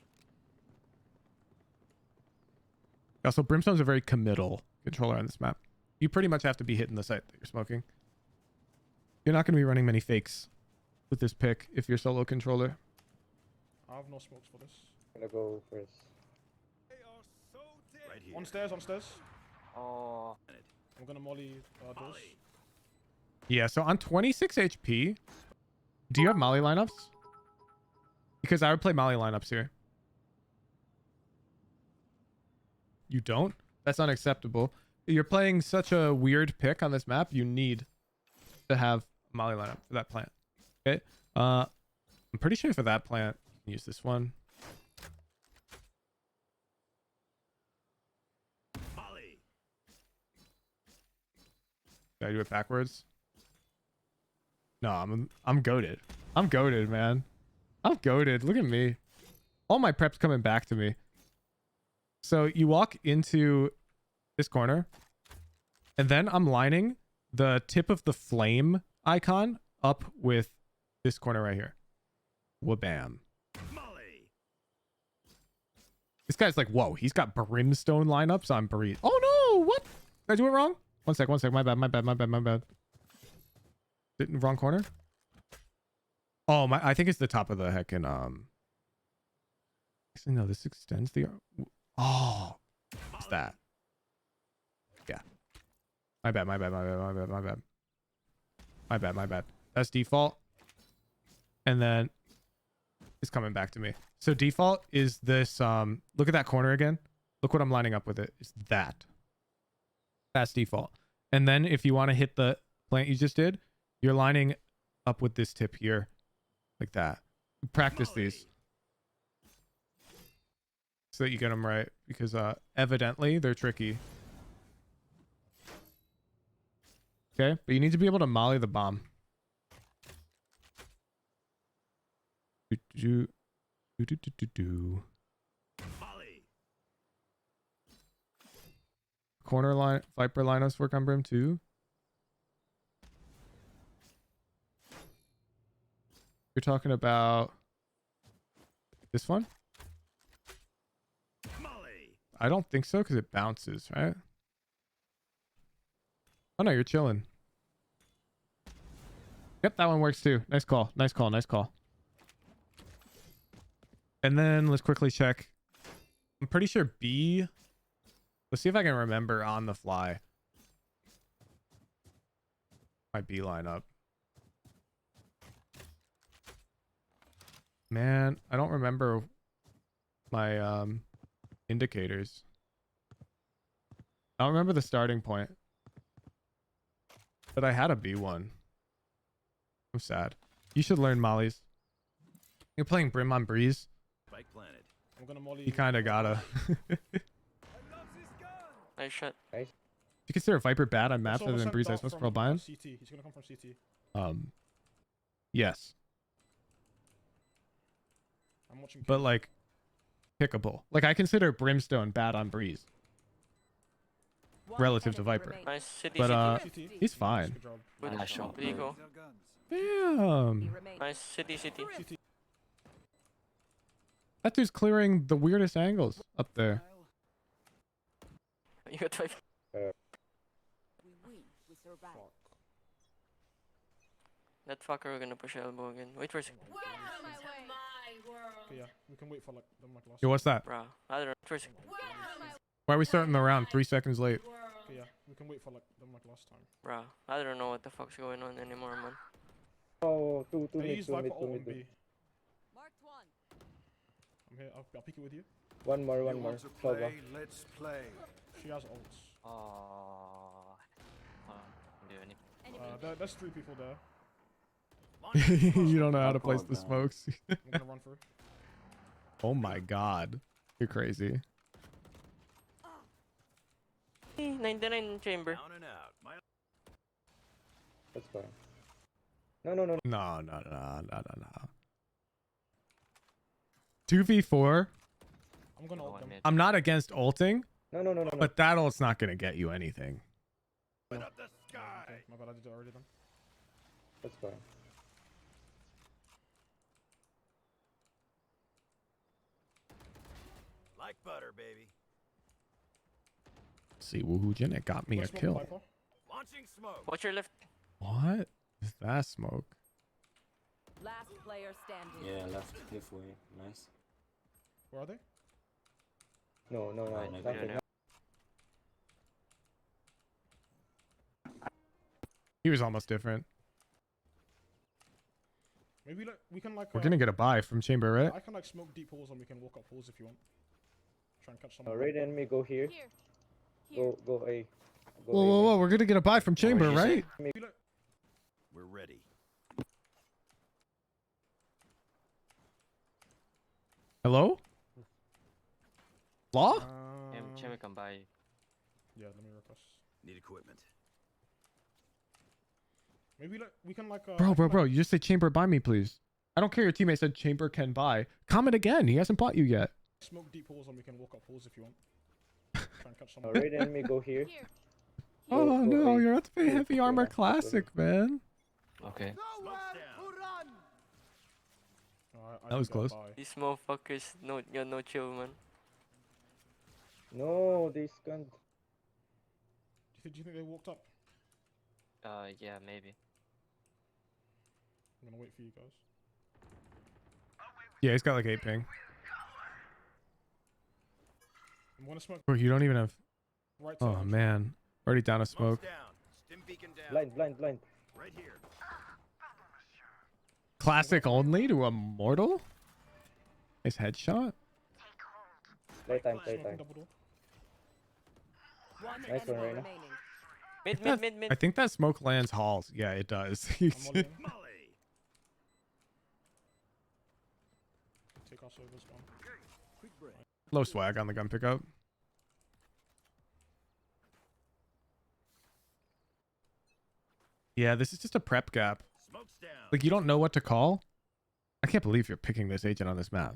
Also, Brimstone's a very committal controller on this map. You pretty much have to be hitting the site that you're smoking. You're not going to be running many fakes with this pick if you're solo controller. I have no smokes for this. I'm gonna go first. Right here. On stairs, on stairs. Oh, I'm gonna molly doors. Yeah, so on 26 HP, do you have Molly lineups? Because I would play Molly lineups here. You don't? That's unacceptable. You're playing such a weird pick on this map. You need to have a Molly lineup for that plant. Okay. I'm pretty sure for that plant, you can use this one. Molly. Did I do it backwards? No, I'm goated. I'm goated, man. I'm goated. Look at me. All my prep's coming back to me. So you walk into this corner, and then I'm lining the tip of the flame icon up with this corner right here. Wabam. Molly. This guy's like, whoa, he's got Brimstone lineups on Breeze. Oh no, what? Did I do it wrong? One sec, my bad. Wrong corner? Oh, I think it's the top of the heckin', actually, no, this extends the... Oh, what's that? Yeah. My bad. That's default. And then it's coming back to me. So default is this, look at that corner again. Look what I'm lining up with it. It's that. That's default. And then if you want to hit the plant you just did, you're lining up with this tip here. Like that. Practice these. So that you get them right. Because evidently they're tricky. Okay? But you need to be able to molly the bomb. Molly. corner line Viper Linus work on Brim too? You're talking about this one? I don't think so because it bounces, right? Oh no, you're chilling. Yep, that one works too. Nice call. Nice call. Nice call. And then let's quickly check. I'm pretty sure B. Let's see if I can remember on the fly. My B lineup. Man, I don't remember my indicators. I don't remember the starting point. But I had a B1. I'm sad. You should learn mollies. You're playing Brim on Breeze. I'm gonna molly. You kind of gotta. Nice shot. Do you consider Viper bad on maps Also, other than sent Breeze? I Dart suppose from, for Albion? CT. He's gonna come from CT. Yes, I'm watching. but like pickable. Like I consider Brimstone bad on Breeze relative to Viper. Nice city, But city. he's fine. Good job. Good Nice shot. There you go. Damn, Nice city, city. that dude's clearing the weirdest angles up there. You got 5. We win. We survive. That fucker we're gonna push elbow again. Wait for a second. Welcome to my world. Okay, yeah, we can wait for like the mic last. Yo, what's that? Bro, I don't know. Wait for a second. Why are we starting the round 3 seconds late? Okay, yeah, we can wait for like the mic last time. Bro, I don't know what the fuck's going on anymore, man. Oh, two Hey, mid, use two Viper mid, ult two on mid. B. Marked one. I'm here. I'll pick it with you. One more, one more. Sova. Let's play. She has ults. There's 3 people there. You don't know how to place the smokes. I'm gonna run through. Oh my god, you're crazy. 99 chamber. That's fine. No, no, no. No, no, no, no, no, no. 2v4. I'm gonna ult them. I'm not against ulting, No, no, no, no, no. but that ult's not gonna get you anything. Okay, my bad. I did it already then. That's fine. Like butter, baby. See, woohoo Jin, it got me a Let's smoke kill. Viper. Launching smoke. Watch your left. What is that smoke? Last player standing. Yeah, left cliff way. Nice. Where are they? No, no, no. Right, no, Nothing. no. He was almost different. Maybe like we can like. We're gonna get a buy from Chamber, right? I can like smoke deep holes and we can walk up holes if you want. Try and catch some. Alright, enemy, go here. Here. Go A. Go Whoa, A, whoa, man. whoa! We're gonna get a buy from Chamber, What did you right? Maybe, like, We're ready. Hello? Law? Chamber can buy. yeah, let me request. Need equipment. Maybe like we can like. Bro, you just say Chamber buy me, please. I don't care your teammate said Chamber can buy. Comment again. He hasn't bought you yet. Smoke deep holes and we can walk up holes if you want. Try and catch some. Alright, enemy, go here. Here. Oh Go no, A. you're about to pay Go heavy A, armor man. classic, man. Okay. I That was did get a close. buy. These motherfuckers, no chill, man. No, they scanned. Do you think they walked up? Yeah, maybe. I'm gonna wait for you guys. Yeah, he's got like 8 ping. I'm gonna smoke Bro, you don't even have. right. Oh side. man, already down a smoke. Smoke's down. Stim beacon down. Blind, blind, blind. Right here. Classic only to a mortal. Nice headshot. Playtime, Smoking playtime. double door. One Nice one, enemy Reina. remaining. Mid. I think that smoke lands halls. Yeah, it does. I'm mollying. Molly. Take us over this one. Quick break. Low swag on the gun pickup. Yeah, this is just a prep gap. Smoke's down. Like, you don't know what to call. I can't believe you're picking this agent on this map.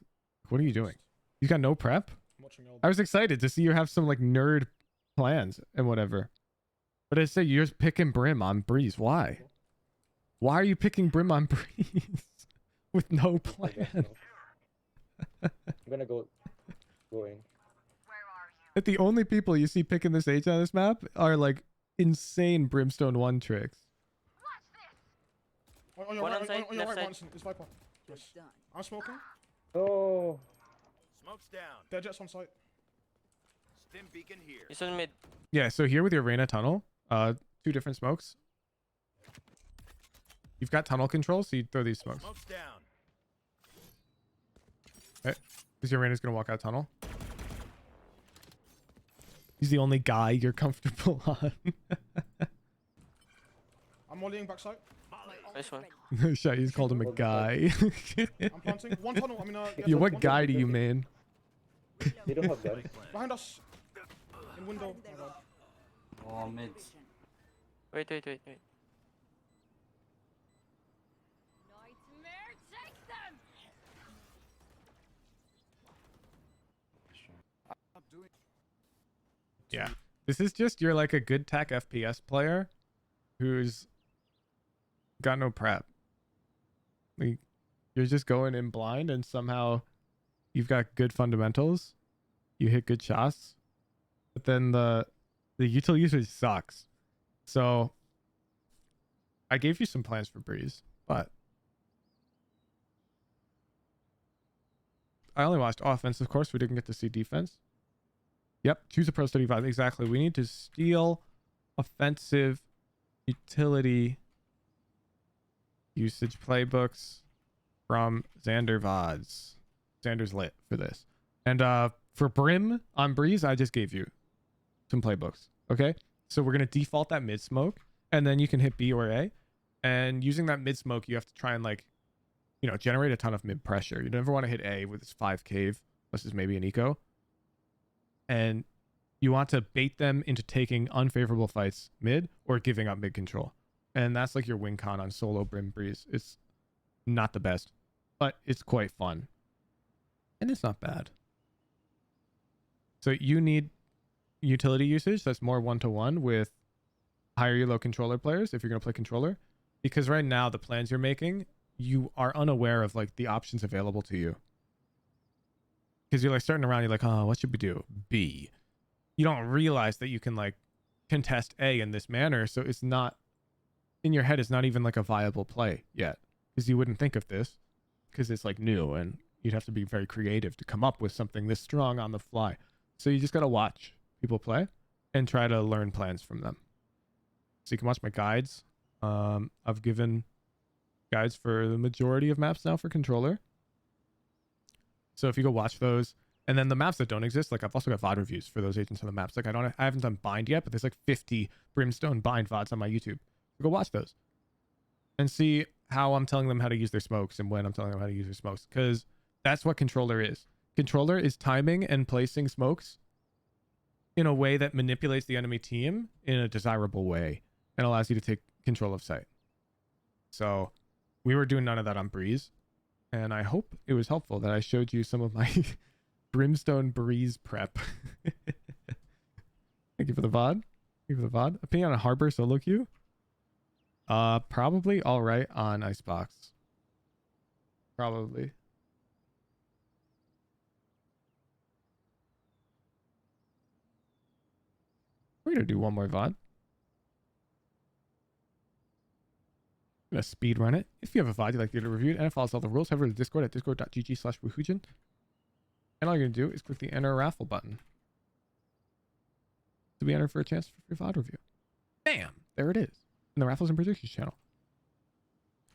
What are you doing? You got no prep? I'm watching I was excited to see you have some like nerd plans and whatever. But I say you're just picking Brim on Breeze. Why? Why are you picking Brim on Breeze with no plan? I'm gonna go in. That the only people you see picking this H on this map are like insane Brimstone 1 tricks. On your One right, on side, on your left right, side. Bronson. It's Viper. Yes. Done. I'm smoking. Oh, Smoke's down. They're Jett's on site. Stim beacon here. He's on mid. Yeah, so here with your Reyna tunnel, 2 different smokes. You've got tunnel control, so you throw these smokes. Smoke's down. Okay. Because your Reyna's gonna walk out tunnel. He's the only guy you're comfortable on. I'm mollying backside. Nice one. Shit, he's called him a guy. I'm planting. One tunnel. I mean, Yeah, what one guy do tunnel. you mean? they don't have guns. Behind us. In window. Oh, God. Oh, mid. Wait. Nightmare, take them! Yeah. This is just you're like a good tech FPS player who's got no prep. Like you're just going in blind and somehow you've got good fundamentals. You hit good shots. But then the util usage sucks. So I gave you some plans for Breeze, but I only watched offense, of course. We didn't get to see defense. Yep, choose a Pro 35. Exactly. We need to steal offensive utility usage playbooks from Xander VODs. Xander's lit for this. And for Brim on Breeze, I just gave you some playbooks. Okay? So we're going to default that mid smoke, and then you can hit B or A. And using that mid smoke, you have to try and generate a ton of mid pressure. You never want to hit A with this 5 cave, unless it's maybe an eco. And you want to bait them into taking unfavorable fights mid or giving up mid control. And that's like your win con on solo Brim Breeze. It's not the best, but it's quite fun. And it's not bad. So you need utility usage that's more one-to-one with higher elo controller players if you're going to play controller. Because right now, the plans you're making, you are unaware of like the options available to you. Because you're like starting around, you're like, oh, what should we do? B. You don't realize that you can like contest A in this manner. So it's not, in your head, it's not even like a viable play yet. Because you wouldn't think of this because it's like new and you'd have to be very creative to come up with something this strong on the fly. So you just got to watch people play and try to learn plans from them. So you can watch my guides. I've given guides for the majority of maps now for controller. So if you go watch those, and then the maps that don't exist, like I've also got VOD reviews for those agents on the maps. Like I haven't done bind yet, but there's like 50 Brimstone bind VODs on my YouTube. So go watch those and see how I'm telling them how to use their smokes and when I'm telling them how to use their smokes, because that's what controller is. Controller is timing and placing smokes in a way that manipulates the enemy team in a desirable way and allows you to take control of site. So we were doing none of that on Breeze. And I hope it was helpful that I showed you some of my Brimstone Breeze prep. Thank you for the VOD. Thank you for the VOD. Opinion on Harbor solo queue? Probably all right on Icebox. Probably. We're gonna do one more VOD. I'm gonna speed run it. If you have a VOD you'd like to get it reviewed and it follows all the rules, head over to Discord at discord.gg/woohoogen. And all you're gonna do is click the enter raffle button to be entered for a chance for your VOD review. Bam! There it is. In the Raffles and Predictions channel.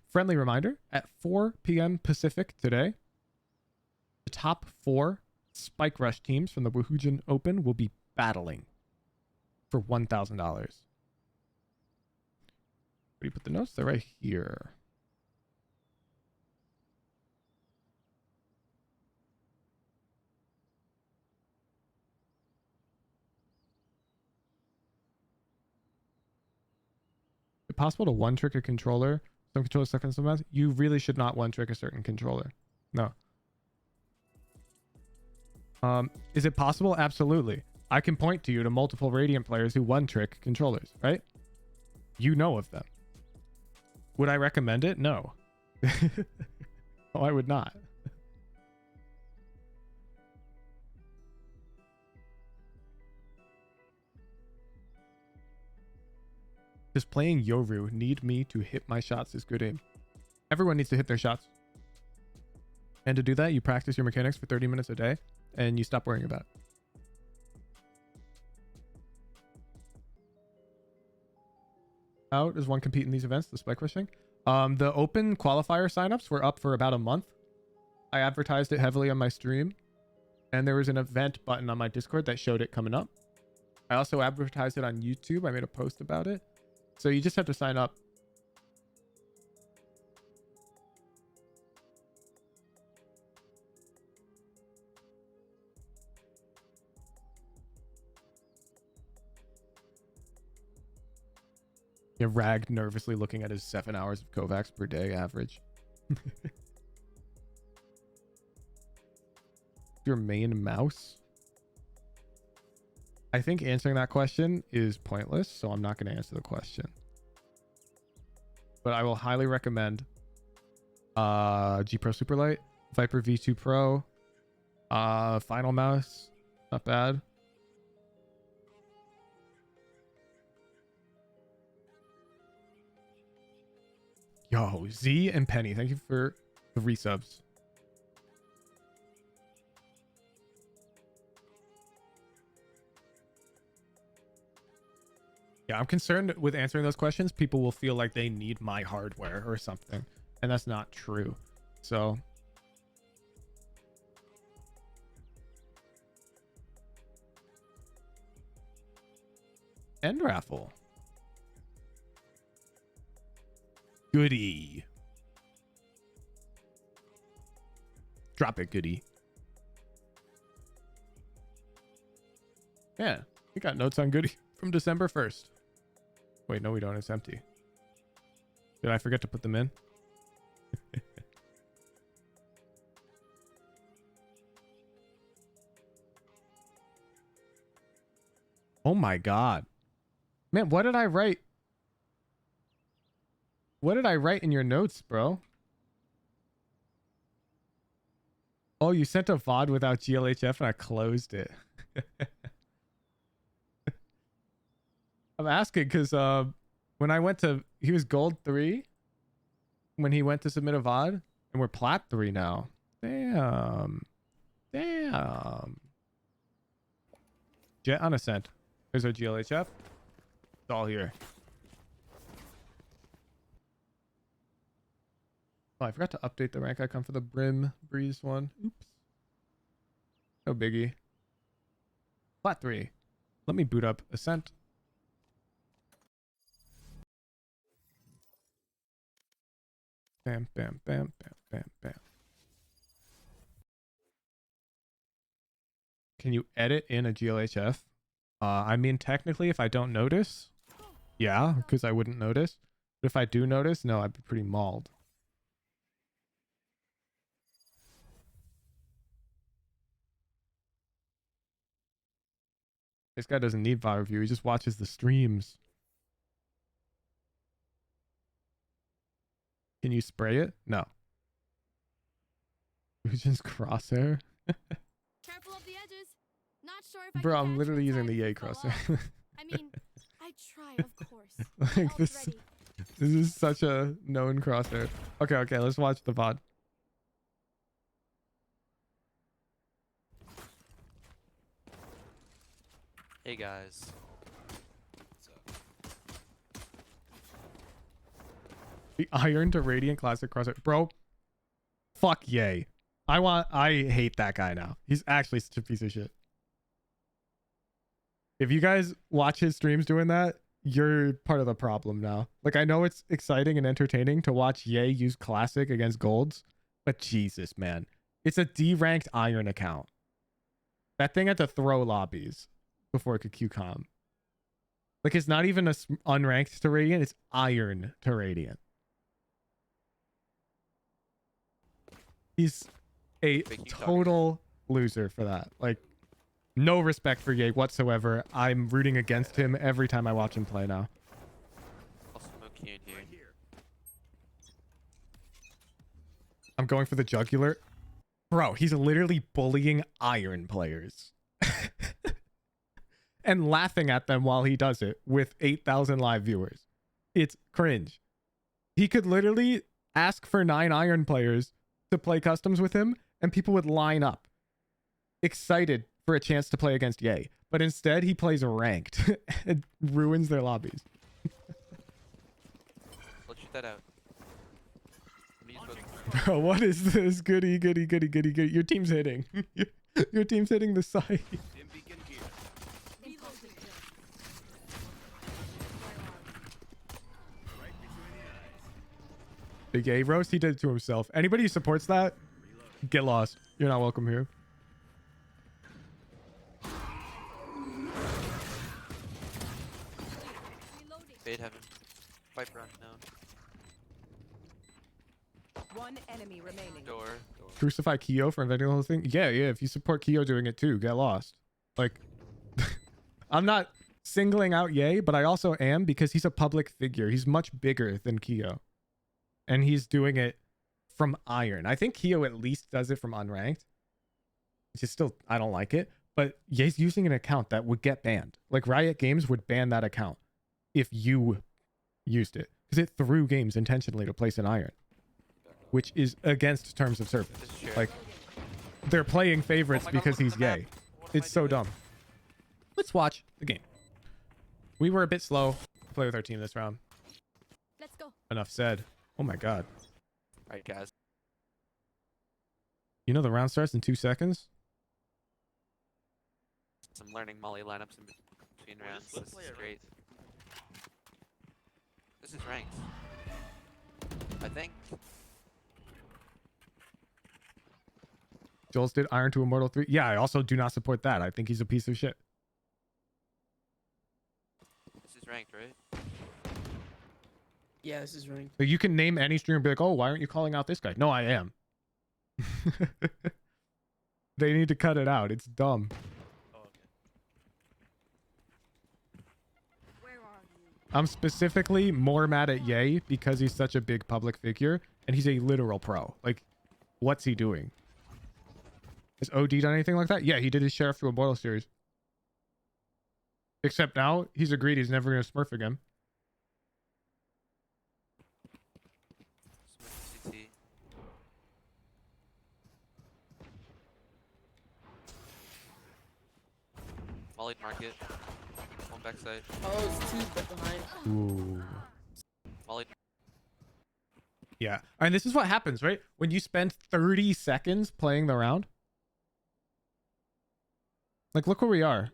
Friendly reminder, at 4 p.m. Pacific today, the top 4 Spike Rush teams from the Woohoogen Open will be battling for $1,000. Where do you put the notes? They're right here. Is it possible to one-trick a controller? Some controllers stuck in some mouse? You really should not one-trick a certain controller. No. Is it possible? Absolutely. I can point to you to multiple Radiant players who one-trick controllers, right? You know of them. Would I recommend it? No. Oh, I would not. Does playing Yoru need me to hit my shots is good aim? Everyone needs to hit their shots. And to do that, you practice your mechanics for 30 minutes a day, and you stop worrying about it. How does one compete in these events, the spike rushing? The open qualifier signups were up for about a month. I advertised it heavily on my stream, and there was an event button on my Discord that showed it coming up. I also advertised it on YouTube. I made a post about it. So you just have to sign up. Yeah, Rag nervously looking at his 7 hours of Kovacs per day average. Your main mouse? I think answering that question is pointless, so I'm not going to answer the question. But I will highly recommend G Pro Superlight, Viper V2 Pro, Final Mouse, not bad. Yo, Z and Penny, thank you for the resubs. Yeah, I'm concerned with answering those questions. People will feel like they need my hardware or something, and that's not true. So end raffle. Goody. Drop it, goody. Yeah, we got notes on goody from December 1st. Wait, no, we don't. It's empty. Did I forget to put them in? Oh my God. Man, what did I write? What did I write in your notes, bro? Oh, you sent a VOD without GLHF and I closed it. I'm asking because when I went to, he was gold 3 when he went to submit a VOD, and we're plat 3 now. Damn. Damn. Jett on Ascent. Here's our GLHF. It's all here. Oh, I forgot to update the rank icon for the Brim Breeze one. Oops. No biggie. Plat 3. Let me boot up Ascent. Bam, bam, bam, bam, bam, bam. Can you edit in a GLHF? I mean, technically, if I don't notice, yeah, because I wouldn't notice. But if I do notice, no, I'd be pretty mauled. This guy doesn't need VOD review. He just watches the streams. Can you spray it? No. Fusion's crosshair? Careful of the edges. Not sure if Bro, I'm literally using the yay crosshair. I mean, I try, of course. Like this is such a known crosshair. Okay, let's watch the VOD. Hey guys. The Iron to Radiant Classic crosshair. Bro, fuck yay. I hate that guy now. He's actually such a piece of shit. If you guys watch his streams doing that, you're part of the problem now. Like, I know it's exciting and entertaining to watch Ye use Classic against Golds, but Jesus, man. It's a D-ranked Iron account. That thing had to throw lobbies before it could QCOM. Like, it's not even a unranked to Radiant, it's Iron to Radiant. He's a total loser for that. Like, No respect for Ye whatsoever. I'm rooting against him every time I watch him play now. I'll smoke you in here. I'm going for the jugular. Bro, he's literally bullying Iron players. And laughing at them while he does it with 8,000 live viewers. It's cringe. He could literally ask for 9 Iron players to play customs with him, and people would line up, excited for a chance to play against Ye. But instead, he plays ranked and ruins their lobbies. Let's shoot that out. Bro, what is this? Goody, goody, goody, goody, goody. Your team's hitting. Your team's hitting the side. Big A roast, he did it to himself. Anybody who supports that, get lost. You're not welcome here. Fade heaven. Viper unknown. One enemy remaining. Door. Crucify Keo for inventing the whole thing? Yeah, if you support Keo doing it too, get lost. Like, I'm not singling out Ye, but I also am because he's a public figure. He's much bigger than Keo. And he's doing it from Iron. I think Keo at least does it from unranked. Which is still, I don't like it. But Ye's using an account that would get banned. Like Riot Games would ban that account if you used it. Because it threw games intentionally to place an Iron. Which is against terms of service. Like, they're playing favorites because he's gay. It's so dumb. Let's watch the game. We were a bit slow to play with our team this round. Let's go. Enough said. Oh my god. Alright, guys. You know the round starts in 2 seconds? I'm learning molly lineups in between rounds. This is great. This is ranked. I think. Jules did Iron to Immortal 3. Yeah, I also do not support that. I think he's a piece of shit. This is ranked, right? Yeah, this is ranked. Like, you can name any streamer and be like, oh, why aren't you calling out this guy? No, I am. They need to cut it out. It's dumb. Oh, okay. Where are you? I'm specifically more mad at Ye because he's such a big public figure and he's a literal pro. Like, what's he doing? Has OD done anything like that? Yeah, he did his Sheriff to Immortal series. Except now, he's agreed he's never going to smurf again. CT. Molly market. One backside. Oh, it's 2 behind. Ooh. Molly. Yeah. And this is what happens, right? When you spend 30 seconds playing the round. Like, look where we are.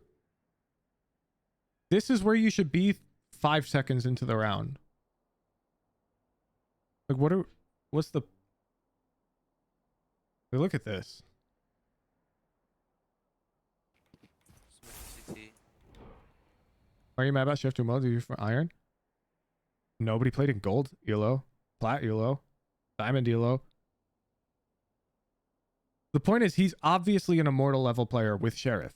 This is where you should be 5 seconds into the round. Like, what's the... Look at this. CT. Are you mad about Shift to Mo? Do you for Iron? Nobody played in Gold ELO, Plat ELO, Diamond ELO. The point is, he's obviously an Immortal level player with Sheriff.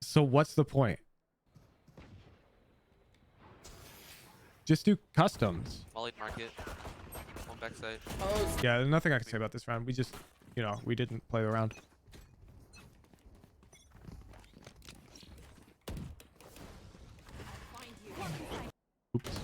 So what's the point? Just do customs. Molly market. One backside. Oh, Yeah, there's nothing I can say about this round. We just, you know, we didn't play the round. Find you. Oops.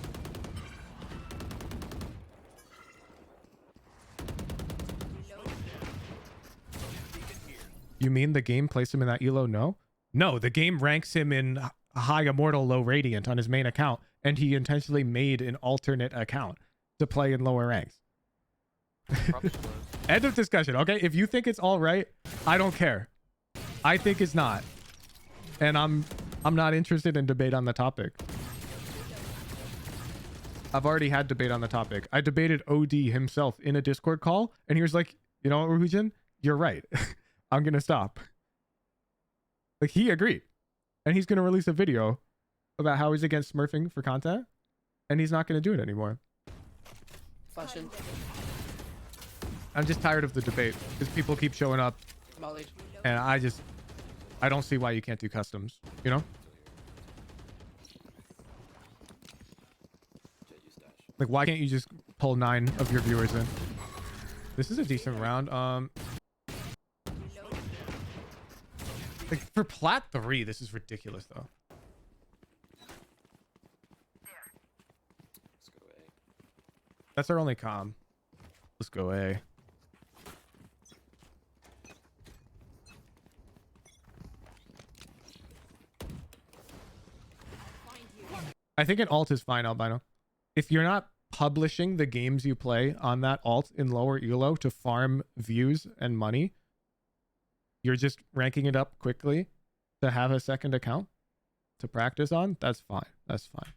You mean the game placed him in that ELO? No, the game ranks him in high Immortal, low Radiant on his main account, and he intentionally made an alternate account to play in lower ranks. End of discussion, okay? If you think it's all right, I don't care. I think it's not. And I'm not interested in debate on the topic. I've already had debate on the topic. I debated OD himself in a Discord call, and he was like, you know what, Ruhujin? You're right. I'm going to stop. Like, he agreed. And he's going to release a video about how he's against smurfing for content, and he's not going to do it anymore. Flashing. I'm just tired of the debate because people keep showing up, Molly. and I just I don't see why you can't do customs, you know? Like, why can't you just pull 9 of your viewers in? This is a decent round. Like, for plat 3, this is ridiculous, though. That's our only comm. Let's go A. I think an alt is fine, Albino. If you're not publishing the games you play on that alt in lower elo to farm views and money, you're just ranking it up quickly to have a second account to practice on, that's fine. That's fine.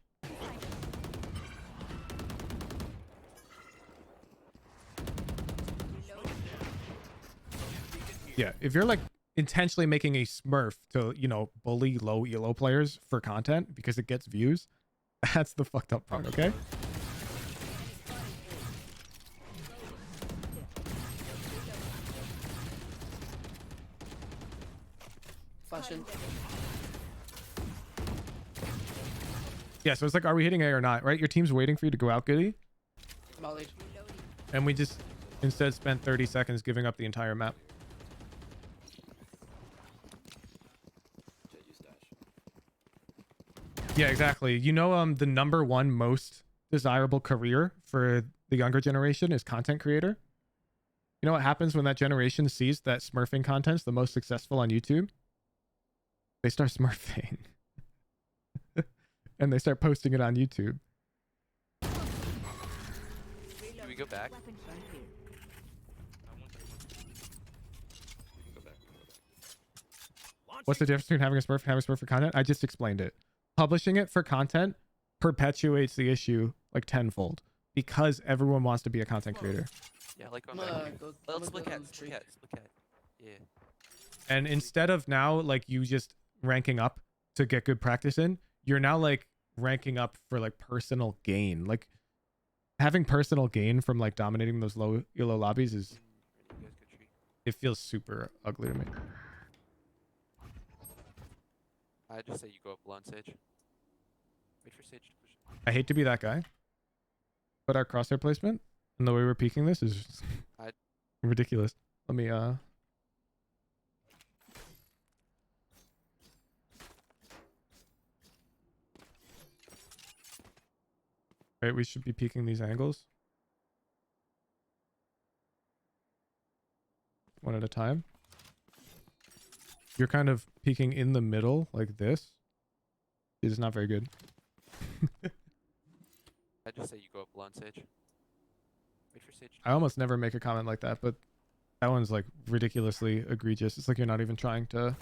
Yeah, if you're like intentionally making a smurf to, you know, bully low elo players for content because it gets views, that's the fucked up part, okay? Flashing. Yeah, so it's like, are we hitting A or not, right? Your team's waiting for you to go out, Goody. Mollied. And we just instead spent 30 seconds giving up the entire map. Yeah, exactly. You know, the number 1 most desirable career for the younger generation is content creator. You know what happens when that generation sees that smurfing content's the most successful on YouTube? They start smurfing. And they start posting it on YouTube. Do we go back? What's the difference between having a smurf and having a smurf for content? I just explained it. Publishing it for content perpetuates the issue like tenfold because everyone wants to be a content creator. Yeah, like on Let's look at. Yeah. And instead of now like you just ranking up to get good practice in, you're now like ranking up for like personal gain. Like having personal gain from like dominating those low elo lobbies is, it feels super ugly to me. I just say you go up low on Sage. Wait for Sage to push. I hate to be that guy, but our crosshair placement and the way we're peeking this is just ridiculous. Let me right, we should be peeking these angles one at a time. You're kind of peeking in the middle like this. It is not very good. I just say you go up low on Sage. Wait for Sage. I almost never make a comment like that, but that one's like ridiculously egregious. It's like you're not even trying to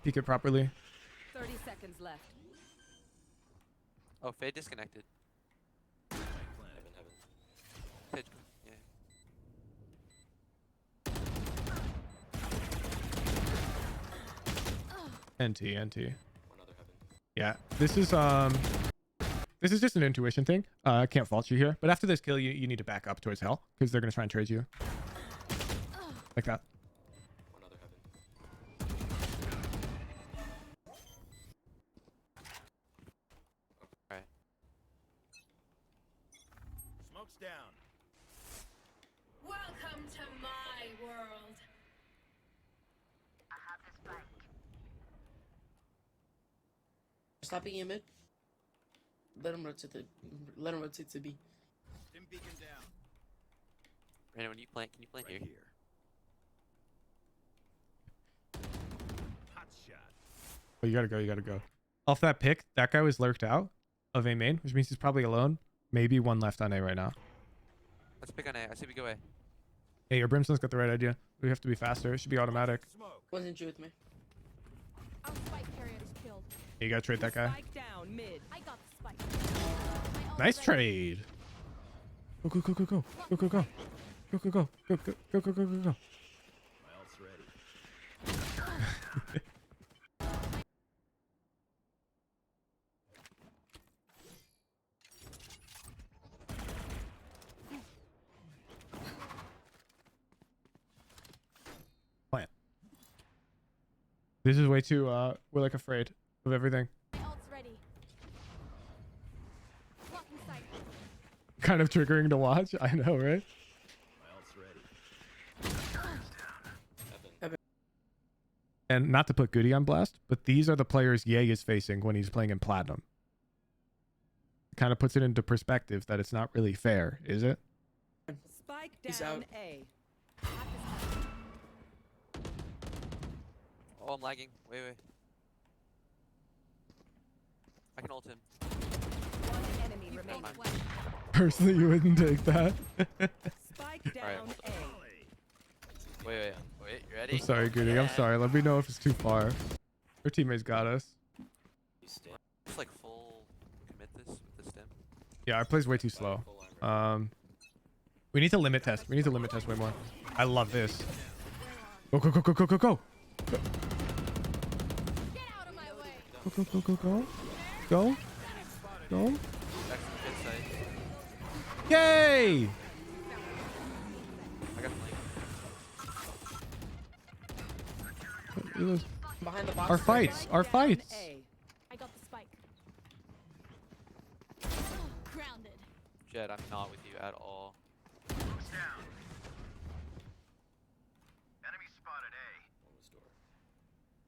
peek it properly. 30 seconds left. Oh, Fade disconnected. Sage, yeah. NT. Yeah, this is just an intuition thing. I can't fault you here, but after this kill, you need to back up towards hell because they're gonna try and trade you like that. Alright. Smoke's down. Welcome to my world. Stop being in mid. Let him rotate to B. Stim beacon down. Brandon, when you plant, can you plant here? Hot shot. Oh, you gotta go. Off that pick, that guy was lurked out of A main, which means he's probably alone. Maybe one left on A right now. Let's pick on A. I say we go A. Hey, your Brimstone's got the right idea. We have to be faster. It should be automatic. Wasn't you with me? Our spike carrier is killed. You gotta trade that guy. Spike down mid. I got the spike. Nice trade. Go. Go. My ult's ready. Plant. This is way too, we're like afraid of everything. My ult's ready. Blocking sight. Kind of triggering to watch. I know, right? And not to put Goody on blast, but these are the players Ye is facing when he's playing in Platinum. Kind of puts it into perspective that it's not really fair, is it? Spike He's down out. A. Oh, I'm lagging. Wait. I can ult him. One enemy You remaining. fought well. Personally, you wouldn't take that. Spike down hold A. Wait. You ready? I'm sorry, Goody. I'm sorry. Let me know if it's too far. Your teammates got us. Just like full commit this with the stem. Yeah, our play's way too slow. We need to limit test. We need to limit test way more. I love this. Go. Get out of my way. Go. Back to the good side. Yay! I got flank. Behind the box. Our fights. Our fights. A. I got the spike. Grounded. Jett, I'm not with you at all.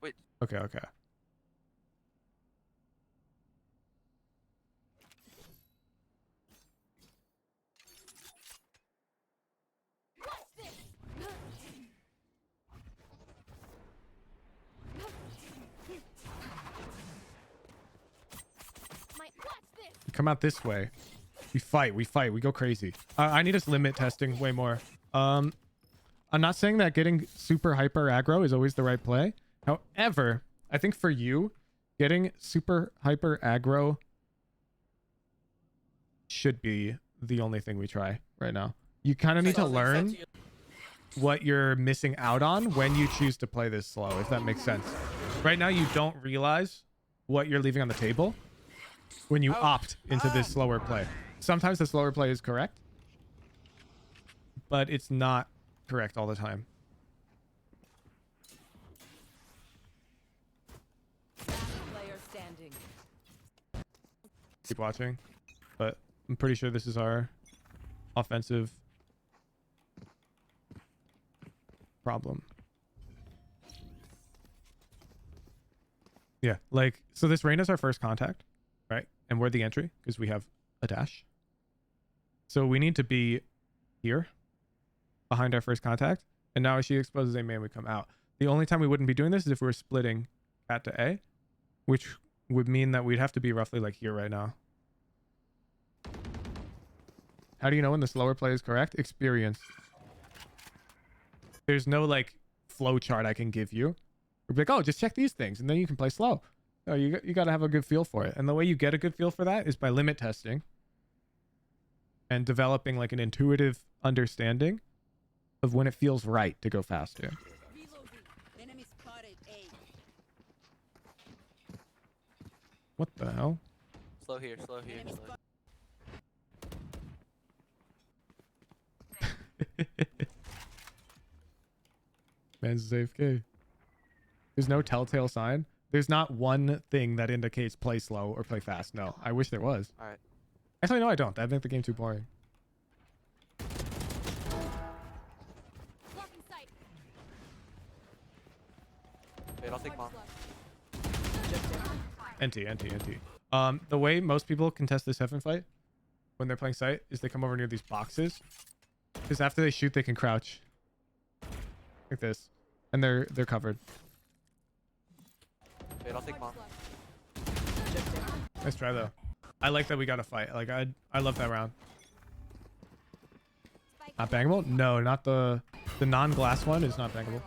Wait, Okay. Watch this. Watch this. Come out this way. We fight. We go crazy. I need us limit testing way more. I'm not saying that getting super hyper aggro is always the right play. However, I think for you, getting super hyper aggro should be the only thing we try right now. You kind of need to learn what you're missing out on when you choose to play this slow, if that makes sense. Right now, you don't realize what you're leaving on the table when you opt into this slower play. Sometimes the slower play is correct, but it's not correct all the time. Player standing. Keep watching, but I'm pretty sure this is our offensive problem. Yeah, like, so this Reyna's our first contact, right? And we're the entry because we have a dash. So we need to be here behind our first contact. And now as she exposes a man, we come out. The only time we wouldn't be doing this is if we were splitting cat to A, which would mean that we'd have to be roughly like here right now. How do you know when the slower play is correct? Experience. There's no like flow chart I can give you. We'd be like, oh, just check these things and then you can play slow. No, you got to have a good feel for it. And the way you get a good feel for that is by limit testing and developing like an intuitive understanding of when it feels right to go faster. Enemy spotted A. What the hell? slow here. Man's AFK. There's no telltale sign. There's not one thing that indicates play slow or play fast. No, I wish there was. All right. Actually, no, I don't. I make the game too boring. Blocking sight. Wait, I'll take mom. NT. The way most people contest this heaven fight when they're playing sight is they come over near these boxes. Because after they shoot, they can crouch. Like this. And they're covered. Wait, I'll take mom. Nice try though. I like that we got a fight. Like I love that round. Not bangable? No, not the non-glass one is not bangable.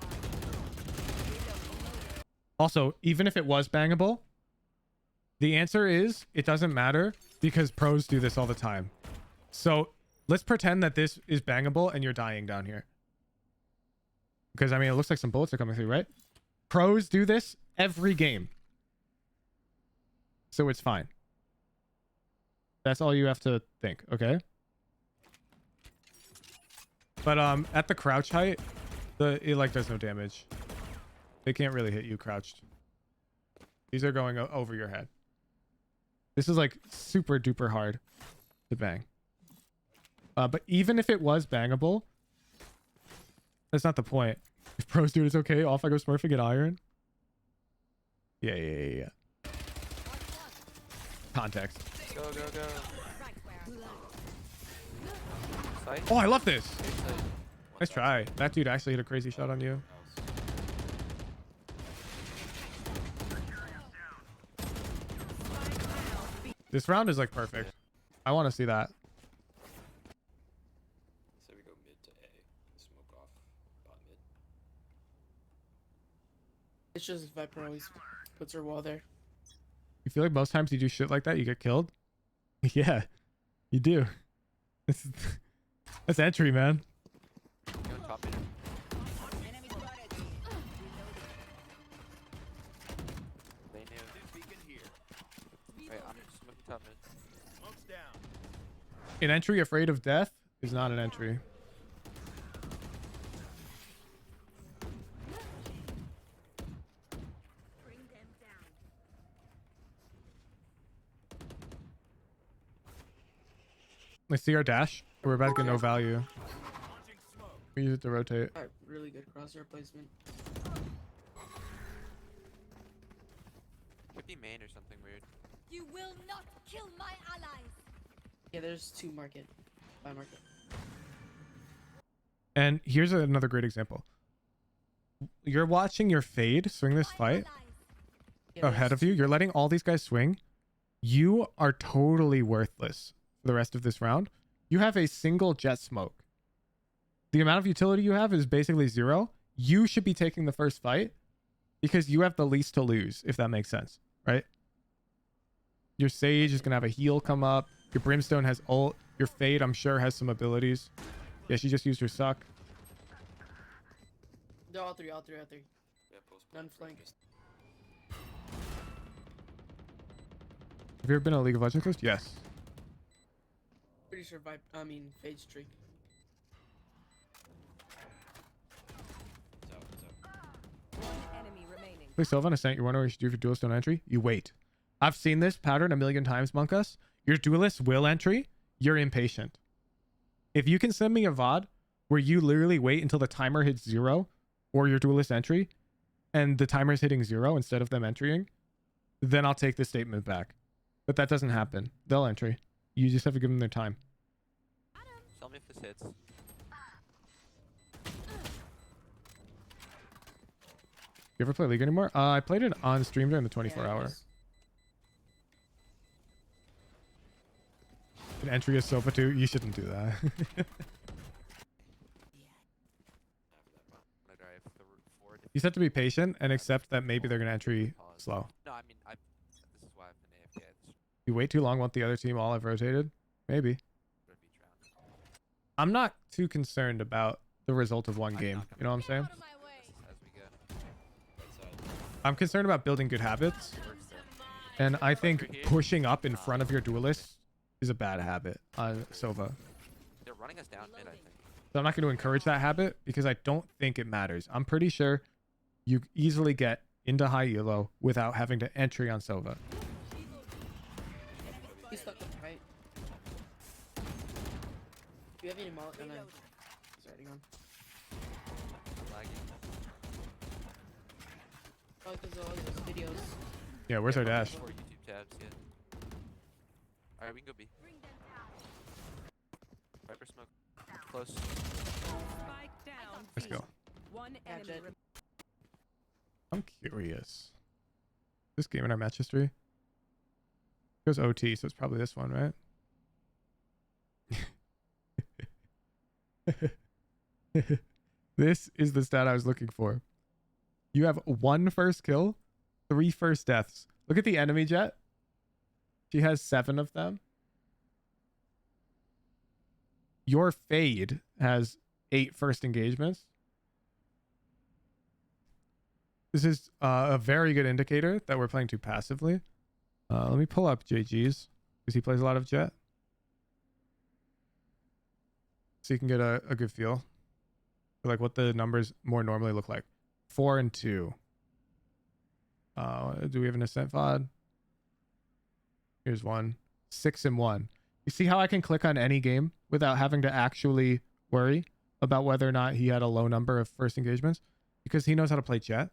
Also, even if it was bangable, the answer is it doesn't matter because pros do this all the time. So let's pretend that this is bangable and you're dying down here. Because I mean, it looks like some bullets are coming through, right? Pros do this every game. So it's fine. That's all you have to think, okay? But at the crouch height, it like does no damage. They can't really hit you crouched. These are going over your head. This is like super duper hard to bang. But even if it was bangable, that's not the point. If pros do it, it's okay. Off I go smurfing at iron. Yeah. Context. Go. Sight? Oh, I love this. Sight. Nice try. That dude actually hit a crazy shot on you. This round is like perfect. I want to see that. So we go mid to A. Smoke off bot mid. It's just Viper always puts her wall there. You feel like most times you do shit like that, you get killed? Yeah, you do. That's entry, man. Go top mid. They knew. Wait, I'm just smoking top mid. An entry afraid of death is not an entry. I see our dash. We're about to get no value. We use it to rotate. Alright, really good crosshair placement. Could be main or something weird. You will not kill my allies. Yeah, there's two market. By market. And here's another great example. You're watching your fade swing this fight Yeah, ahead there's of you. You're letting all these guys swing. You are totally worthless for the rest of this round. You have a single Jett smoke. The amount of utility you have is basically 0. You should be taking the first fight because you have the least to lose, if that makes sense, right? Your Sage is going to have a heal come up. Your Brimstone has ult. Your Fade, I'm sure, has some abilities. Yeah, she just used her suck. They're all three. Yeah, post. None flank. Have you ever been a League of Legends host? Yes. Pretty sure Fade streak. One enemy remaining. Play Sylvan Ascent. You wonder what you should do for duelist on entry? You wait. I've seen this pattern a million times, Monkus. Your duelist will entry. You're impatient. If you can send me a VOD where you literally wait until the timer hits 0 or your duelist entry and the timer's hitting 0 instead of them entering, then I'll take this statement back. But that doesn't happen. They'll entry. You just have to give them their time. Tell me if this hits. You ever play League anymore? I played it on stream during the 24-hour. An entry is Sofa too. You shouldn't do that. You just have to be patient and accept that maybe they're gonna entry slow. No, I mean, this is why I've been AFK. You wait too long, won't the other team all have rotated? Maybe. I'm not too concerned about the result of one game. You know what I'm saying? Out of my way. As we go. I'm concerned about building good habits. And I think pushing up in front of your duelist is a bad habit on Sova. They're running us down mid, I think. So I'm not going to encourage that habit because I don't think it matters. I'm pretty sure you easily get into high elo without having to entry on Sova. He's stuck with right. Do you have any mullet? No, no. He's already gone. Lagging. Probably because of all those videos. Yeah, where's our dash? 4 YouTube tabs, yeah. Alright, we can go B. Viper smoke. Close. Spike down. Let's go. One Yeah, enemy. Jett. I'm curious. This game in our match history goes OT, so it's probably this one, right? This is the stat I was looking for. You have 1 first kill, 3 first deaths. Look at the enemy Jett. She has 7 of them. Your Fade has 8 first engagements. This is a very good indicator that we're playing too passively. Let me pull up JG's because he plays a lot of Jett. So you can get a good feel for like what the numbers more normally look like. 4 and 2. Do we have an Ascent VOD? Here's one. 6-1. You see how I can click on any game without having to actually worry about whether or not he had a low number of first engagements? Because he knows how to play Jett.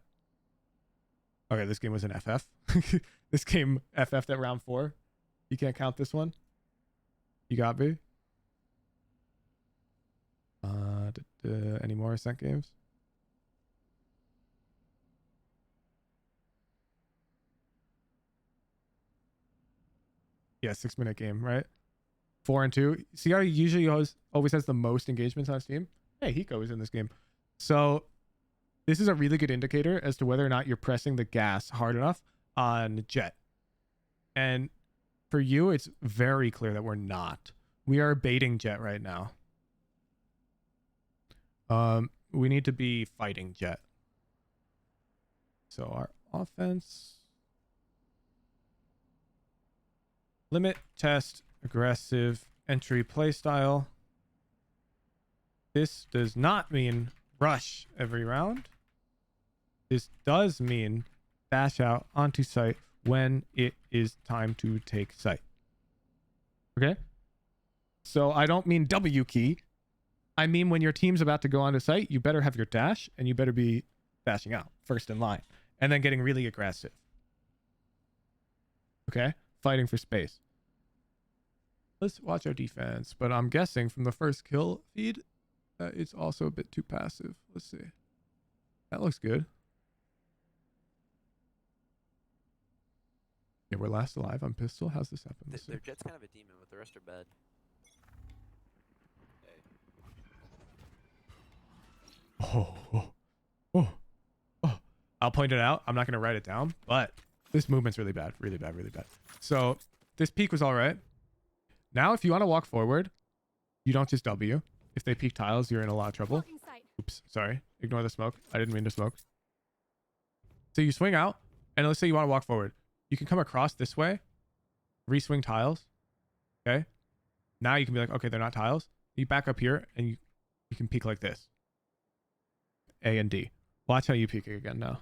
Okay, this game was an FF. This game FF'd at round 4. You can't count this one. You got me? Any more Ascent games? Yeah, 6-minute game, right? 4-2. See how he usually always has the most engagements on Steam? Hey, Hiko is in this game. So this is a really good indicator as to whether or not you're pressing the gas hard enough on Jett. And for you, it's very clear that we're not. We are baiting Jett right now. We need to be fighting Jett. So our offense. Limit, test, aggressive, entry playstyle. This does not mean rush every round. This does mean dash out onto site when it is time to take site. Okay? So I don't mean W key. I mean when your team's about to go onto site, you better have your dash and you better be dashing out first in line and then getting really aggressive. Okay? Fighting for space. Let's watch our defense, but I'm guessing from the first kill feed that it's also a bit too passive. Let's see. That looks good. Yeah, we're last alive on pistol. How's this happen? Their Jett's kind of a demon, but the rest are bad. Oh. I'll point it out. I'm not going to write it down, but this movement's really bad. Really bad, really bad. So this peek was all right. Now, if you want to walk forward, you don't just W. If they peek tiles, you're in a lot of trouble. Oops, sorry. Ignore the smoke. I didn't mean to smoke. So you swing out, and let's say you want to walk forward. You can come across this way, re-swing tiles. Okay? Now you can be like, okay, they're not tiles. You back up here, and you can peek like this. A and D. Watch how you peek again now.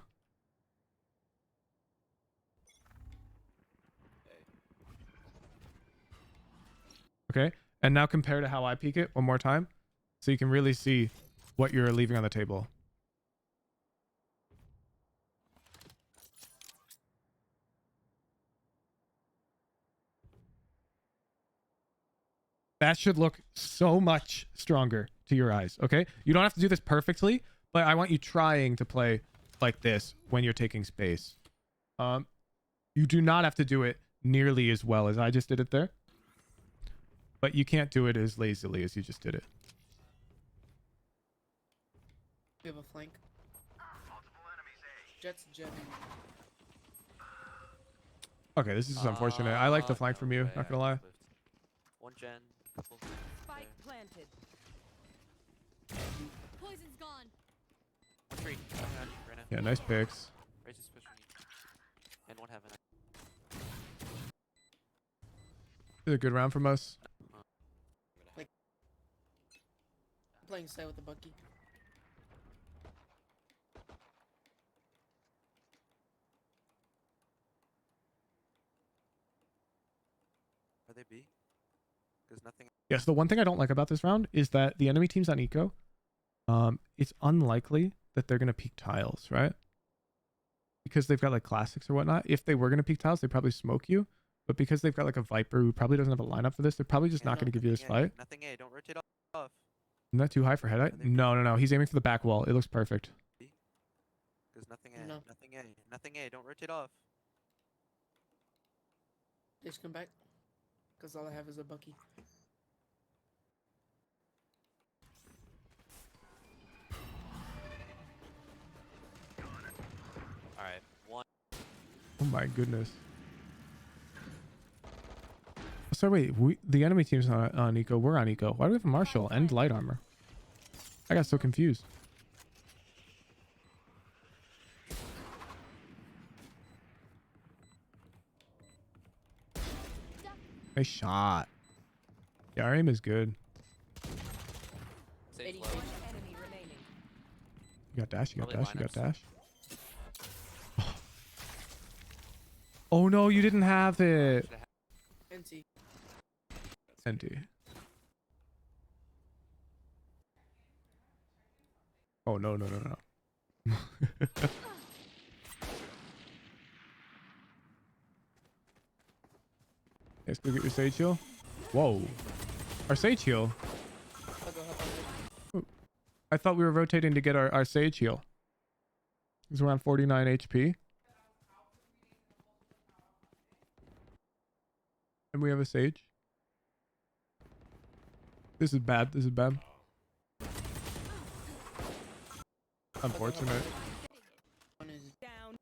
Okay, and now compare to how I peek it one more time, so you can really see what you're leaving on the table. That should look so much stronger to your eyes, okay? You don't have to do this perfectly, but I want you trying to play like this when you're taking space. You do not have to do it nearly as well as I just did it there. But you can't do it as lazily as you just did it. We have a flank. Jett's jetting. Okay, this is unfortunate. I like the flank from you, way, not gonna lie. One gen, couple. Spike planted. Poison's gone. One tree. Right Yeah, nice picks. Raise this push and one heaven. Did a good round from us. Playing side with the Bucky. Are they B? There's nothing. Yes, the one thing I don't like about this round is that the enemy team's on eco. It's unlikely that they're gonna peek tiles, right? Because they've got like classics or whatnot. If they were gonna peek tiles, they'd probably smoke you. But because they've got like a Viper who probably doesn't have a lineup for this, they're probably just not gonna give you this fight. Nothing A. Don't rotate off. Isn't that too high for headite? No. He's aiming for the back wall. It looks perfect. There's nothing A. No. Nothing A. Nothing A. Don't rotate off. Just come back. Because all I have is a Bucky. Alright, one. Oh my goodness. So wait, the enemy team's not on eco. We're on eco. Why do we have a marshal and light armor? I got so confused. Nice shot. Yeah, our aim is good. Sage low. One enemy remaining. You got dash, you got Probably dash, you got lineups. dash. Oh no, you didn't have it. NT. NT. Oh no, no, no, no. Let's go get your Sage heal. Whoa. Our Sage heal. I thought we were rotating to get our Sage heal. It's around 49 HP. And we have a Sage. This is bad. This is bad. Unfortunate. One is Down.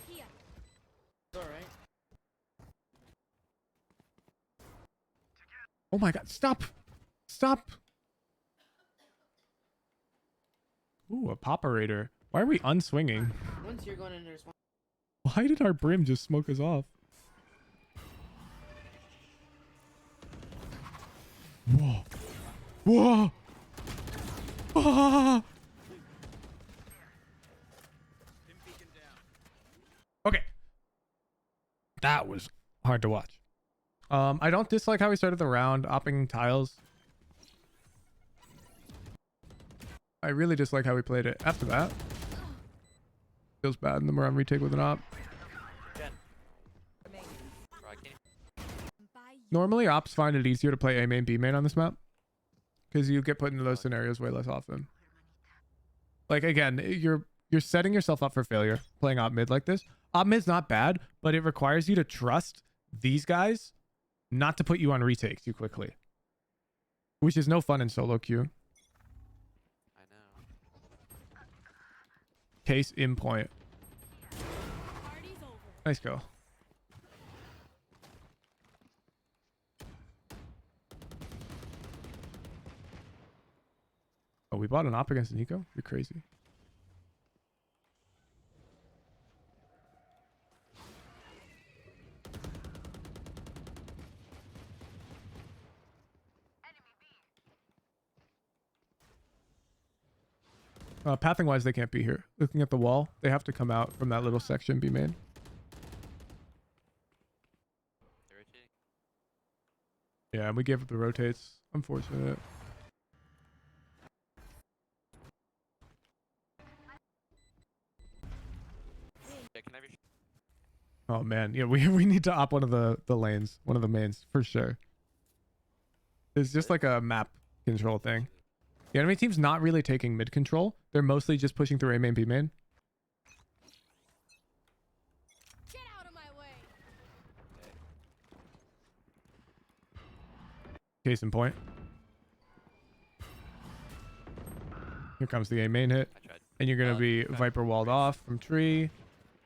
Here. alright. Oh my god. Stop. Stop. Ooh, a Popperator. Why are we unswinging? Once you're going in, there's one. Why did our Brim just smoke us off? Whoa. Whoa. Ah. Okay. That was hard to watch. I don't dislike how we started the round, opping tiles. I really dislike how we played it. After that, feels bad, and then we're on retake with an op. Jett. Bro, I can't. Normally, ops find it easier to play A main, B main on this map, because you get put into those scenarios way less often. Like again, you're setting yourself up for failure playing op mid like this. Op mid's not bad, but it requires you to trust these guys not to put you on retake too quickly, which is no fun in solo queue. I know. Case in point. Party's over. Nice go. Oh, we bought an op against Nico? You're crazy. Pathing wise, they can't be here. Looking at the wall, they have to come out from that little section B main. They're rotating. Yeah, and we gave up the rotates. Unfortunate. Yeah, can I be? Oh man, yeah, we need to op one of the lanes, one of the mains for sure. It's just like a map control thing. The enemy team's not really taking mid control. They're mostly just pushing through A main, B main. Get out of my way. Case in point. Here comes the A main hit. I tried. And you're going to be Okay. Viper walled off from tree.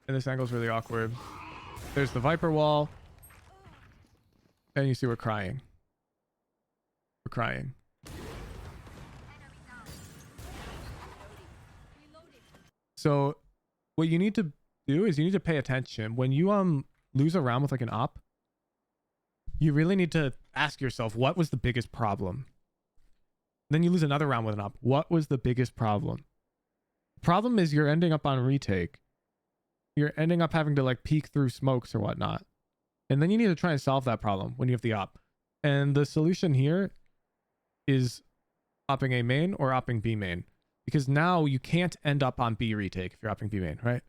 And this angle's really awkward. There's the Viper wall. And you see we're crying. We're crying. So what you need to do is you need to pay attention. When you lose a round with like an op, you really need to ask yourself, what was the biggest problem? Then you lose another round with an op. What was the biggest problem? Problem is you're ending up on retake. You're ending up having to like peek through smokes or whatnot. And then you need to try and solve that problem when you have the op. And the solution here is opping A main or opping B main. Because now you can't end up on B retake if you're opping B main, right?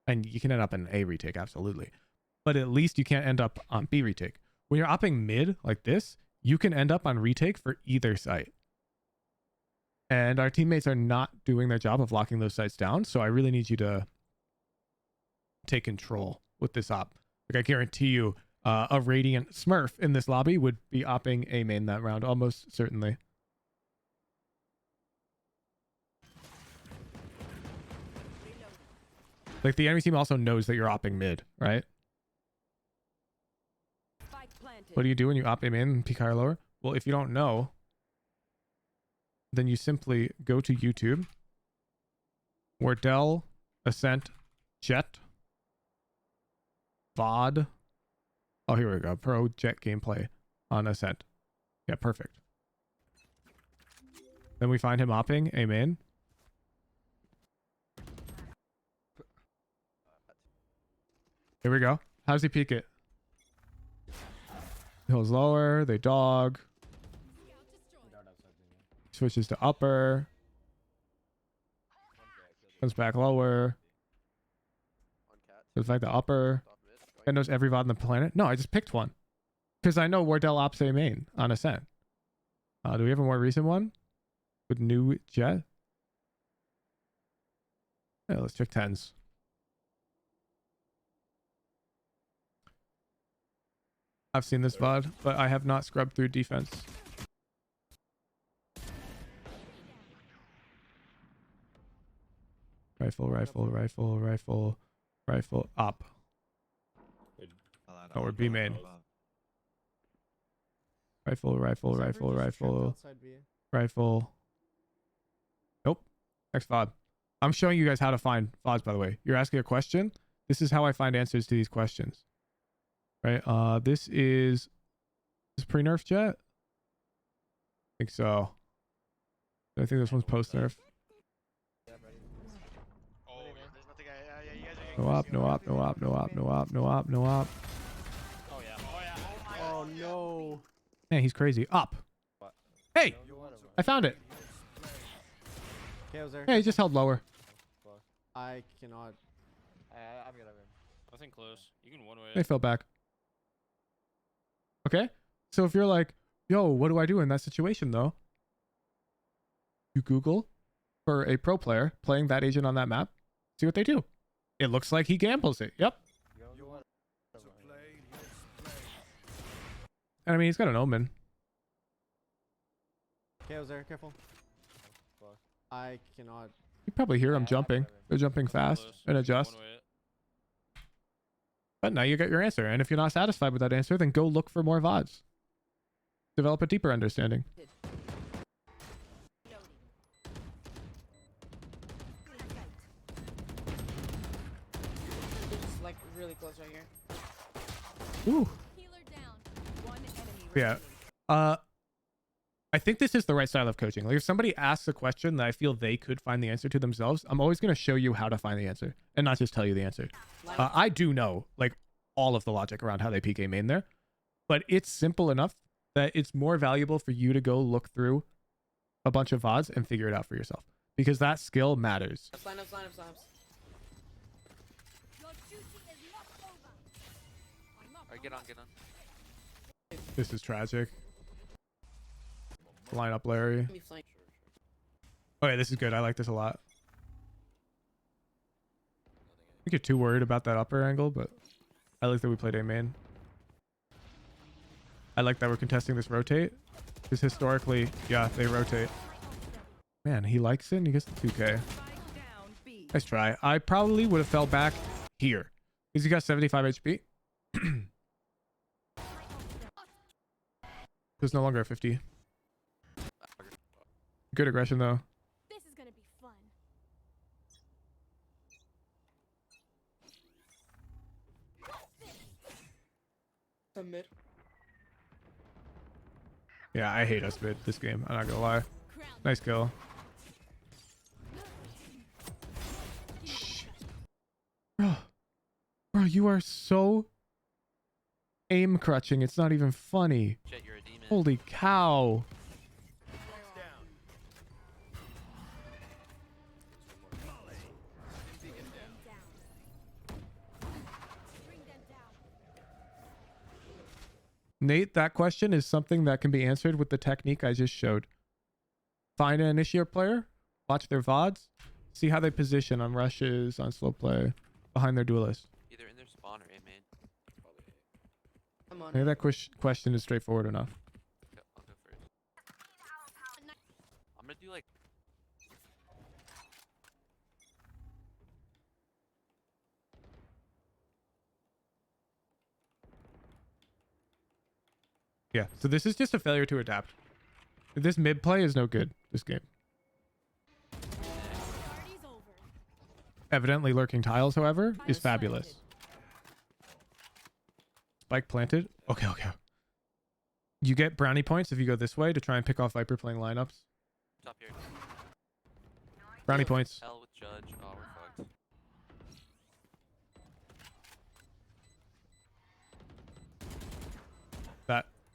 And you can end up in A retake, absolutely. But at least you can't end up on B retake. When you're opping mid like this, you can end up on retake for either site. And our teammates are not doing their job of locking those sites down. So I really need you to take control with this op. Like I guarantee you, a Radiant Smurf in this lobby would be opping A main that round, almost certainly. Like the enemy team also knows that you're opping mid, right? Spike planted. What do you do when you op A main and peek higher lower? Well, if you don't know, then you simply go to YouTube, Wardell, Ascent, Jett, VOD. Oh, here we go. Pro Jett gameplay on Ascent. Yeah, perfect. Then we find him opping A main. Here we go. How does he peek it? Hills lower. They dog. Switches to upper. Comes back lower. Goes back to upper. And knows every VOD on the planet. No, I just picked one. Because I know Wardell Ops A main on Ascent. Do we have a more recent one? With new Jett? Yeah, let's check 10s. I've seen this VOD, but I have not scrubbed through defense. Rifle, rifle, rifle, rifle, rifle, up. Oh, we're B main. Rifle, rifle, rifle, rifle, rifle. Nope. Next VOD. I'm showing you guys how to find VODs, by the way. You're asking a question. This is how I find answers to these questions. Right? This is pre-nerf Jett? I think so. I think this one's post-nerf. No up, no up, no up, no up, no up, no up, no up. Oh no. Man, he's crazy. Up. Hey! I found it. Hey, he just held lower. I cannot. I'm gonna win. Nothing close. You can one way. They fell back. Okay? So if you're like, yo, what do I do in that situation though? You Google for a pro player playing that agent on that map. See what they do. It looks like he gambles it. Yep. And I mean, he's got an Omen. KO's there, careful. I cannot. You probably hear him jumping. They're jumping fast and adjust. But now you get your answer. And if you're not satisfied with that answer, then go look for more VODs. Develop a deeper understanding. It's like really close right here. Ooh. Yeah. I think this is the right style of coaching. Like if somebody asks a question that I feel they could find the answer to themselves, I'm always going to show you how to find the answer and not just tell you the answer. I do know like all of the logic around how they PK main there, but it's simple enough that it's more valuable for you to go look through a bunch of VODs and figure it out for yourself because that skill matters. Line ups, line ups, line ups. Alright, get on, get on. This is tragic. Line up Larry. Okay, this is good. I like this a lot. I think you're too worried about that upper angle, but I like that we played A main. I like that we're contesting this rotate. Because historically, yeah, they rotate. Man, he likes it and he gets the 2K. Nice try. I probably would have fell back here. Because he got 75 HP. There's no longer a 50. Good aggression though. This is gonna be fun. Mid. Yeah, I hate us mid this game. I'm not gonna lie. Nice kill. Bro, you are so aim crutching. It's not even funny. Jett, you're a demon. Holy cow. Nate, that question is something that can be answered with the technique I just showed. Find an initiator player, watch their VODs, see how they position on rushes, on slow play, behind their duelist. Either in their spawn or A main. I'm on. Maybe that question is straightforward enough. I'll go first. I'm gonna do like. Yeah, so this is just a failure to adapt. This mid play is no good this game. Evidently lurking tiles, however, is fabulous. Spike planted. Okay, okay. You get brownie points if you go this way to try and pick off Viper playing lineups. Top here. Brownie points. L with Judge. Oh, we're fucked.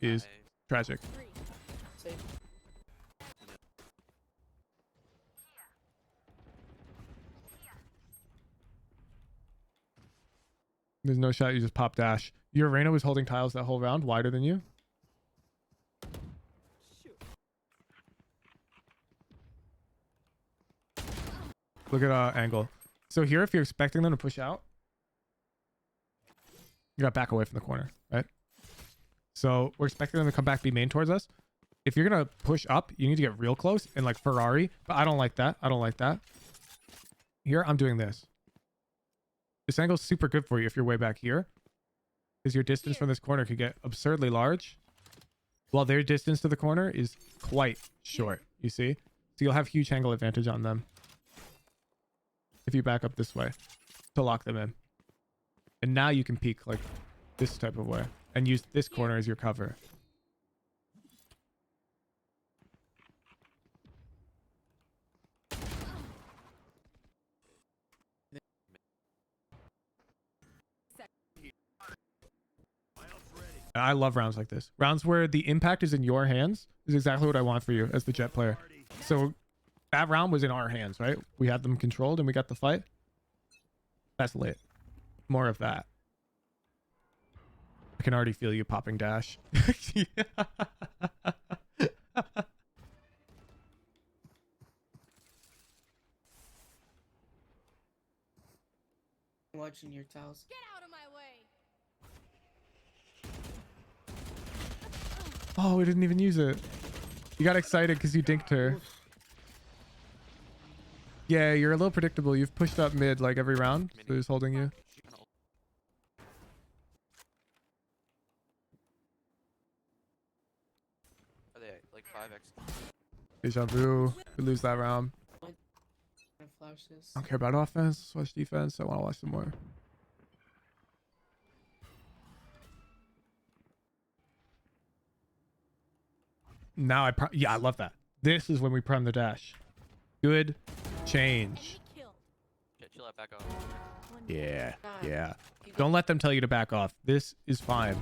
is tragic. Same. There's no shot. You just pop dash. Your Reyna was holding tiles that whole round, wider than you. Look at angle. So here, if you're expecting them to push out, you got to back away from the corner, right? So we're expecting them to come back, be main towards us. If you're gonna push up, you need to get real close and like Ferrari. But I don't like that. I don't like that. Here, I'm doing this. This angle's super good for you if you're way back here, because your distance from this corner could get absurdly large, while their distance to the corner is quite short. You see, so you'll have huge angle advantage on them if you back up this way to lock them in. And now you can peek like this type of way and use this corner as your cover. I love rounds like this. Rounds where the impact is in your hands is exactly what I want for you as the Jett player. So that round was in our hands, right? We had them controlled and we got the fight. That's lit. More of that. I can already feel you popping dash. Watching your tiles. Get out of my way. Oh, we didn't even use it. You got excited because you dinked her. Yeah, you're a little predictable. You've pushed up mid like every round, so he's holding you. Are they like 5x? Deja vu. We lose that round. I don't care about offense. Watch defense. I want to watch some more. Now yeah, I love that. This is when we prime the dash. Good change. Chill out, back off. Yeah, yeah. Don't let them tell you to back off. This is fine.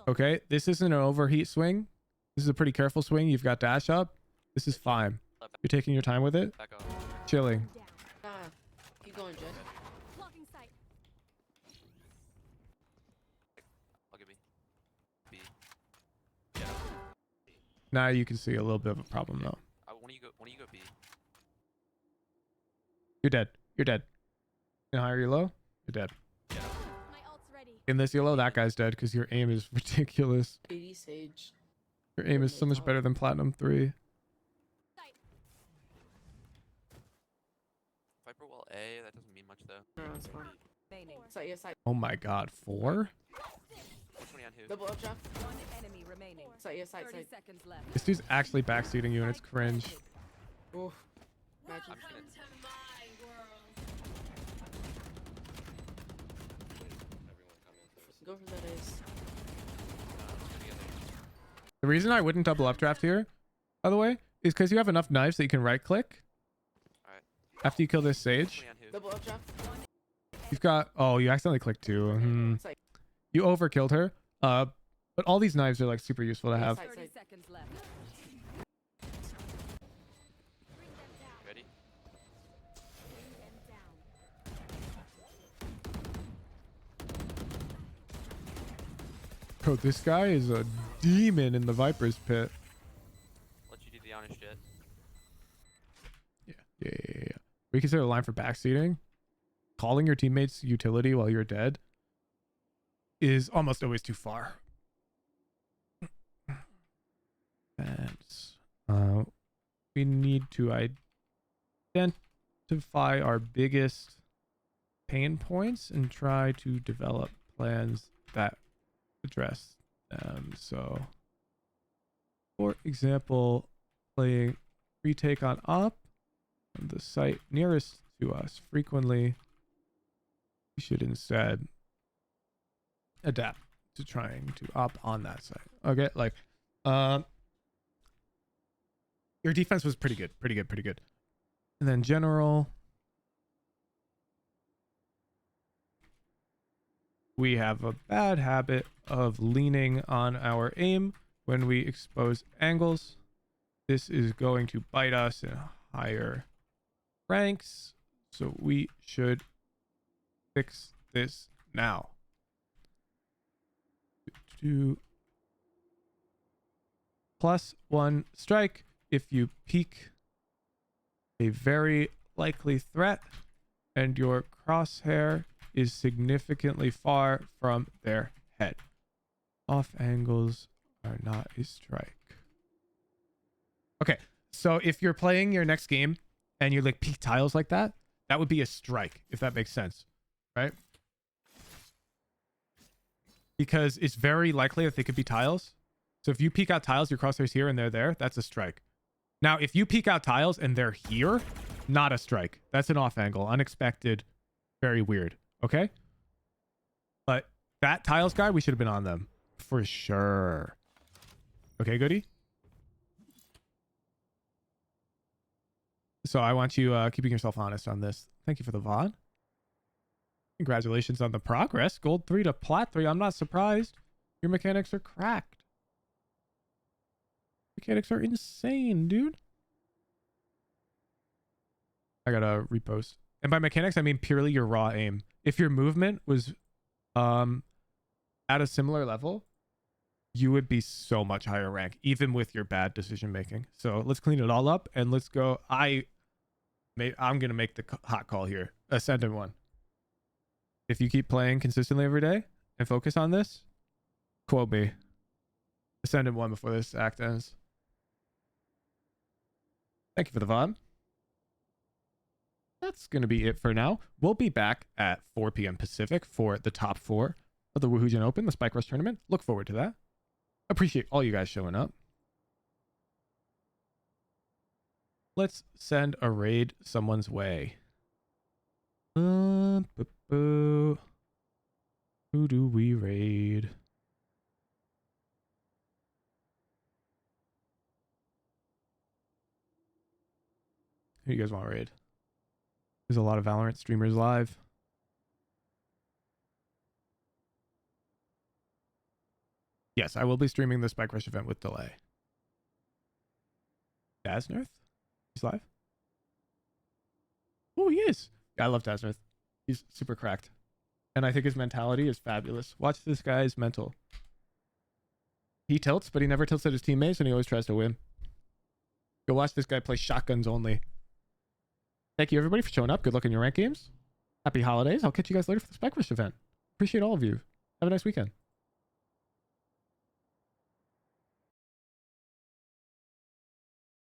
Okay, this isn't an overheat swing. This is a pretty careful swing. You've got dash up. This is fine. You're taking your time with it. Back off. Chilling. Keep going, Jett. Blocking sight. I'll give B. Yeah. Now you can see a little bit of a problem though. When do you go B? You're dead. You're dead. You know, higher you low, you're dead. My ult's ready. In this yellow, that guy's dead because your aim is ridiculous. 80 Sage. Your aim is so much better than Platinum 3. Viper wall A, that doesn't mean much though. No, it's fine. Side, yeah, side. Oh my god, 4? Which one on who? Double up draft. One enemy remaining. Side, yeah, side, 30 side. seconds left. This dude's actually backseating you and it's cringe. Oof. Imagine. I'm just gonna... Go for that ace. The reason I wouldn't double updraft here, by the way, is because you have enough knives that you can right click. Alright. After you kill this sage. Double up draft. You've got... Oh, you accidentally clicked 2. Side. You overkilled her. But all these knives are like super useful to have. 30 seconds left. Ready? Bro, this guy is a demon in the Viper's pit. Let you do the honest Jett. Yeah. We consider a line for backseating. Calling your teammates utility while you're dead is almost always too far. And we need to identify our biggest pain points and try to develop plans that address them. So, for example, playing retake on op on the site nearest to us frequently, we should instead adapt to trying to op on that site. Okay, like your defense was pretty good. And then general, we have a bad habit of leaning on our aim when we expose angles. This is going to bite us in higher ranks, so we should fix this now. +1 strike if you peek a very likely threat and your crosshair is significantly far from their head. Off angles are not a strike. Okay, so if you're playing your next game and you like peek tiles like that, that would be a strike, if that makes sense, right? Because it's very likely that they could be tiles. So if you peek out tiles, your crosshair's here and they're there, that's a strike. Now, if you peek out tiles and they're here, not a strike. That's an off angle, unexpected, very weird, okay? But that tiles guy, we should have been on them for sure. Okay, Goody? So I want you keeping yourself honest on this. Thank you for the VOD. Congratulations on the progress. Gold 3 to plat 3. I'm not surprised. Your mechanics are cracked. Mechanics are insane, dude. I gotta repost. And by mechanics, I mean purely your raw aim. If your movement was at a similar level, you would be so much higher rank, even with your bad decision making. So let's clean it all up and let's go. I'm gonna make the hot call here. Ascendant 1. If you keep playing consistently every day and focus on this, quote me. Ascendant 1 before this act ends. Thank you for the VOD. That's going to be it for now. We'll be back at 4 p.m. Pacific for the top 4 of the Woohoogen Open, the Spike Rush tournament. Look forward to that. Appreciate all you guys showing up. Let's send a raid someone's way. Who do we raid? Who you guys want to raid? There's a lot of Valorant streamers live. Yes, I will be streaming the Spike Rush event with delay. Daznirth? He's live? Oh, he is. Yeah, I love Daznirth. He's super cracked. And I think his mentality is fabulous. Watch this guy's mental. He tilts, but he never tilts at his teammates, and he always tries to win. Go watch this guy play shotguns only. Thank you, everybody, for showing up. Good luck in your rank games. Happy holidays. I'll catch you guys later for the Spike Rush event. Appreciate all of you. Have a nice weekend.